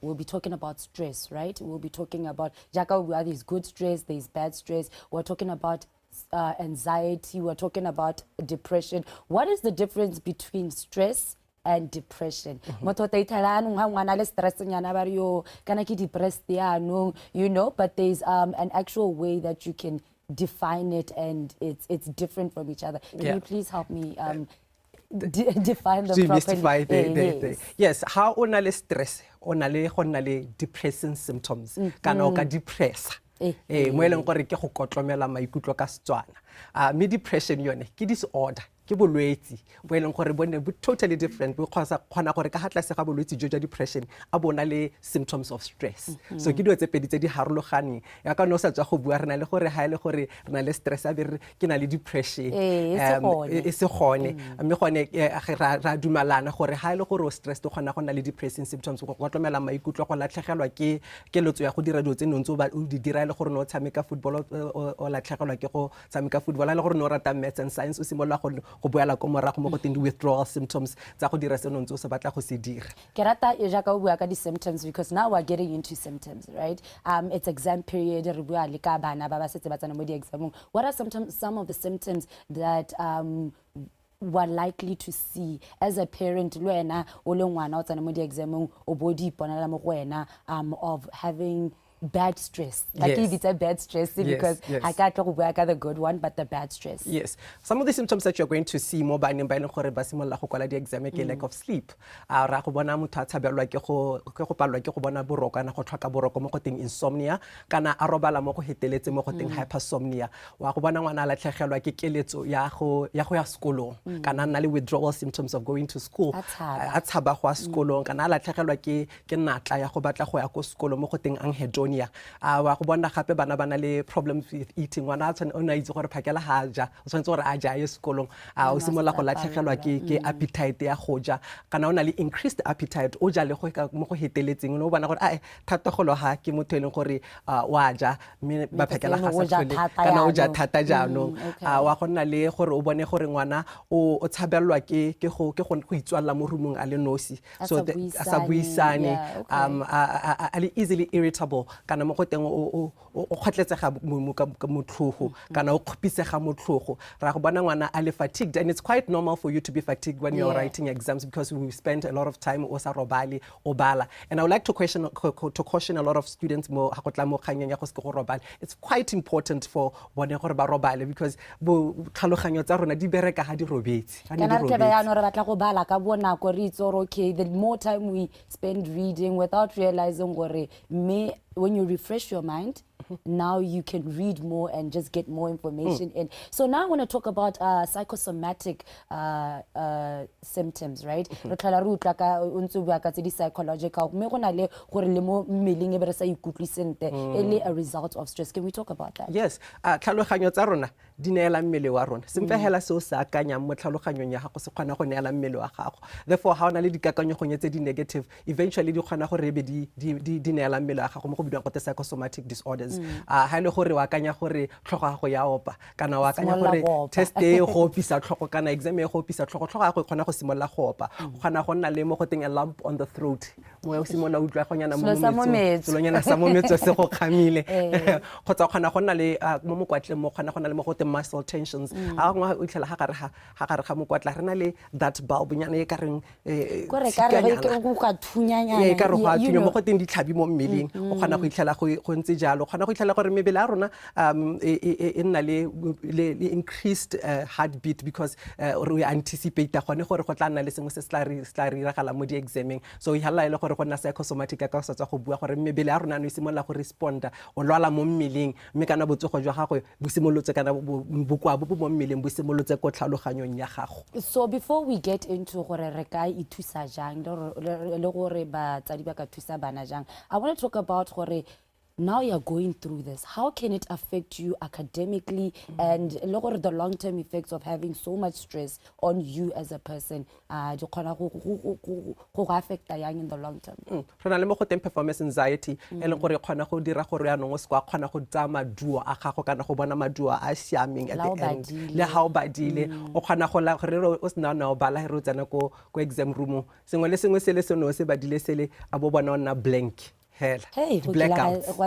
We'll be talking about stress, right? We'll be talking about there's good stress, there's bad stress. We're talking about anxiety. We're talking about depression. What is the difference between stress and depression? You know, but there's an actual way that you can define it, and it's different from each other. Can you please help me define them properly? Yes, how onale stress, onale depressing symptoms, kana o ka depressa. Mo eleng gore ke go kotlomela maikutlo ka Setswana. Me depression yone ke disorder, ke bolwetsi bo eleng gore bone bo totally different. Bo khona gore ka hatla se ga bolwetsi jo ja depression a bona le symptoms of stress. So ke dilo tse pedi tse di harologaneng. Ya ka no sa tswa go bua rena le gore ha ile gore rena le stress a be ke na le depression. E se gone mme gone ra dumalana gore ha ile gore o stress to gona go na le depressing symptoms go kotlomela maikutlo go latlhegelwa ke lotso ya go dira dilo tse nontse o di dira le gore no tshameka football o latlhegelwa ke go tshameka football le gore no rata maths and science o simolla go boela ko morago mo go teng withdrawal symptoms tsa go dira se nontse o se batla go se dira. Ke rata ja ka o bua ka di symptoms because now we're getting into symptoms, right? It's exam period, re bua le ka bana ba ba setse ba tsana mo di examong. What are some of the symptoms that we're likely to see as a parent lo ena o le ngwana o tsana mo di examong o bodi iponela mo go wena of having bad stress? Like if it's a bad stress because I can't talk about the good one, but the bad stress. Yes. Some of the symptoms that you're going to see more by gore ba simolla go kwala di exam ke lack of sleep. Ra go bona motho a tshabelwa ke go palwa ke go bona boroko na go tlhoka boroko mo go teng insomnia kana a robala mo go heteletse mo go teng hypersomnia. Wa go bona ngwana a latlhegelwa ke keletso ya go ya sekolong kana na le withdrawal symptoms of going to school. A tshaba go a sekolong kana a latlhegelwa ke natla ya go batla go ya ko sekolong mo go teng anhedonia. Wa go bona gape bana le problems with eating. Ngwana o na itse gore phakela ha ja o tshwanetse gore a ja ye sekolong o simolla go latlhegelwa ke appetite ya go ja kana o na le increased appetite o ja le go mo go heteletseng no bona gore a thata go lo ha ke motho e leng gore wa ja mme ba phakela ga sa tlhole kana o ja thata jaanong wa go nna le gore o bone gore ngwana o tshabelwa ke go itswalla mo rumong a le nosi, so a sa buisane a le easily irritable kana mo go teng o kgotletsega mo tlhogo kana o khopisega mo tlhogo. Ra go bona ngwana a le fatigued, and it's quite normal for you to be fatigued when you're writing exams because we spend a lot of time o sa robale o bala. And I would like to caution a lot of students mo ha go tla mo kganyeng ya go se go robala. It's quite important for bone gore ba robale because bo tlhaloganyo tsa rona di bereka ha di robetse. Kana re tla ya no re batla go bala ka bona go re itse okay, the more time we spend reading without realizing gore me when you refresh your mind, now you can read more and just get more information in. So now I want to talk about psychosomatic symptoms, right? Psychological. A result of stress. Can we talk about that? Yes. Tlhaloganyo tsa rona di neela mmele wa rona. Se mpehela se o sa akanya mo tlhaloganyong ya gago se kgona go neela mmele wa gago. Therefore ha ona le dikakanyo go nyetse di negative, eventually di kgona go rebe di neela mmele wa gago mo go bidwang go psychosomatic disorders. Ha ile gore wa akanya gore tlhogo gago ya opa kana wa akanya gore test e go opisa tlhogo kana exam e go opisa tlhogo gago kgona go simolla go opa. Gona go nna le mo go teng a lump on the throat. Mo o simolla utlwa go nyana mo metso. Solonyana sa mo metso se go khamile. Khotsa gona go nna le mo mokwatleng mo gona go nna le mo go teng muscle tensions. Ha ngwa o itlhela ha gare ga mokwatleng rena le that bulb nyana e ka reng gore ka re go ka thunyanya ka re go a thunya mo go teng ditlhabi mo mmeleng o gona go itlhela go ntse jalo kgona go itlhela gore mebele ya rona e nna le increased heartbeat because we anticipate gone gore go tla nna le sengwe se se tla re iragala mo di-exameng so e halela e le gore go nna psychosomatic ka sa tswa go bua gore mebele ya rona no e simolola go responda o lwala mo mmeleng mme kana botsogo jwa gagwe bo simolotse kana bokoa bo mo mmeleng bo simolotse ko tlhaloganyong ya gago. So before we get into gore re ka ithusa jang le gore batsadi ba ka thusa bana jang, I want to talk about gore now you're going through this, how can it affect you academically and the long-term effects of having so much stress on you as a person go affect yang in the long term? Re na le mo go teng performance anxiety e leng gore kgona go dira gore ya nong se kwa kgona go tsaya maduo a gago kana go bona maduo a siameng at the end le how badile o kgona go la gore o sna na o bala re o tsena ko exam room sengwe le sengwe se le seno se badile sele a bo bona ona blank. Hey, blackouts.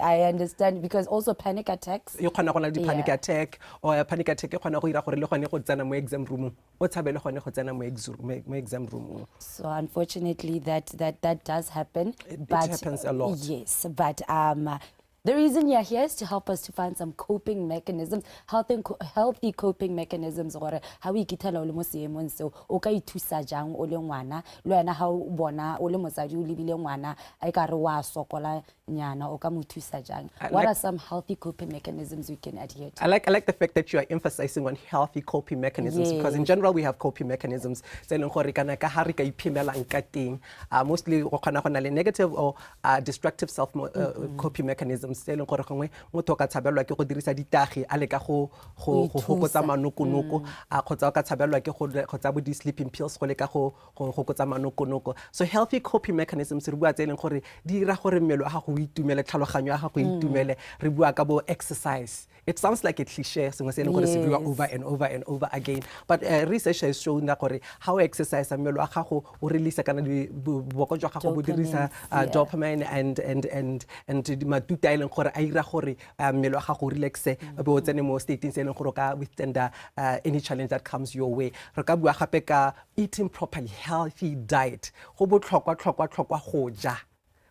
I understand because also panic attacks. You can't go the panic attack or a panic attack. You can't go to the exam room. What's happening? My exam room. So unfortunately, that does happen. It happens a lot. Yes, but the reason you're here is to help us to find some coping mechanisms, healthy coping mechanisms, or how we get along with the so okay to sajang olengwana, luana how bona olemosaju libile wana, I got sokola nyana okamutu sajang. What are some healthy coping mechanisms we can adhere to? I like the fact that you are emphasizing on healthy coping mechanisms because in general we have coping mechanisms. Mostly negative or destructive self coping mechanisms. Seleng gore gongwe motho ka tshabelwa ke go dirisa ditagi a le ka go gotsa manokonoko a khotsa ka tshabelwa ke go tsa bo di sleeping pills go le ka go gotsa manokonoko. So healthy coping mechanisms re bua tseleng gore di dira gore mmelo a go itumele tlhaloganyo ya go itumele re bua ka bo exercise. It sounds like a cliche sengwe se leng gore se bua over and over and over again, but research has shown that gore how exercise mmelo a gago o release kana di boko jwa gago bo dirisa dopamine and matuta ile gore a ira gore mmelo a gago relaxe bo tsene mo state se leng gore ka withstand any challenge that comes your way. Re ka bua gape ka eating properly, healthy diet go botlhokwa go ja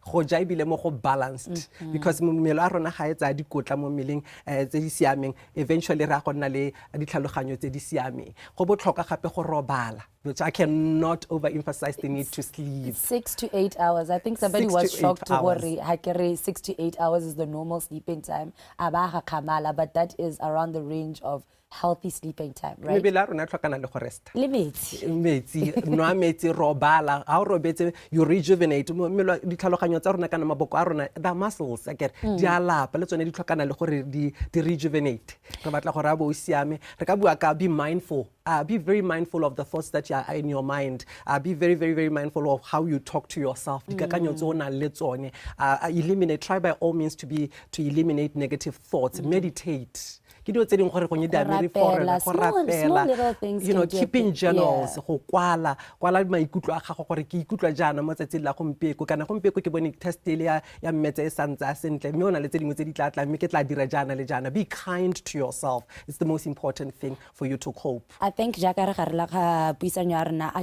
go ja ibile mo go balanced because mmelo a rona ga e tsa dikotla mo mmeleng tse di siameng eventually ra go nna le ditlhaloganyo tse di siameng go botlhokwa gape go robala, which I cannot overemphasize the need to sleep. 6 to 8 hours. I think somebody was shocked to worry 6 to 8 hours is the normal sleeping time. But that is around the range of healthy sleeping time, right? Maybe la rona tlhokana le go rest. Le metsi. Metsi, nwa metsi, robala, ha o robetse you rejuvenate. Mmelo ditlhaloganyo tsa rona kana maboko a rona the muscles again di a lapa le tsone di tlhokana le gore di rejuvenate. Re batla gore a bo siame. Re ka bua ka be mindful. Be very mindful of the thoughts that are in your mind. Be very, very, very mindful of how you talk to yourself. Try by all means to eliminate negative thoughts. Meditate. Small little things, keeping journals, kwala maikutlo a gago gore ke ikutlwa jana mo tsatsing la gompeko kana gompeko ke bone test ile ya mmetse e santsa sentle mme ona le tse dingwe tse di tla tla mme ke tla dira jana le jana. Be kind to yourself. It's the most important thing for you to cope. I think I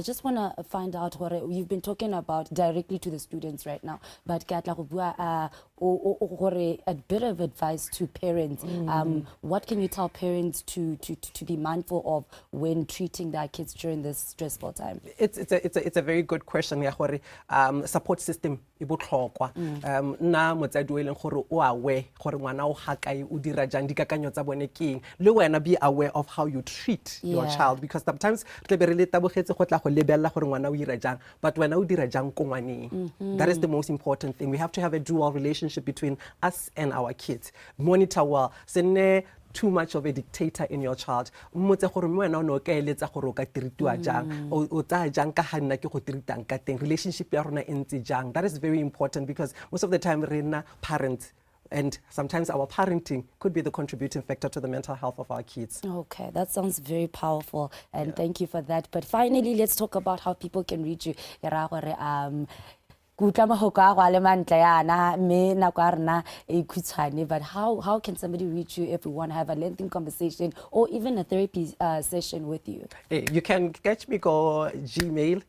just want to find out what you've been talking about directly to the students right now, but a bit of advice to parents. What can you tell parents to be mindful of when treating their kids during this stressful time? It's a very good question. Support system e botlhokwa. Na motsadi o eleng gore o aware gore ngwana o hakae o dira jang dikakanyo tsa bone keng le wena be aware of how you treat your child because sometimes re be re le tabogetse go tla go lebella gore ngwana o ira jang but wena o dira jang ko ngwaneng. That is the most important thing. We have to have a dual relationship between us and our kids. Monitor well. Too much of a dictator in your child. Relationship that is very important because most of the time we're parents and sometimes our parenting could be the contributing factor to the mental health of our kids. Okay, that sounds very powerful and thank you for that. But finally, let's talk about how people can reach you. utlwa mahoko a go a le mantle yana mme nako ya rena e khutshwane, but how can somebody reach you if we want to have a lengthy conversation or even a therapy session with you? You can catch me go Gmail,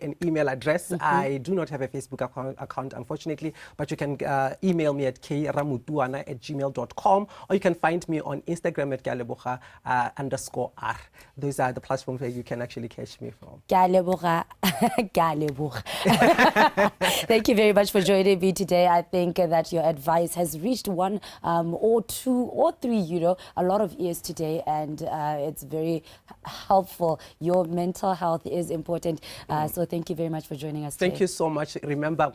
an email address. I do not have a Facebook account unfortunately, but you can email me at kramutuana@gmail.com, or you can find me on Instagram at _R. Those are the platforms where you can actually catch me from. Thank you very much for joining me today. I think that your advice has reached one or two or three, a lot of ears today, and it's very helpful. Your mental health is important. So thank you very much for joining us today. Thank you so much. Remember,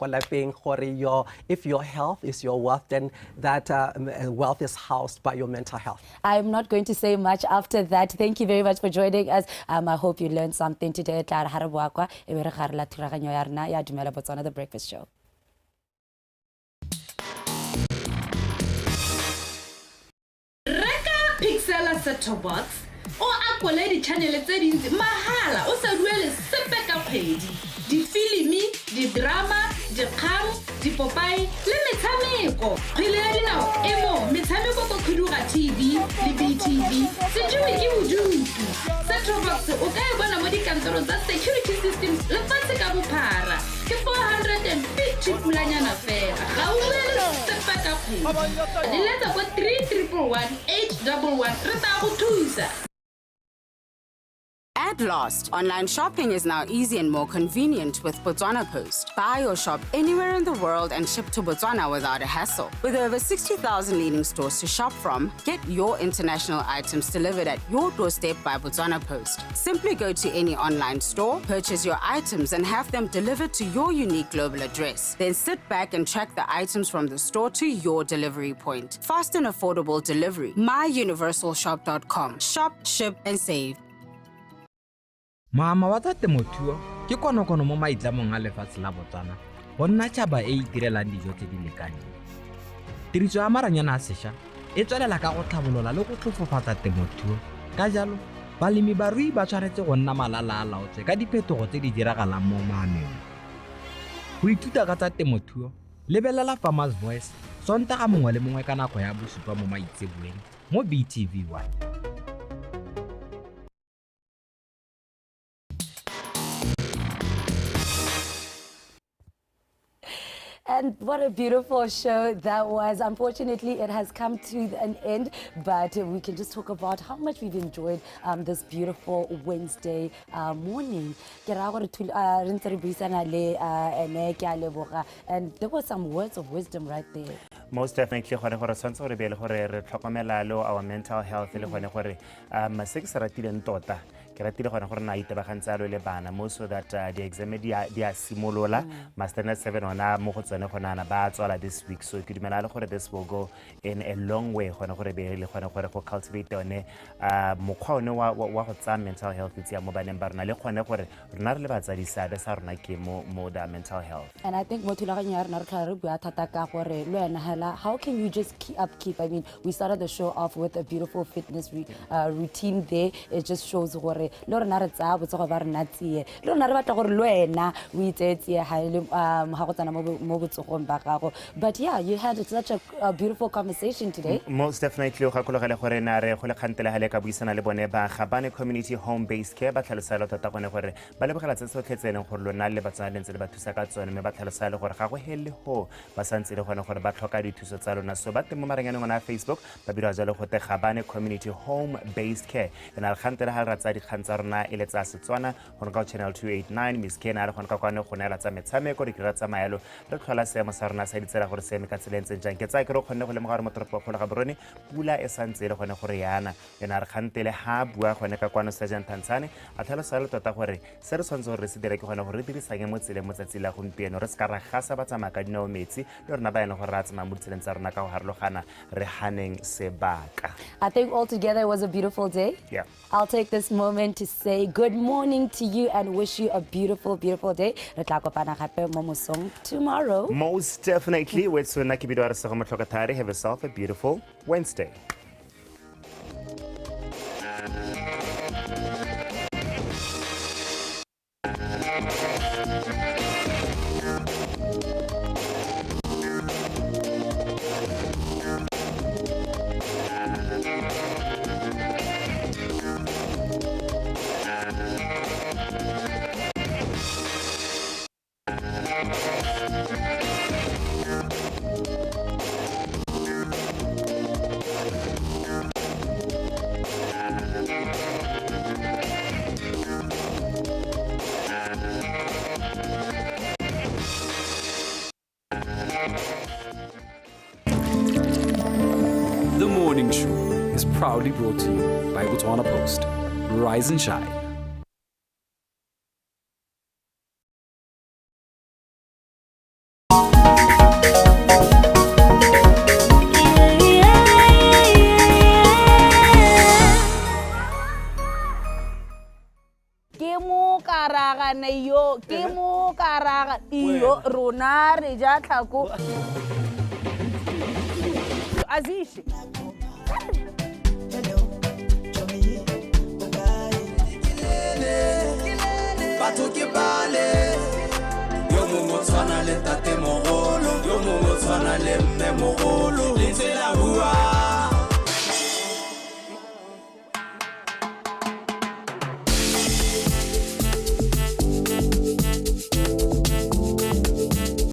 if your health is your wealth, then that wealth is housed by your mental health. I'm not going to say much after that. Thank you very much for joining us. I hope you learned something today. The Breakfast Show. Reka Pixela set-top box o akole di-channel tse dintsi mahala o sa duele sepe ka kgwedi. Difilimi, didrama, dikgang, dipopae le metshameko. Kgwele ya dinao e mo metshameko ko Khuduga TV le BTV se jewe ke bodutu. Set-top box o ka e bona mo dikantorong tsa Security Systems lefatshe ka bophara ke 450 pulanyana fela. Ga o duele sepe ka kgwedi. Di letsa ko 3111 811 re tla go thusa. At last, online shopping is now easy and more convenient with Botswana Post. Buy or shop anywhere in the world and ship to Botswana without a hassle. With over 60,000 leading stores to shop from, get your international items delivered at your doorstep by Botswana Post. Simply go to any online store, purchase your items, and have them delivered to your unique global address. Then sit back and track the items from the store to your delivery point. Fast and affordable delivery. MyUniversalShop.com. Shop, ship, and save. Mama wa tsa temothuo ke konokono mo maitlamong a lefatshe la Botswana go nna tšhaba e itirelang dijo tse di lekaneng. Tiriso ya maranyana a sešwa e tswelela ka go tlhabolola le go tlhofofatsa temothuo. Ka jalo balemibarui ba tshwanetse go nna malala a laotswe ka diphetogo tse di diragalang mo maemong. Go ithuta ka tsa temothuo lebelela Farmers Voice Sontaga mongwe le mongwe ka nako ya bosupa mo maitseboeng mo BTV1. And what a beautiful show that was. Unfortunately, it has come to an end, but we can just talk about how much we've enjoyed this beautiful Wednesday morning. And there were some words of wisdom right there. Most definitely, our mental health, ke ratile gona gore na itebagantsa lo le bana mo so that the exam dia simolola master 7 ona mo go tsone gona na ba tswala this week, so ke dumela le gore this will go in a long way gona gore be le gona gore go cultivate one mokgwa one wa go tsa mental health tsia mo baneng ba rona le gone gore rena re le batsadi sabe sa rona ke mo the mental health. And I think mo thulaganyo ya rena re tla re bua thata ka gore lo ena hela how can you just keep I mean we started the show off with a beautiful fitness routine there. It just shows gore lo rena re tsa botsogo ba rena tsie lo rena re batla gore lo ena o itsetsie ha ile ha go tsana mo botsogong ba gago. But yeah, you had such a beautiful conversation today. Most definitely ga kologela gore na re go le khantela ha le ka buisana le bone ba Gabane community home based care ba tlhalosa le tota gone gore ba lebogela tse tsotlhe tseneng gore lona le batsana le ntse le ba thusa ka tsone me ba tlhalosa le gore ga go hele ho ba santse le gone gore ba tlhoka dithuso tsa lona, so ba teng mo maranyaneng ona Facebook ba bira jalo go te Gabane community home based care. Ena re khantela ha ra tsa dikgantsa rona ile tsa Setswana go ka channel 289 Miss Kena re go ka kwane go nela tsa metshameko di kira tsa maelo re tlhola seemo sa rona sa ditsela gore se me ka tselentse jang ke tsa ke re kgonne go le mogare mo toropo go ga borone pula e santse le gone gore yana ena re khantele ha bua gone ka kwano Sergeant Tantsane a tlhalosa le tota gore se re tshwanetse gore se dire ke gone gore re dirisanye mo tsele mo tsatsi la gompieno re ska ra gasa ba tsamaka dinao metsi le rona ba ena gore ra tsama mo tseleng tsa rona ka go harologana re haneng sebaka. I think altogether it was a beautiful day. Yeah. I'll take this moment to say good morning to you and wish you a beautiful, beautiful day. Re tla kopana gape mo mosong tomorrow. Most definitely. With Suna Kibido Arasakamatlokatari, have yourself a beautiful Wednesday. is proudly brought to you by Botswana Post. Rise and shine. ke mo karagane yo ke mo karaga iyo rona re ja tlhako Azish